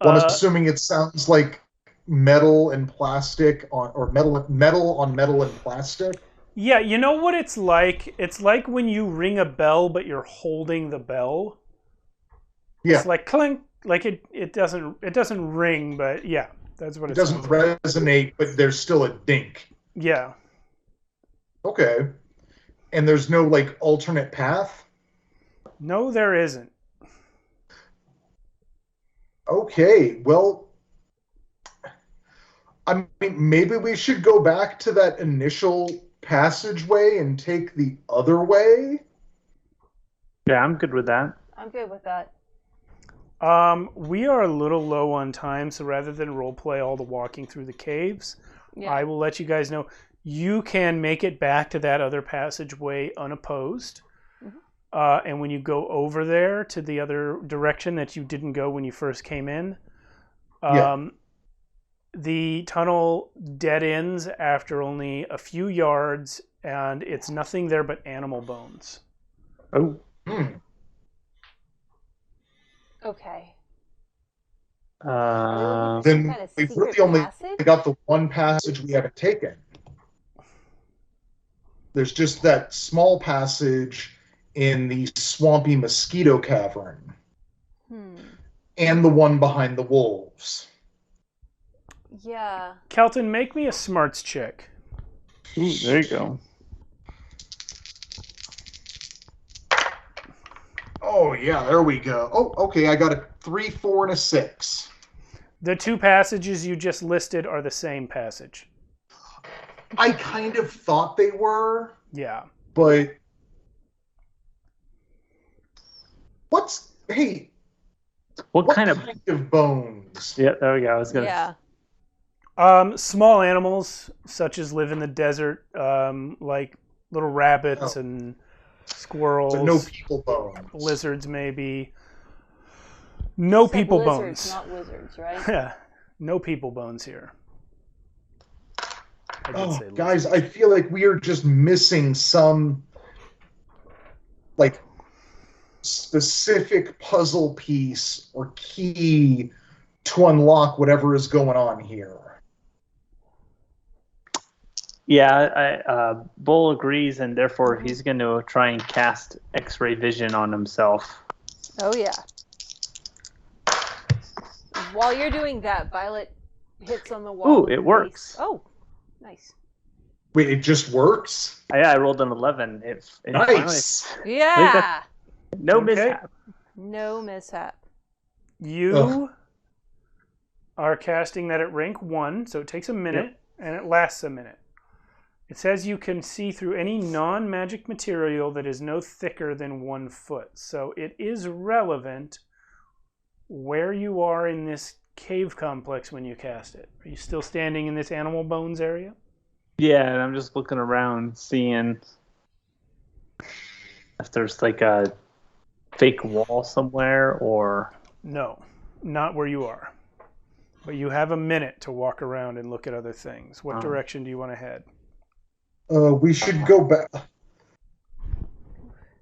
Well, I'm assuming it sounds like metal and plastic or metal on metal and plastic. Yeah, you know what it's like? It's like when you ring a bell, but you're holding the bell. Yeah. It's like clink. Like it doesn't ring, but yeah, that's what it doesn't resonate, but there's still a dink. Yeah. Okay. And there's no, like, alternate path? No, there isn't. Okay, well, I mean, maybe we should go back to that initial passageway and take the other way? Yeah, I'm good with that. I'm good with that. We are a little low on time, so rather than roleplay all the walking through the caves, I will let you guys know you can make it back to that other passageway unopposed. And when you go over there to the other direction that you didn't go when you first came in, the tunnel dead ends after only a few yards, and it's nothing there but animal bones. Oh. Okay. Then kind of we've secret really only passage? got the one passage we haven't taken. There's just that small passage in the swampy mosquito cavern. And the one behind the wolves. Yeah. Kelton, make me a smarts check. Ooh, there you go. Oh, yeah, there we go. Oh, okay, I got a 3, 4, and a 6. The two passages you just listed are the same passage. I kind of thought they were. Yeah. But what kind of bones? Yeah, there we go. I was gonna. Yeah. Small animals, such as live in the desert, like little rabbits and squirrels. So no people bones. Lizards, maybe. No people lizards, bones. not wizards, right? Yeah. No people bones here. Oh, guys, I feel like we are just missing some, like, specific puzzle piece or key to unlock whatever is going on here. Yeah, Bull agrees, and therefore he's going to try and cast X-ray vision on himself. Oh, yeah. While you're doing that, Violet hits on the wall. Ooh, it works. Oh, nice. Wait, it just works? Yeah, I rolled an 11. It Nice. finally, Yeah. no Okay. mishap. No mishap. You are casting that at rank 1, so it takes a minute, and it lasts a minute. It says you can see through any non-magic material that is no thicker than 1 foot. So it is relevant where you are in this cave complex when you cast it. Are you still standing in this animal bones area? Yeah, and I'm just looking around, seeing if there's like a fake wall somewhere, or... No, not where you are. But you have a minute to walk around and look at other things. What direction do you want to head? We should go back.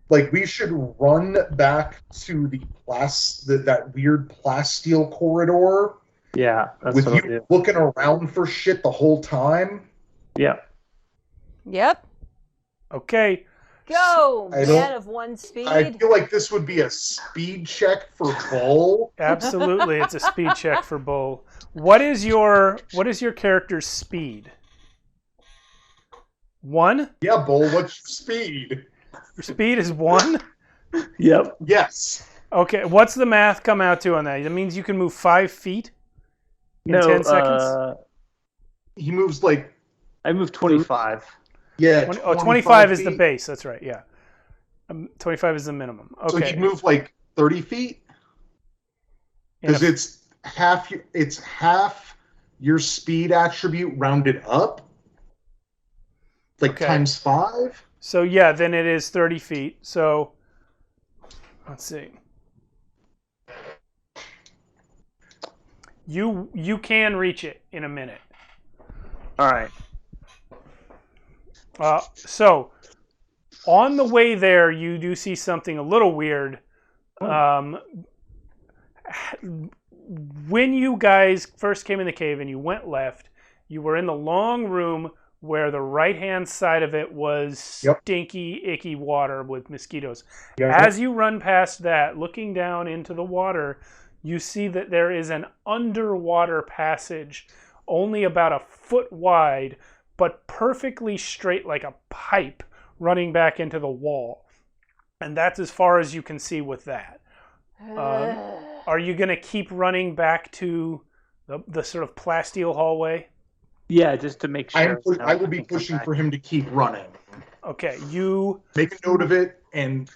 Like, we should run back to that weird plasteel corridor. Yeah, that's with what I'll you do. looking around for shit the whole time. Yeah. Yep. Okay. Go, I man of 1 speed. I feel like this would be a speed check for Bull. Absolutely, it's a speed check for Bull. What is your character's speed? 1? Yeah, Bull, what's your speed? Your speed is 1? Yep. Yes. Okay, what's the math come out to on that? That means you can move 5 feet in 10 seconds? He moves like... I moved 25. Yeah, 25 is feet. the base, that's right, yeah. 25 is the minimum. Okay. So he'd move like 30 feet? Because it's half your speed attribute rounded up? Like times 5? So yeah, then it is 30 feet. So let's see. You can reach it in a minute. All right. So on the way there, you do see something a little weird. When you guys first came in the cave and you went left, you were in the long room where the right-hand side of it was stinky, icky water with mosquitoes. As you run past that, looking down into the water, you see that there is an underwater passage, only about a foot wide, but perfectly straight like a pipe running back into the wall. And that's as far as you can see with that. Are you going to keep running back to the sort of plasteel hallway? Yeah, just to make sure. I will be pushing for him to keep running. Okay, you... Make a note of it, and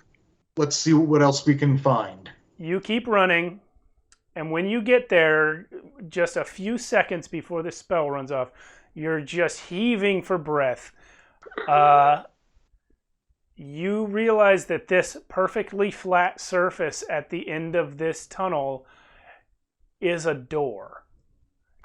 let's see what else we can find. You keep running, and when you get there, just a few seconds before the spell runs off, you're just heaving for breath. You realize that this perfectly flat surface at the end of this tunnel is a door.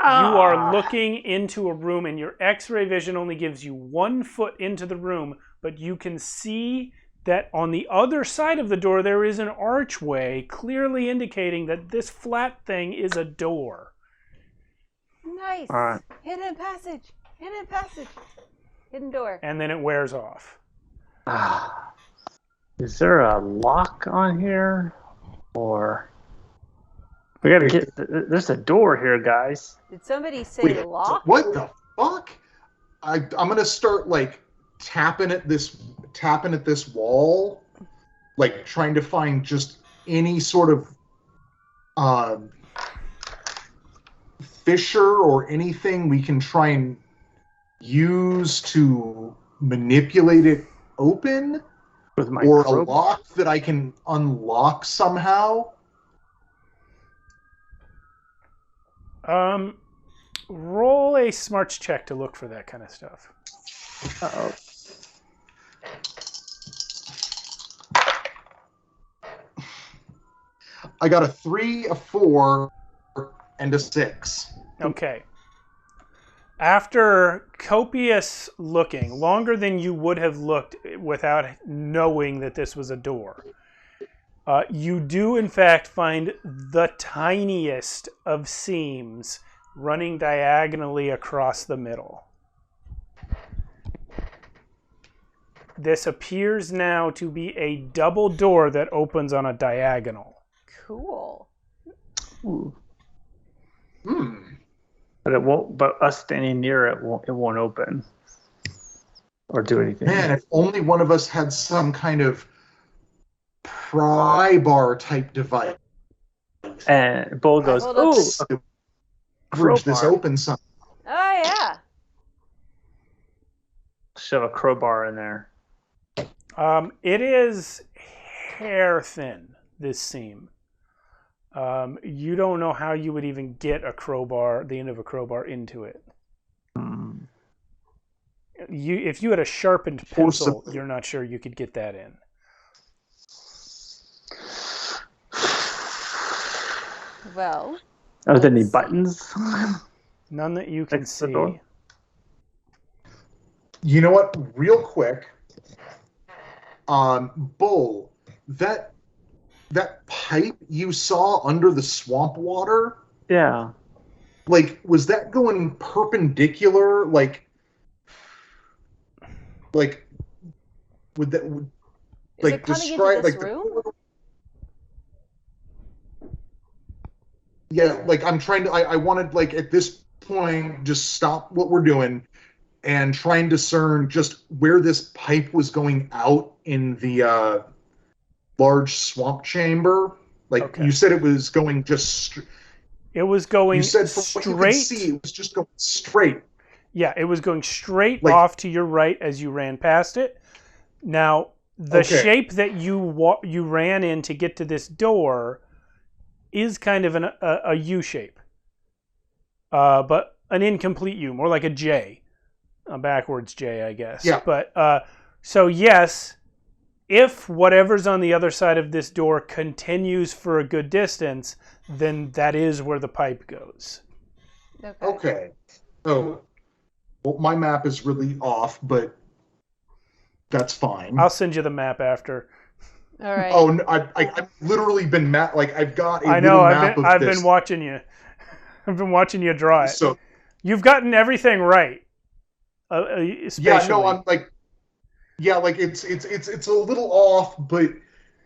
You are looking into a room, and your X-ray vision only gives you 1 foot into the room, but you can see that on the other side of the door there is an archway, clearly indicating that this flat thing is a door. Nice. All right. Hidden passage. Hidden passage. Hidden door. And then it wears off. Is there a lock on here? Or we gotta get. There's a door here, guys. Did somebody say Wait, lock? what the fuck? I'm gonna start like tapping at this wall, like trying to find just any sort of fissure or anything we can try and use to manipulate it open, With my or crowbar. a lock that I can unlock somehow. Roll a smarts check to look for that kind of stuff. Uh-oh. I got a 3, a 4, and a 6. Okay. After copious looking, longer than you would have looked without knowing that this was a door, you do in fact find the tiniest of seams running diagonally across the middle. This appears now to be a double door that opens on a diagonal. Cool. Ooh. Hmm. But it won't. But us standing near it won't open or do anything. Man, if only one of us had some kind of pry bar type device. And Bull goes, Hold up. "Ooh, Bridge this crowbar." open some. Oh yeah. Shove a crowbar in there. It is hair thin, this seam. You don't know how you would even get a crowbar, the end of a crowbar, into it. If you had a sharpened pencil, Forcibly. you're not sure you could get that in. Well. Are there any Let's see. buttons? None that you can Next to the see. door? You know what? Real quick, Bull, that pipe you saw under the swamp water, Yeah. like, was that going perpendicular? Like would that Is like it coming describe into this like room? Yeah, like I'm trying to. I wanted, like, at this point, just stop what we're doing and try and discern just where this pipe was going out in the large swamp chamber. Like, Okay. you said it was going just. It was going You said from what you could see, straight. it was just going straight. Yeah, it was going straight Like- off to your right as you ran past it. Now, the Okay. shape that you ran in to get to this door is kind of a U shape, but an incomplete U, more like a J, a backwards J, I guess. Yeah. But so yes, if whatever's on the other side of this door continues for a good distance, then that is where the pipe goes. Okay. Oh, well, my map is really off, but that's fine. I'll send you the map after. All right. Oh, no, I've literally been like, I've got a I know. little map of I've this. been watching you. I've been watching you draw it. So You've gotten everything right. yeah, Spatially. no, I'm like, yeah, like it's a little off, but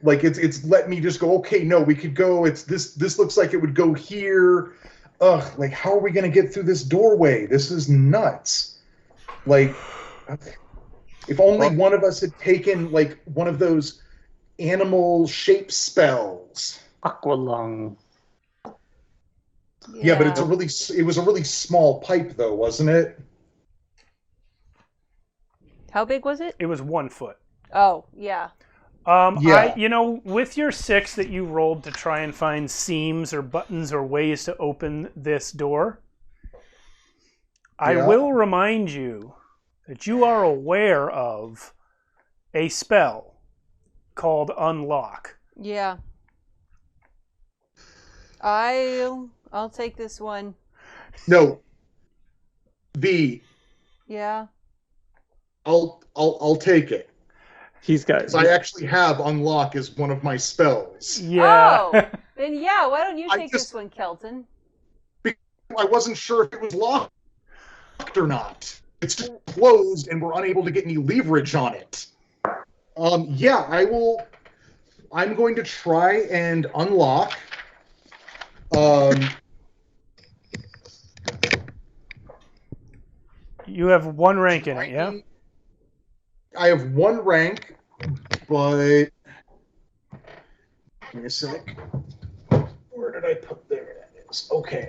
like it's let me just go. Okay, no, we could go. It's this looks like it would go here. Ugh, like, how are we gonna get through this doorway? This is nuts. Like, if only one of us had taken like one of those animal shape spells. Aqualung. Yeah, but it was a really small pipe though, wasn't it? How big was it? It was 1 foot. Oh, yeah. Yeah. With your 6 that you rolled to try and find seams or buttons or ways to open this door, I Yeah. will remind you that you are aware of a spell called Unlock. Yeah. I'll take this one. No. V. Yeah. I'll take it. He's got. 'Cause I actually have unlock as one of my spells. Yeah. Oh, then yeah. Why don't you take this one, Kelton? I wasn't sure if it was locked or not. It's just closed, and we're unable to get any leverage on it. Yeah, I will. I'm going to try and unlock. You have one rank in it, yeah? I have one rank, but give me a sec. Where did I put there? That is okay.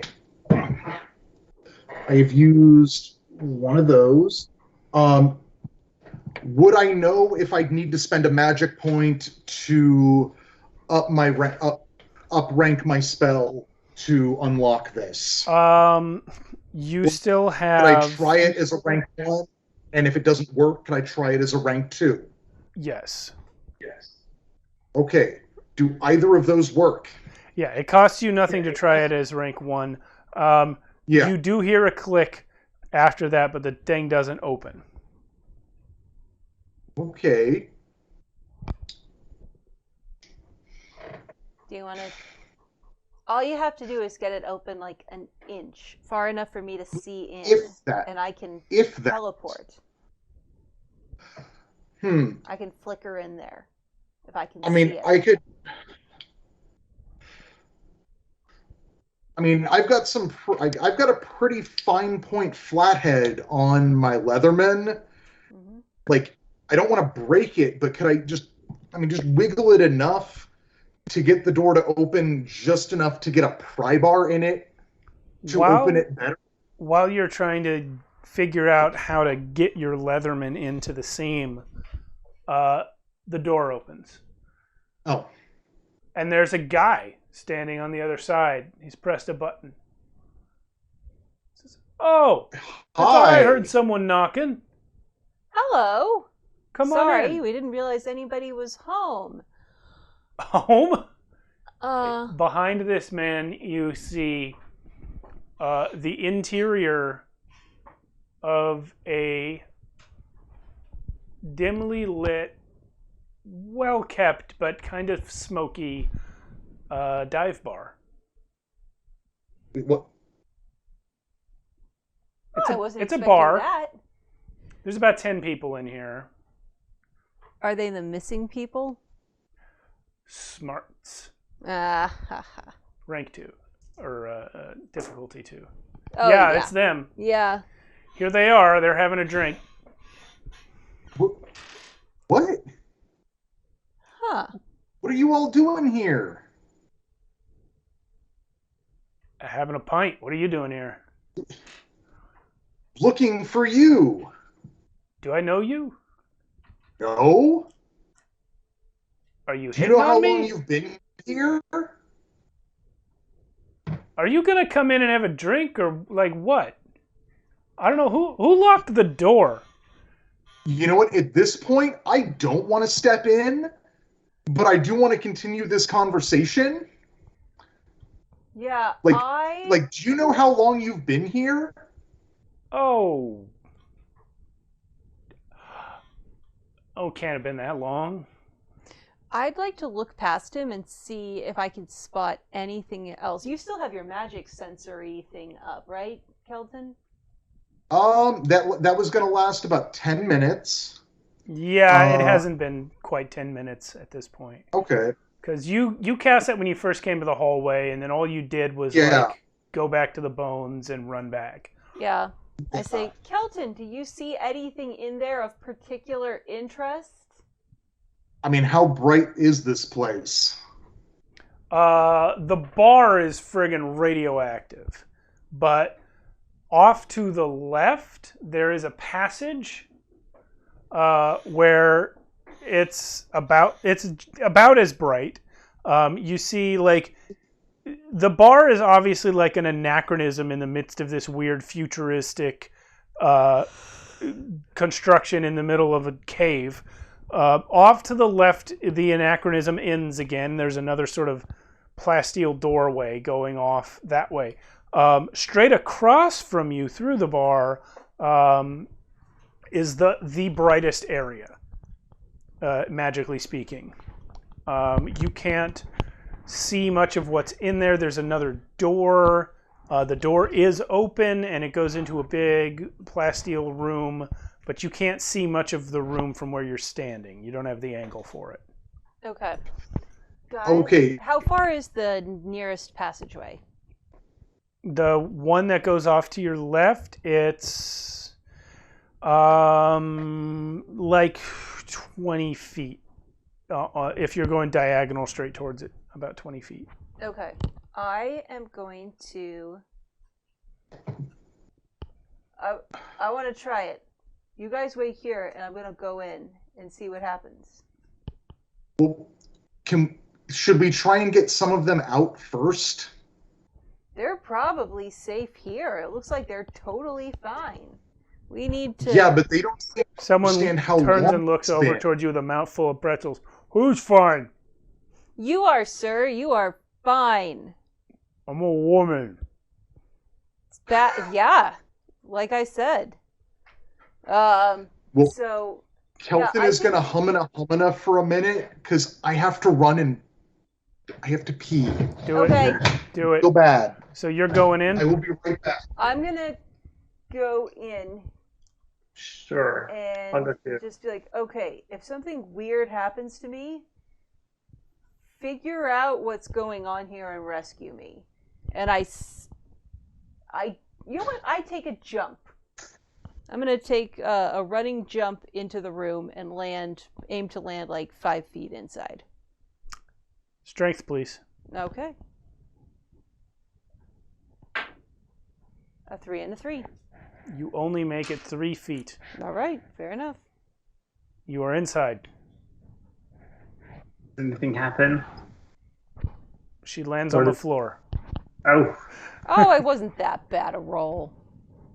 I have used one of those. Would I know if I'd need to spend a magic point to up rank my spell to unlock this? You still have. Could I try it as a rank 1? And if it doesn't work, can I try it as a rank 2? Yes. Okay. Do either of those work? Yeah, it costs you nothing to try it as rank 1. Yeah. You do hear a click after that, but the thing doesn't open. Okay. Do you want to? All you have to do is get it open like an inch, far enough for me to see in, If that. and I can If that. teleport. I can flicker in there if I can. I mean, see it. I could. I mean, I've got a pretty fine point flathead on my Leatherman. Mm-hmm. Like, I don't want to break it, but could I just wiggle it enough to get the door to open just enough to get a pry bar in it to open it better? While you're trying to figure out how to get your Leatherman into the seam, the door opens. Oh. And there's a guy standing on the other side. He's pressed a button. Says, "Oh, I thought I heard someone knocking. Hello. Come on Sorry, in." we didn't realize anybody was home. Home? Behind this man, you see the interior of a dimly lit, well-kept, but kind of smoky dive bar. What? I wasn't It's a expecting bar. that. There's about 10 people in here. Are they the missing people? Smarts. Rank 2. Or difficulty 2. Oh, yeah, it's them. Yeah. Here they are. They're having a drink. What? Huh. What are you all doing here? Having a pint. What are you doing here? Looking for you. Do I know you? No. Are you Do you hitting know how on me? long you've been here? Are you gonna come in and have a drink or like what? I don't know who locked the door. You know what? At this point, I don't want to step in, but I do want to continue this conversation. Yeah, Like, do you know how long you've been here? Oh, can't have been that long. I'd like to look past him and see if I can spot anything else. You still have your magic sensory thing up, right, Kelton? That was going to last about 10 minutes. Yeah, it hasn't been quite 10 minutes at this point. Okay. Because you cast that when you first came to the hallway, and then all you did was like go back to the bones and run back. Yeah. I say, Kelton, do you see anything in there of particular interest? I mean, how bright is this place? The bar is friggin' radioactive, but off to the left there is a passage where it's about as bright. You see, like, the bar is obviously like an anachronism in the midst of this weird futuristic construction in the middle of a cave. Off to the left, the anachronism ends again. There's another sort of plasteel doorway going off that way. Straight across from you through the bar is the brightest area, magically speaking. You can't see much of what's in there. There's another door. The door is open and it goes into a big plasteel room, but you can't see much of the room from where you're standing. You don't have the angle for it. Okay. Guys, Okay. how far is the nearest passageway? The one that goes off to your left, it's like 20 feet. If you're going diagonal straight towards it, about 20 feet. Okay. I am going to... I want to try it. You guys wait here, and I'm going to go in and see what happens. Well, should we try and get some of them out first? They're probably safe here. It looks like they're totally fine. We need to... Yeah, but they don't Someone understand how turns long and looks it's over been. towards you with a mouthful of pretzels. Who's fine? You are, sir. You are fine. I'm a woman. Yeah, like I said. Well, So... Kelton is going to humana for a minute because I have to run and I have to pee. Do Okay. it. Do it. So bad. So you're going I in? will be right back. I'm going to go in Sure. and Understood. just be like, okay, if something weird happens to me, figure out what's going on here and rescue me. And you know what? I take a jump. I'm going to take a running jump into the room and aim to land like 5 feet inside. Strength, please. Okay. A 3 and a 3. You only make it 3 feet. All right, fair enough. You are inside. Anything happen? She lands on the floor. Oh. Oh, I wasn't that bad a roll.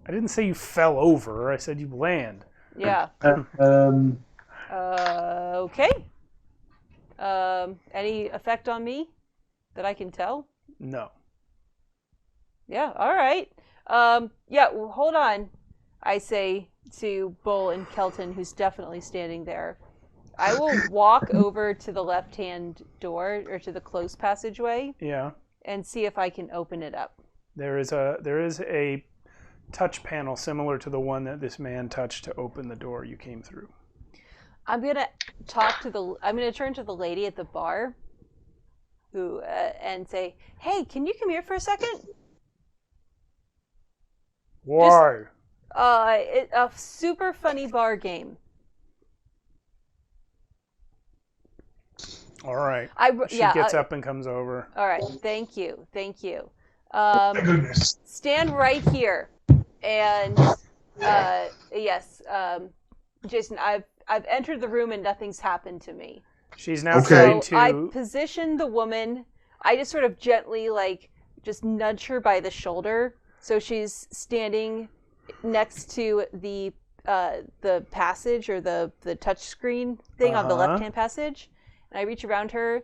I didn't say you fell over. I said you land. Yeah. Okay. Any effect on me that I can tell? No. Yeah, all right. Yeah, well, hold on, I say to Bull and Kelton, who's definitely standing there. I will walk over to the left-hand door, or to the close passageway, Yeah. and see if I can open it up. There is a touch panel similar to the one that this man touched to open the door you came through. I'm gonna turn to the lady at the bar, who and say, "Hey, can you come here for a second? Why? A super funny bar game." All right. She Yeah. gets up and comes over. All right. Thank you. My goodness. Stand right here, and yes, Jason, I've entered the room and nothing's happened to me. She's now Okay. trying So I to. position the woman. I just sort of gently, just nudge her by the shoulder, so she's standing next to the passage, or the touch screen thing on the Uh-huh. left-hand passage. And I reach around her,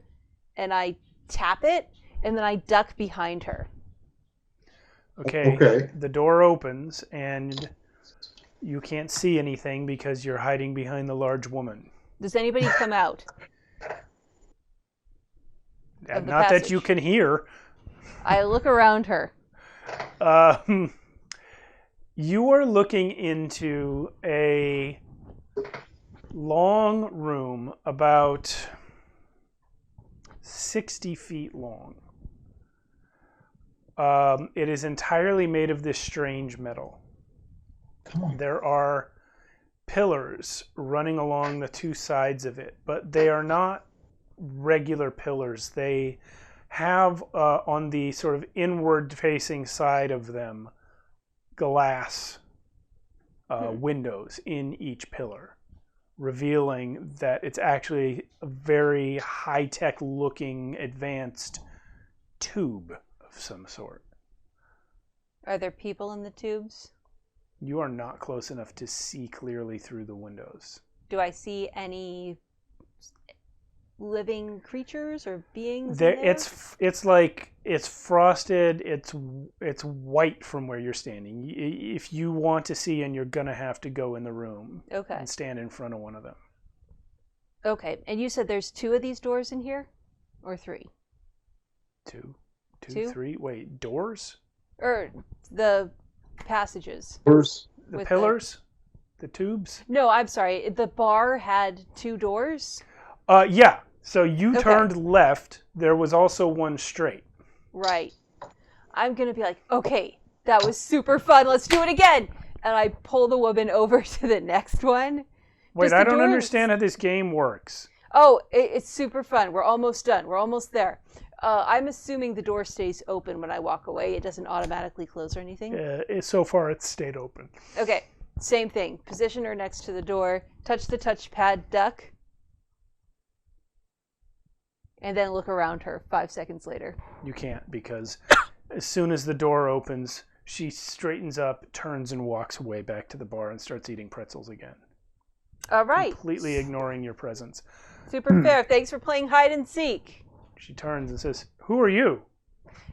and I tap it, and then I duck behind her. Okay. Okay. The door opens, and you can't see anything because you're hiding behind the large woman. Does anybody come out? Of the Not that passage. you can hear. I look around her. You are looking into a long room about 60 feet long. It is entirely made of this strange metal. Come on. There are pillars running along the two sides of it, but they are not regular pillars. They have on the sort of inward facing side of them glass windows in each pillar, revealing that it's actually a very high-tech looking advanced tube of some sort. Are there people in the tubes? You are not close enough to see clearly through the windows. Do I see any living creatures or beings There, in there? it's frosted. It's white from where you're standing. If you want to see, and you're gonna have to go in the room Okay. and stand in front of one of them. Okay, and you said there's 2 of these doors in here, or 3? Two, Two? 3. Wait, doors? Or the passages. Doors. The With pillars? The tubes? No, I'm sorry. The bar had 2 doors. Yeah. So you Okay. turned left. There was also one straight. Right. I'm gonna be like, okay, that was super fun. Let's do it again. And I pull the woman over to the next one. Wait, Just the I don't doors. understand how this game works. Oh, it's super fun. We're almost done. We're almost there. I'm assuming the door stays open when I walk away. It doesn't automatically close or anything. So far, it's stayed open. Okay, same thing. Position her next to the door. Touch the touchpad, duck. And then look around her 5 seconds later. You can't, because as soon as the door opens, she straightens up, turns, and walks way back to the bar and starts eating pretzels again. All right. Completely ignoring your presence. Super fair. Thanks for playing hide and seek. She turns and says, "Who are you?"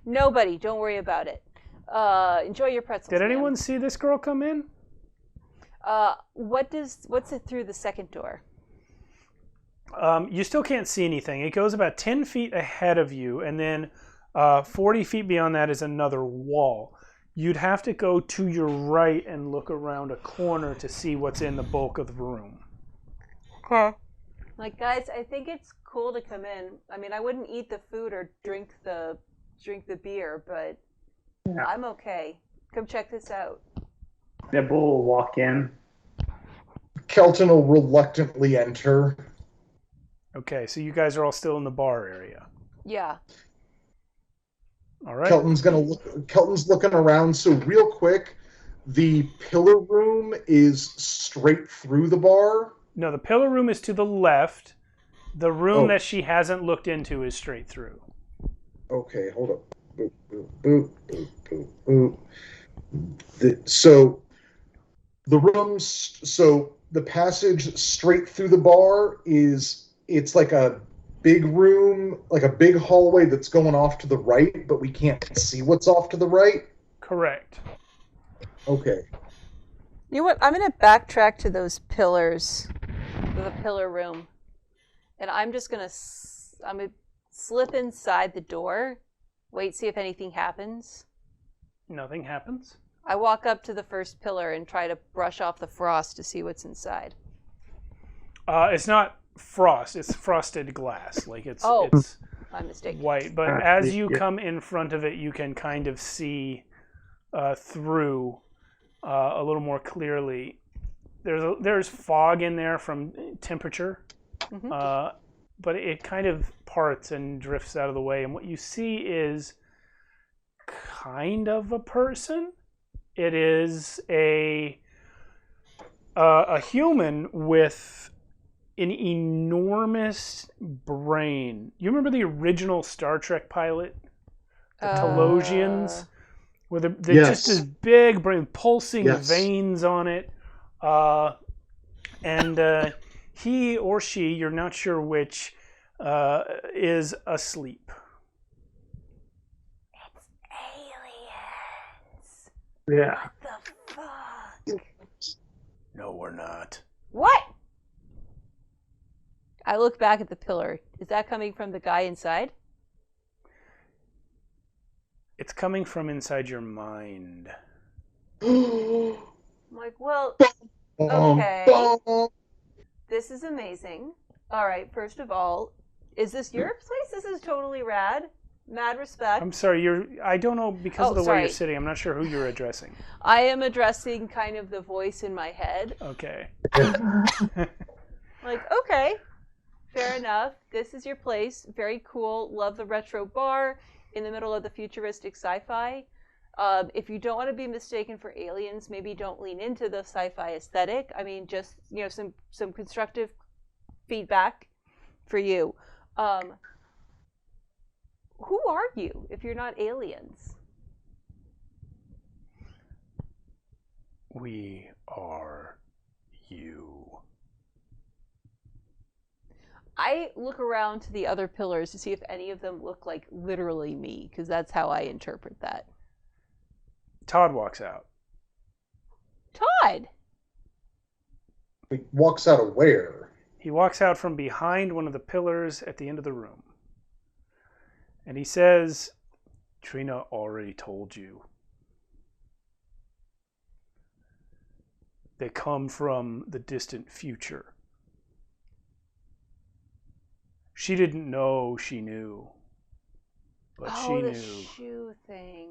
Nobody. Don't worry about it. Enjoy your pretzels. Did anyone ma'am. see this girl come in? What's it through the second door? You still can't see anything. It goes about 10 feet ahead of you, and then 40 feet beyond that is another wall. You'd have to go to your right and look around a corner to see what's in the bulk of the room. Okay. Like, guys, I think it's cool to come in. I mean, I wouldn't eat the food or drink the beer, but Yeah. I'm okay. Come check this out. Yeah, Bull will walk in. Kelton will reluctantly enter. Okay, so you guys are all still in the bar area. Yeah. All right. Kelton's looking around. So real quick, the pillar room is straight through the bar. No, the pillar room is to the left. The room Oh. that she hasn't looked into is straight through. Okay, hold up. Boop, boop, boop, boop, boop, boop. So the passage straight through the bar it's like a big room, like a big hallway that's going off to the right, but we can't see what's off to the right. Correct. Okay. You know what? I'm going to backtrack to those pillars, the pillar room. And I'm just going to slip inside the door, wait, see if anything happens. Nothing happens. I walk up to the first pillar and try to brush off the frost to see what's inside. It's not frost. It's frosted glass. Like it's My mistake. white. But as you come in front of it, you can kind of see through a little more clearly. There's fog in there from temperature, but it kind of parts and drifts out of the way. And what you see is kind of a person. It is a human with an enormous brain. You remember the original Star Trek pilot, the Telosians, where they're Yes. just this big brain, pulsing Yes. veins on it, and he or she, you're not sure which, is asleep. It's aliens. Yeah. What the fuck? No, we're not. What? I look back at the pillar. Is that coming from the guy inside? It's coming from inside your mind. I'm like, well, okay. This is amazing. All right, first of all, is this your place? This is totally rad. Mad respect. I'm sorry, I don't know, because of the way sorry. you're sitting, I'm not sure who you're addressing. I am addressing kind of the voice in my head. Okay. Like, okay, fair enough. This is your place. Very cool. Love the retro bar in the middle of the futuristic sci-fi. If you don't want to be mistaken for aliens, maybe don't lean into the sci-fi aesthetic. I mean, just, some constructive feedback for you. Who are you if you're not aliens? We are you. I look around to the other pillars to see if any of them look like literally me, because that's how I interpret that. Todd walks out. Todd! He walks out of where? He walks out from behind one of the pillars at the end of the room. And he says, Trina already told you. They come from the distant future. She didn't know she knew. But she knew. The shoe thing.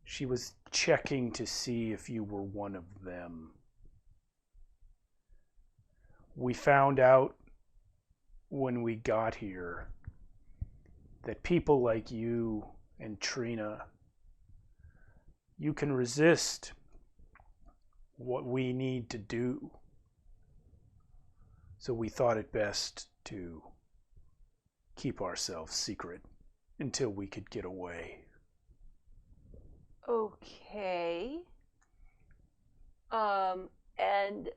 She was checking to see if you were one of them. We found out when we got here that people like you and Trina, you can resist what we need to do. So we thought it best to keep ourselves secret until we could get away. Okay. And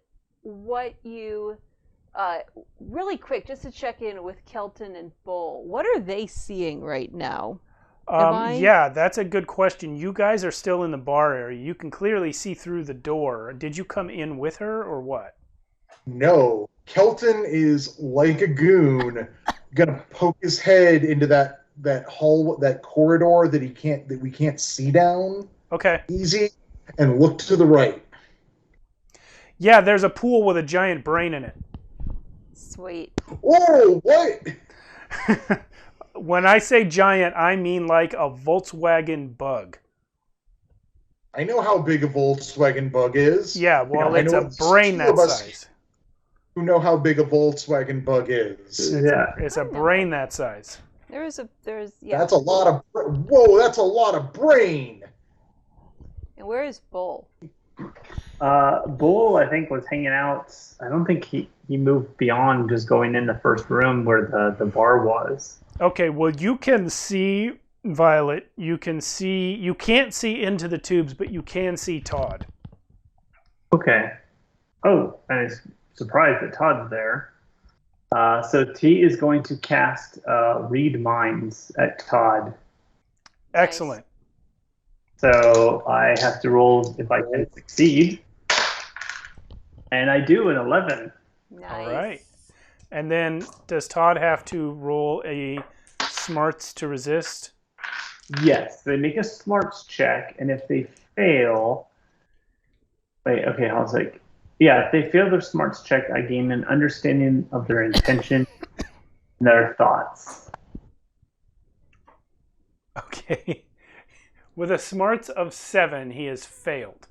what you... really quick, just to check in with Kelton and Bull, what are they seeing right now? Yeah, that's a good question. You guys are still in the bar area. You can clearly see through the door. Did you come in with her or what? No. Kelton is like a goon, gonna poke his head into that hall, that corridor that we can't see down. Okay. Easy, and look to the right. Yeah, there's a pool with a giant brain in it. Sweet. Oh, what? When I say giant, I mean like a Volkswagen Bug. I know how big a Volkswagen Bug is. Yeah, well, it's a brain that size. Who know how big a Volkswagen Bug is? It's a brain that size. There's That's a lot of. Whoa, that's a lot of brain. And where is Bull? Bull, I think, was hanging out. I don't think he moved beyond just going in the first room where the bar was. Okay, well, you can see Violet. You can't see into the tubes, but you can see Todd. Okay. Oh, I was surprised that Todd's there. So T is going to cast Read Minds at Todd. Excellent. So I have to roll if I can succeed. And I do an 11. Nice. All right. And then does Todd have to roll a smarts to resist? Yes. They make a smarts check, and if they fail... Wait, okay, I was like... Yeah, if they fail their smarts check, I gain an understanding of their intention and their thoughts. Okay. With a smarts of 7, he has failed.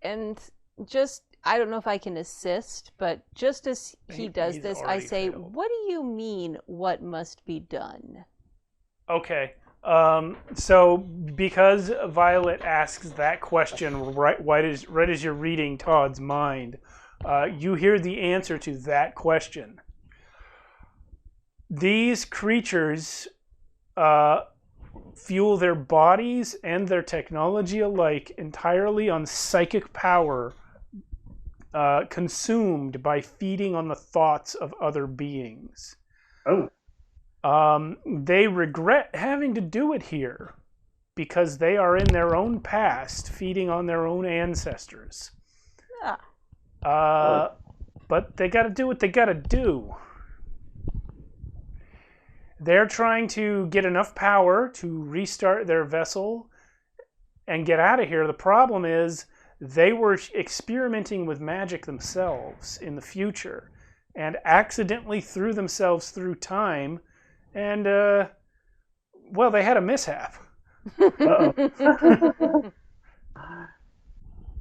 And just, I don't know if I can assist, but just as he does this, I say, failed. What do you mean, what must be done? Okay. So because Violet asks that question right as you're reading Todd's mind, you hear the answer to that question. These creatures fuel their bodies and their technology alike entirely on psychic power consumed by feeding on the thoughts of other beings. Oh. They regret having to do it here because they are in their own past, feeding on their own ancestors. Yeah. But they got to do what they got to do. They're trying to get enough power to restart their vessel and get out of here. The problem is they were experimenting with magic themselves in the future and accidentally threw themselves through time. And, well, they had a mishap. Uh-oh.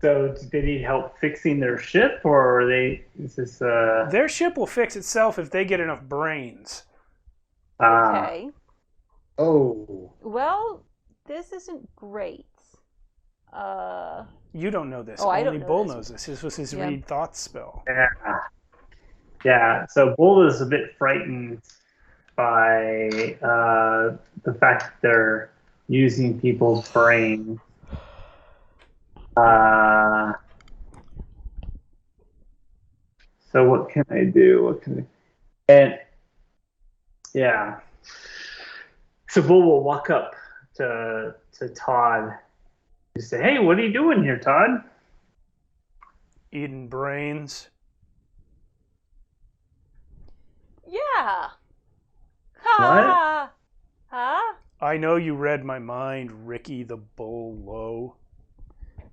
So, do they need help fixing their ship, or are they? Is this? Their ship will fix itself if they get enough brains. Okay. Oh. Well, this isn't great. You don't know this. I Only don't know Bull this. knows this. This was his read thoughts spell. Yeah. So Bull is a bit frightened by the fact that they're using people's brains. So what can I do? And yeah. So Bull will walk up to Todd and say, "Hey, what are you doing here, Todd?" Eating brains. Yeah. What? Huh? I know you read my mind, Ricky the Bull Low.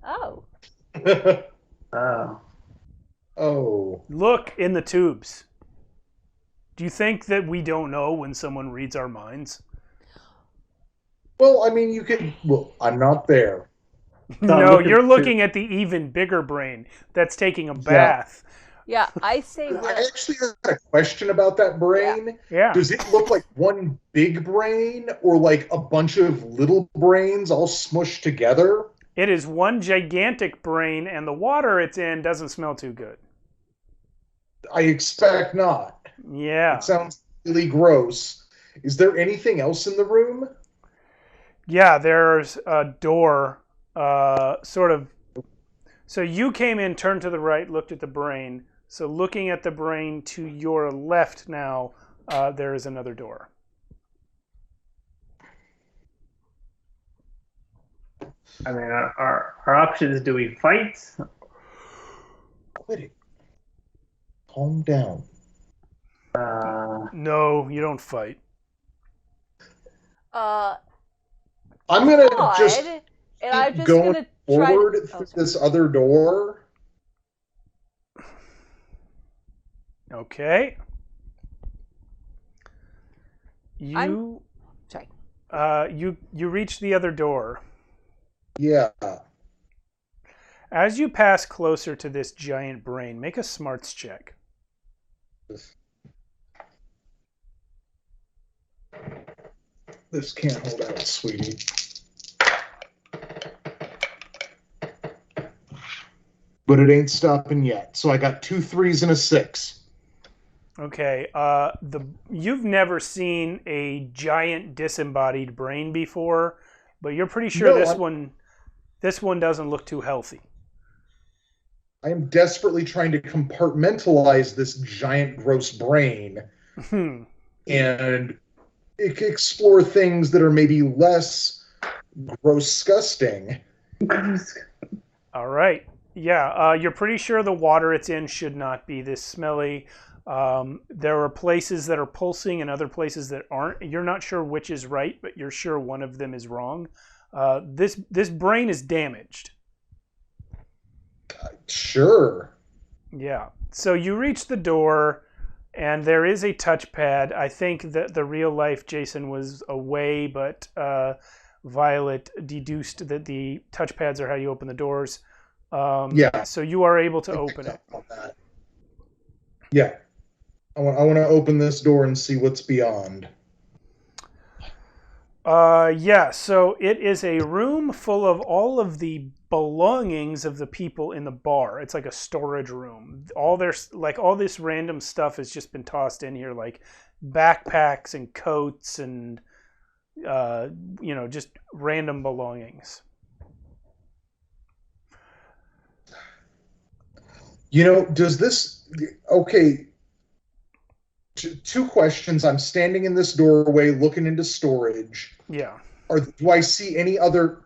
Oh. Oh. Oh. Look in the tubes. Do you think that we don't know when someone reads our minds? Well, I mean, you could. Well, I'm not there. No, look at you're the looking at the even bigger brain that's taking a bath. Yeah, I say I we're actually had a question about that brain. Yeah. Does it look like one big brain or like a bunch of little brains all smushed together? It is one gigantic brain, and the water it's in doesn't smell too good. I expect not. Yeah. It sounds really gross. Is there anything else in the room? Yeah, there's a door, sort of. So you came in, turned to the right, looked at the brain. So looking at the brain to your left now, there is another door. I mean, our options: do we fight? Quit it. Calm down. No, you don't fight. I'm gonna Todd, just and I'm just going gonna try forward to, through this other door. Okay. You. sorry. You reach the other door. Yeah. As you pass closer to this giant brain, make a smarts check. This can't hold out, sweetie. But it ain't stopping yet. So I got 2 3s and a 6. Okay. You've never seen a giant disembodied brain before, but you're pretty sure this one doesn't look too healthy. I am desperately trying to compartmentalize this giant, gross brain and explore things that are maybe less gross-gusting. All right. Yeah, you're pretty sure the water it's in should not be this smelly. There are places that are pulsing and other places that aren't. You're not sure which is right, but you're sure one of them is wrong. This brain is damaged. Sure. Yeah. So you reach the door, and there is a touchpad. I think that the real life Jason was away, but Violet deduced that the touchpads are how you open the doors. Yeah. So you are able to open it. Yeah. I want to open this door and see what's beyond. Yeah, so it is a room full of all of the belongings of the people in the bar. It's like a storage room. All this random stuff has just been tossed in here, like backpacks and coats and just random belongings. Does this... Okay, two questions. I'm standing in this doorway looking into storage. Yeah. Do I see any other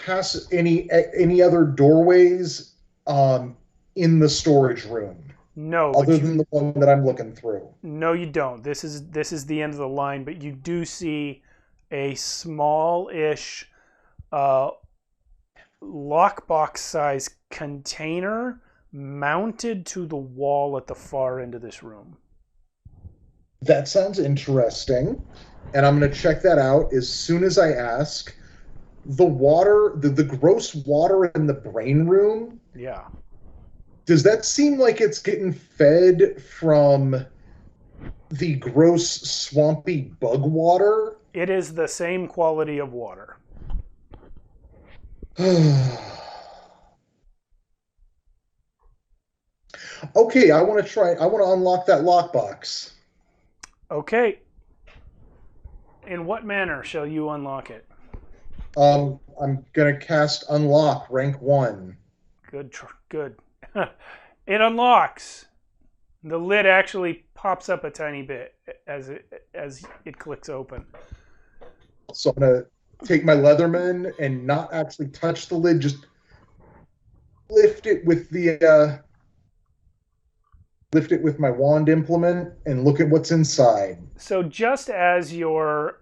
other doorways in the storage room? No. Other than the one that I'm looking through. No, you don't. This is the end of the line, but you do see a small-ish lockbox size container mounted to the wall at the far end of this room. That sounds interesting, and I'm going to check that out as soon as I ask. The water, the gross water in the brain room. Yeah. Does that seem like it's getting fed from the gross, swampy bug water? It is the same quality of water. Okay, I want to unlock that lockbox. Okay. In what manner shall you unlock it? I'm going to cast Unlock, rank 1. Good. It unlocks. The lid actually pops up a tiny bit as it clicks open. So I'm gonna take my Leatherman and not actually touch the lid, just lift it with my wand implement and look at what's inside. So just as your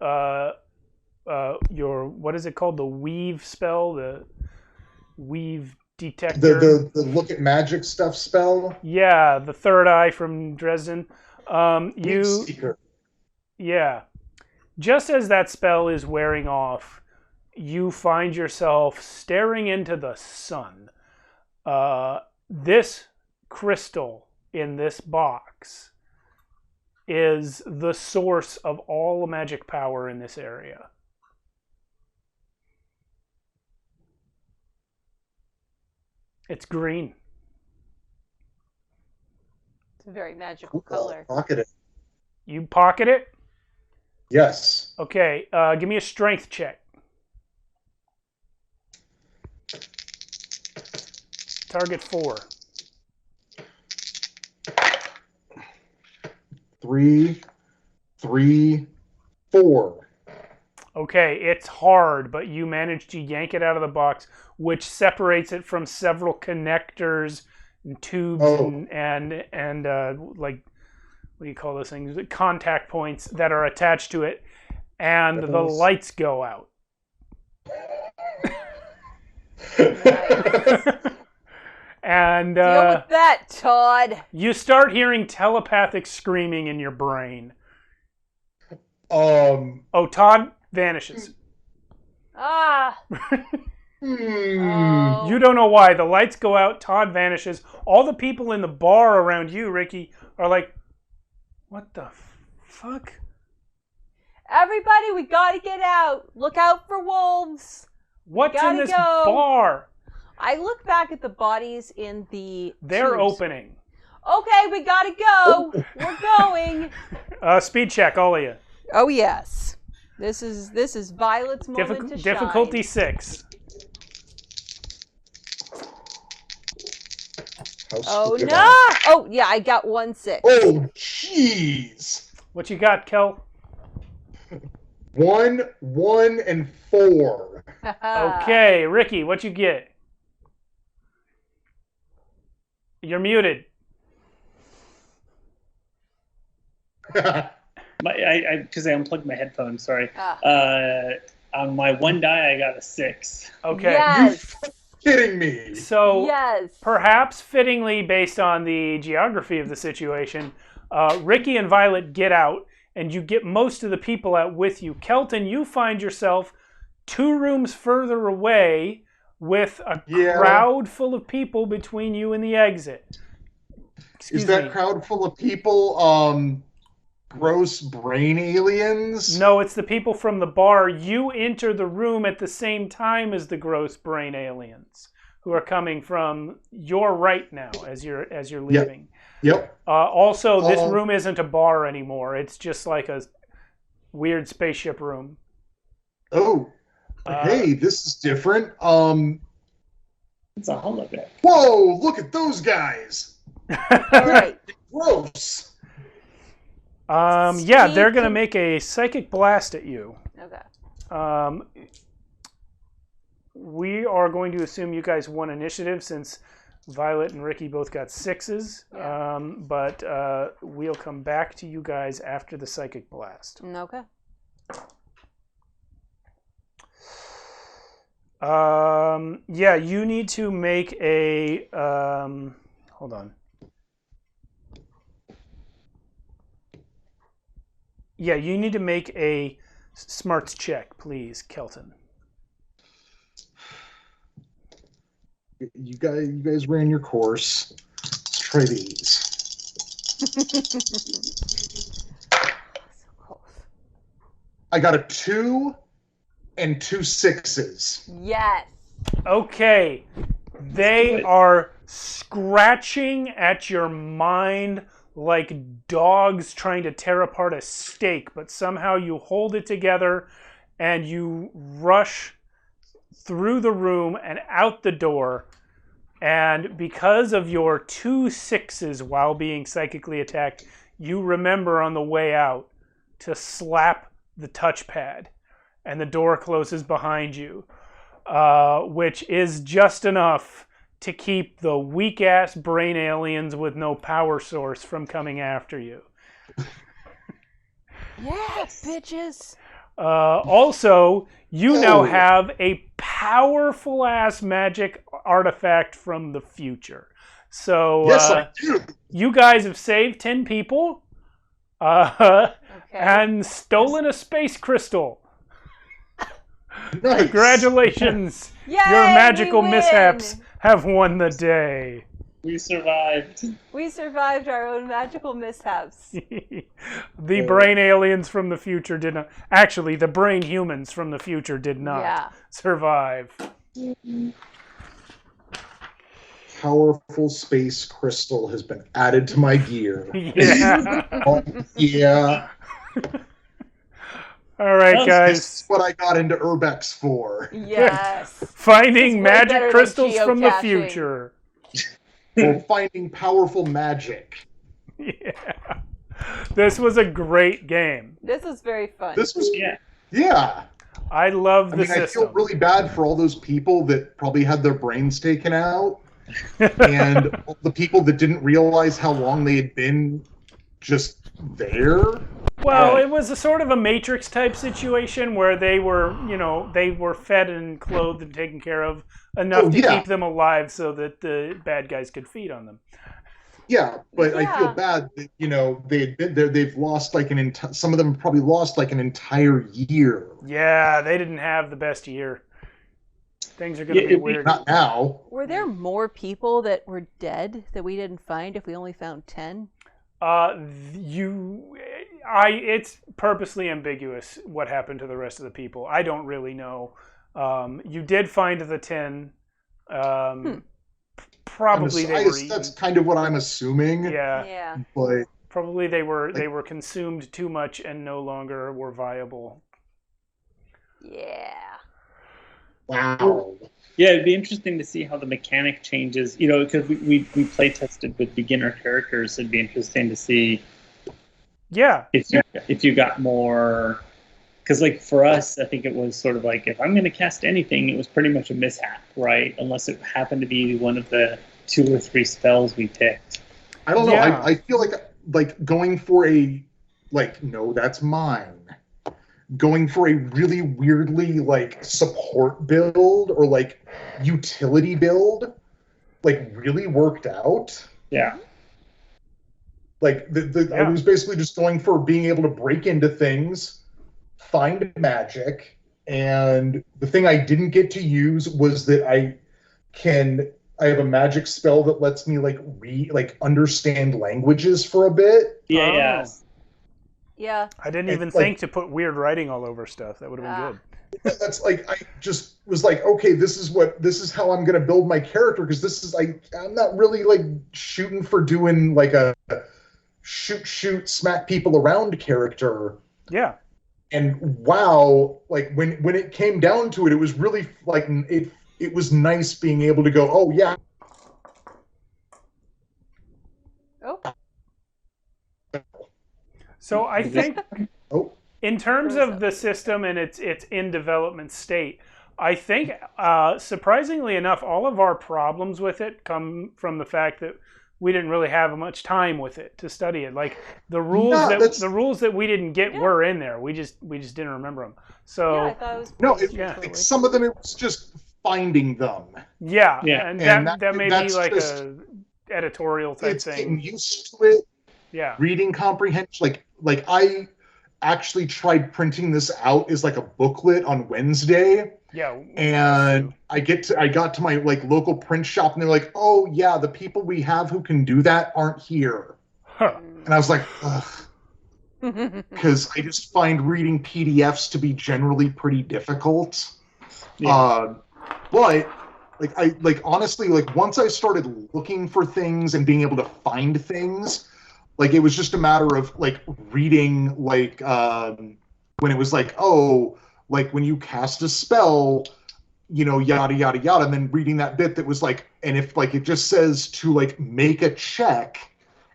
what is it called? The weave spell, the weave detector. The look at magic stuff spell. Yeah, the third eye from Dresden. Seeker. Yeah. Just as that spell is wearing off, you find yourself staring into the sun. This crystal in this box is the source of all magic power in this area. It's green. It's a very magical color. Pocket it. You pocket it? Yes. Okay, give me a strength check. Target 4. 3, 3, 4. Okay, it's hard, but you manage to yank it out of the box, which separates it from several connectors and tubes and like, what do you call those things? Contact points that are attached to it, and the lights go out. And deal with that, Todd. You start hearing telepathic screaming in your brain. Oh, Todd vanishes. Ah. Oh. You don't know why. The lights go out, Todd vanishes. All the people in the bar around you, Ricky, are like, what the fuck? Everybody, we gotta get out. Look out for wolves. What's in this bar? I look back at the bodies in the They're tubes. opening. Okay, we gotta go. We're going. Speed check, all of you. Oh yes. This is Violet's moment to shine. Difficulty 6. Oh no! Oh yeah, I got 1 6. Oh jeez. What you got, Kel? 1, 1, and 4. Okay, Ricky, what you get? You're muted. Because I unplugged my headphones. Sorry. On my 1 die, I got a 6. Okay. Yes. Kidding me. So yes. Perhaps fittingly, based on the geography of the situation, Ricky and Violet get out, and you get most of the people out with you. Kelton, you find yourself 2 rooms further away with a crowd full of people between you and the exit. Is that crowd full of people gross brain aliens? No, it's the people from the bar. You enter the room at the same time as the gross brain aliens who are coming from your right now as you're leaving. Yep. Also, this room isn't a bar anymore. It's just like a weird spaceship room. Oh. Hey, this is different. It's a holodeck. Whoa, look at those guys. All right. Gross. Yeah, they're going to make a psychic blast at you. Okay. We are going to assume you guys won initiative since Violet and Ricky both got 6s. Yeah. But we'll come back to you guys after the psychic blast. Okay. Yeah, you need to make a... hold on. Yeah, you need to make a smarts check, please, Kelton. You guys ran your course. Let's try these. So close. I got a 2 and 2 6s. Yes. Okay. They are scratching at your mind like dogs trying to tear apart a steak, but somehow you hold it together and you rush through the room and out the door And because of your 2 6s while being psychically attacked, you remember on the way out to slap the touchpad, and the door closes behind you, which is just enough to keep the weak-ass brain aliens with no power source from coming after you. Yes, bitches. Also, you now have a powerful-ass magic artifact from the future. So, Yes, I do. you guys have saved 10 people and stolen a space crystal. Nice. Congratulations. Yay, Your magical we win. mishaps have won the day. We survived. We survived our own magical mishaps. The brain aliens from the future did not. Actually, the brain humans from the future did not survive. Powerful space crystal has been added to my gear. Yeah. Yeah. All right, This guys. is what I got into Urbex for. Yes. Finding It's way better magic than crystals from the geocaching. future. For finding powerful magic. Yeah. This was a great game. This was very fun. This was Yeah. yeah. I love the I system. feel really bad for all those people that probably had their brains taken out, and all the people that didn't realize how long they had been just there. Well, it was a sort of a Matrix type situation where they were, they were fed and clothed and taken care of enough to keep them alive so that the bad guys could feed on them. Yeah, but I feel bad that, they had been there. They've lost like some of them probably lost like an entire year. Yeah, they didn't have the best year. Things are going to be weird. Not now. Were there more people that were dead that we didn't find if we only found 10? It's purposely ambiguous what happened to the rest of the people. I don't really know. You did find the 10. Probably they were eaten. That's kind of what I'm assuming. Yeah. But probably they were consumed too much and no longer were viable. Yeah. Wow. Yeah, it'd be interesting to see how the mechanic changes. Because we play tested with beginner characters. It'd be interesting to see. Yeah. If you got more, because like for us, I think it was sort of like if I'm going to cast anything, it was pretty much a mishap, right? Unless it happened to be one of the 2 or 3 spells we picked. I don't know. Yeah. I feel like going for no, that's mine. Going for a really weirdly support build or utility build really worked out. Yeah. I was basically just going for being able to break into things, find magic, and the thing I didn't get to use was that I have a magic spell that lets me understand languages for a bit. Yeah, yeah. Yeah. I didn't even think to put weird writing all over stuff. That would have been good. That's I just was okay, this is how I'm gonna build my character, because this is I'm not really shooting for doing a shoot smack people around character. Yeah. And wow, when it came down to it, it was really it was nice being able to go, oh yeah. Oh. So I think in terms of the system and its in development state, I think surprisingly enough, all of our problems with it come from the fact that we didn't really have much time with it to study it. The rules that we didn't get were in there. We just didn't remember them. So I thought it was some of them it was just finding them. Yeah. And that may be a editorial type it's thing. Getting used to it. Yeah. Reading comprehension, I actually tried printing this out as a booklet on Wednesday. Yeah. And I got to my local print shop and they're like, "Oh yeah, the people we have who can do that aren't here." Huh. And I was like, ugh. Because I just find reading PDFs to be generally pretty difficult. Yeah. But honestly, once I started looking for things and being able to find things, it was just a matter of reading when it was when you cast a spell, yada yada yada, and then reading that bit that was like, and if like it just says to like make a check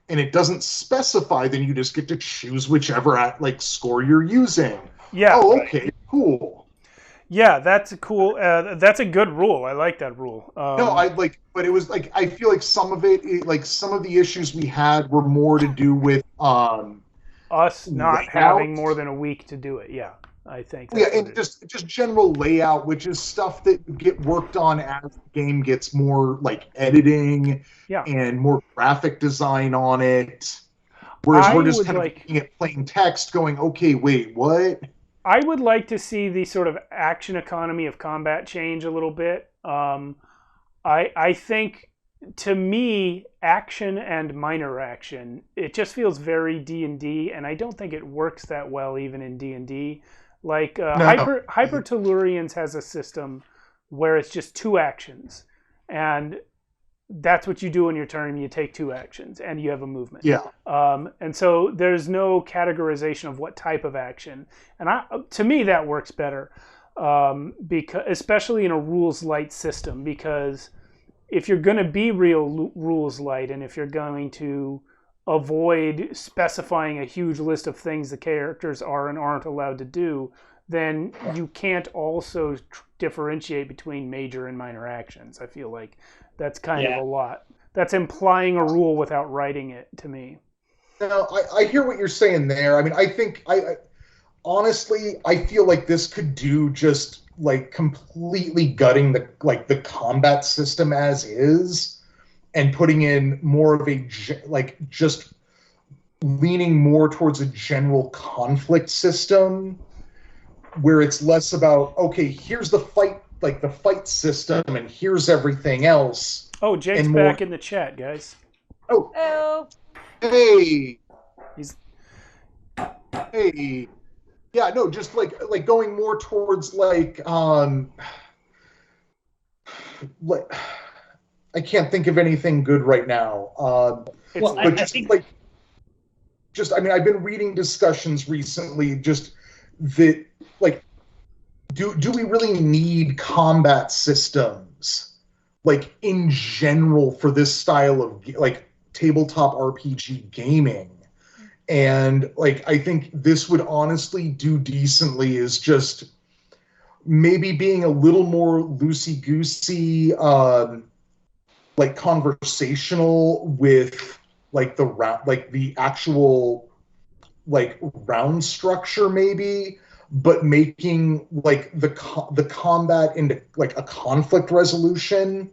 and it doesn't specify, then you just get to choose whichever like score you're using. Yeah. Oh, okay, cool. Yeah, that's a cool. That's a good rule. I like that rule. No, but it was like I feel like some of like some of the issues we had were more to do with us not layout. having more than a week to do it. Yeah, I think. Yeah, and just general layout, which is stuff that get worked on as the game gets more like editing and more graphic design on it. Whereas we're just kind of looking at plain text, going, okay, wait, what? I would like to see the sort of action economy of combat change a little bit. I think, to me, action and minor action, it just feels very D&D, and I don't think it works that well even in D&D. Like, Hyper Tellurians has a system where it's just 2 actions, and that's what you do in your turn. You take 2 actions, and you have a movement. Yeah. And so there's no categorization of what type of action, and to me that works better, because especially in a rules light system. Because if you're going to be real rules light, and if you're going to avoid specifying a huge list of things the characters are and aren't allowed to do, then you can't also differentiate between major and minor actions. I feel like that's kind of a lot. That's implying a rule without writing it, to me. No, I hear what you're saying there. I mean, I think honestly, I feel like this could do just like completely gutting the combat system as is, and putting in more of a just leaning more towards a general conflict system, where it's less about, okay, here's the fight system, and here's everything else. Oh, Jake's back in the chat, guys. Oh. Hello. Hey. Hey. Yeah, no, just like going more towards like I can't think of anything good right now. I mean, I've been reading discussions recently, just that, like, do we really need combat systems, like, in general, for this style of, like, tabletop RPG gaming? And, like, I think this would honestly do decently is just maybe being a little more loosey-goosey, like, conversational with, like, the actual, like, round structure, maybe, but making, like, the combat into, like, a conflict resolution,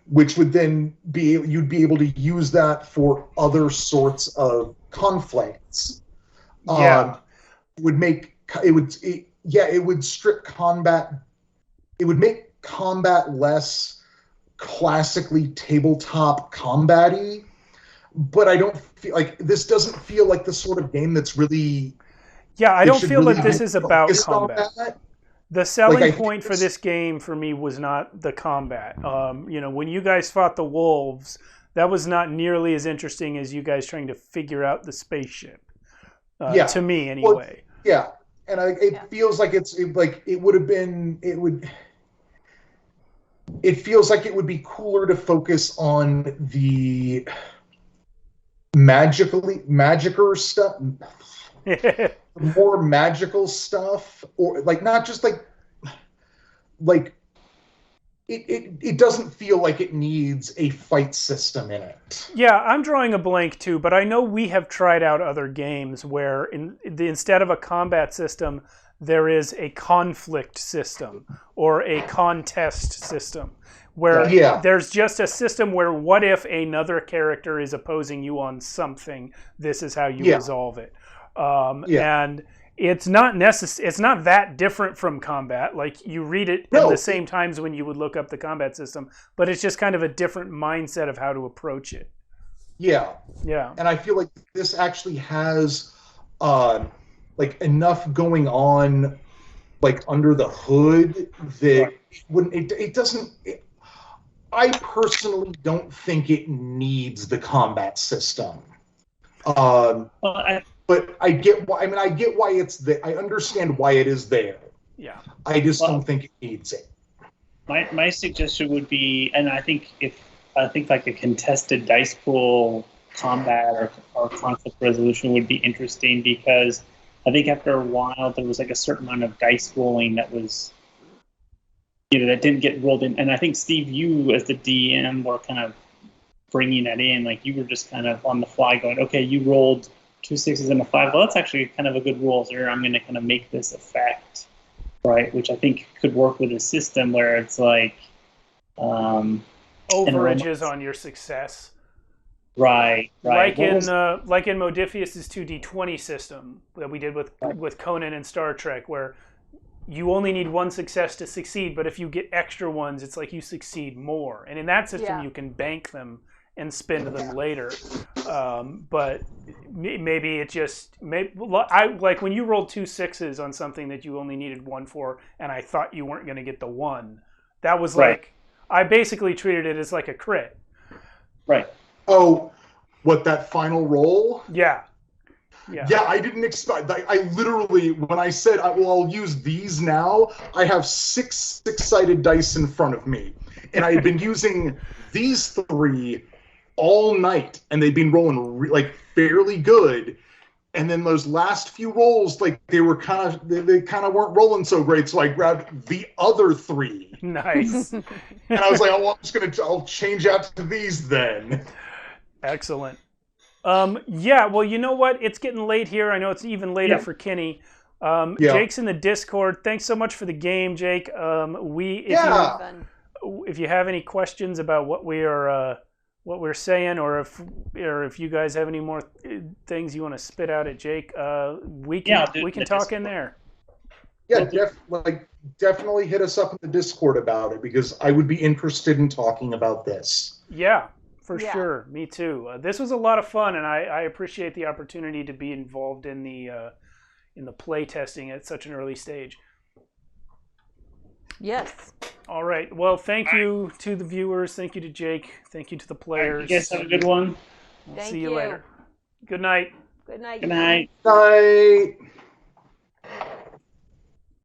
which would then you'd be able to use that for other sorts of conflicts. Yeah. It would strip combat. It would make combat less classically tabletop combat-y, but I don't feel like this doesn't feel like the sort of game that's really. Yeah, I don't feel that this is about combat. The selling point for this game for me was not the combat. When you guys fought the wolves, that was not nearly as interesting as you guys trying to figure out the spaceship. To me, anyway. Well, and it feels like it feels like it would be cooler to focus on the magicer stuff. More magical stuff, or like not just like it doesn't feel like it needs a fight system in it. Yeah, I'm drawing a blank too, but I know we have tried out other games where instead of a combat system, there is a conflict system or a contest system, where there's just a system where what if another character is opposing you on something, this is how you resolve it. And it's not it's not that different from combat. Like, you read it at the same times when you would look up the combat system, but it's just kind of a different mindset of how to approach it. Yeah. And I feel like this actually has like enough going on, like, under the hood that it doesn't. I personally don't think it needs the combat system. But I get why. I mean, I understand why it is there. Yeah. I just don't think it needs it. My suggestion would be, and I think like a contested dice pool combat or conflict resolution would be interesting, because I think after a while there was like a certain amount of dice rolling that was, that didn't get rolled in. And I think, Steve, you as the DM were kind of bringing that in. Like, you were just kind of on the fly going, okay, you rolled 2 6s and a 5. Well, that's actually kind of a good roll here. I'm going to kind of make this effect, right? Which I think could work with a system where it's like overages on your success. Right. Like in Modiphius's 2d20 system that we did with Conan and Star Trek, where you only need 1 success to succeed, but if you get extra ones, it's like you succeed more. And in that system, you can bank them and spend them later. But maybe it just like when you rolled 2 6s on something that you only needed 1 for, and I thought you weren't going to get the 1. That was like, I basically treated it as like a crit. Right. Oh, what, that final roll? Yeah. Yeah, I didn't expect. I literally, when I said, I'll use these now, I have 6 6-sided dice in front of me, and I had been using these 3 all night, and they'd been rolling fairly good. And then those last few rolls, like, they were kind of weren't rolling so great. So I grabbed the other 3. Nice. And I was like, I'll change out to these then. Excellent. Yeah, well, you know what? It's getting late here. I know it's even later for Kenny. Jake's in the Discord. Thanks so much for the game, Jake. If you have any questions about what we're saying, or if you guys have any more things you want to spit out at Jake, we can talk in there. Yeah, definitely hit us up in the Discord about it, because I would be interested in talking about this. Yeah. For sure, me too. This was a lot of fun, and I appreciate the opportunity to be involved in the play testing at such an early stage. Yes. All right. Well, thank you to the viewers. Thank you to Jake. Thank you to the players. You guys have a good one. We'll see you later. Good night. Good night. Good night. Night.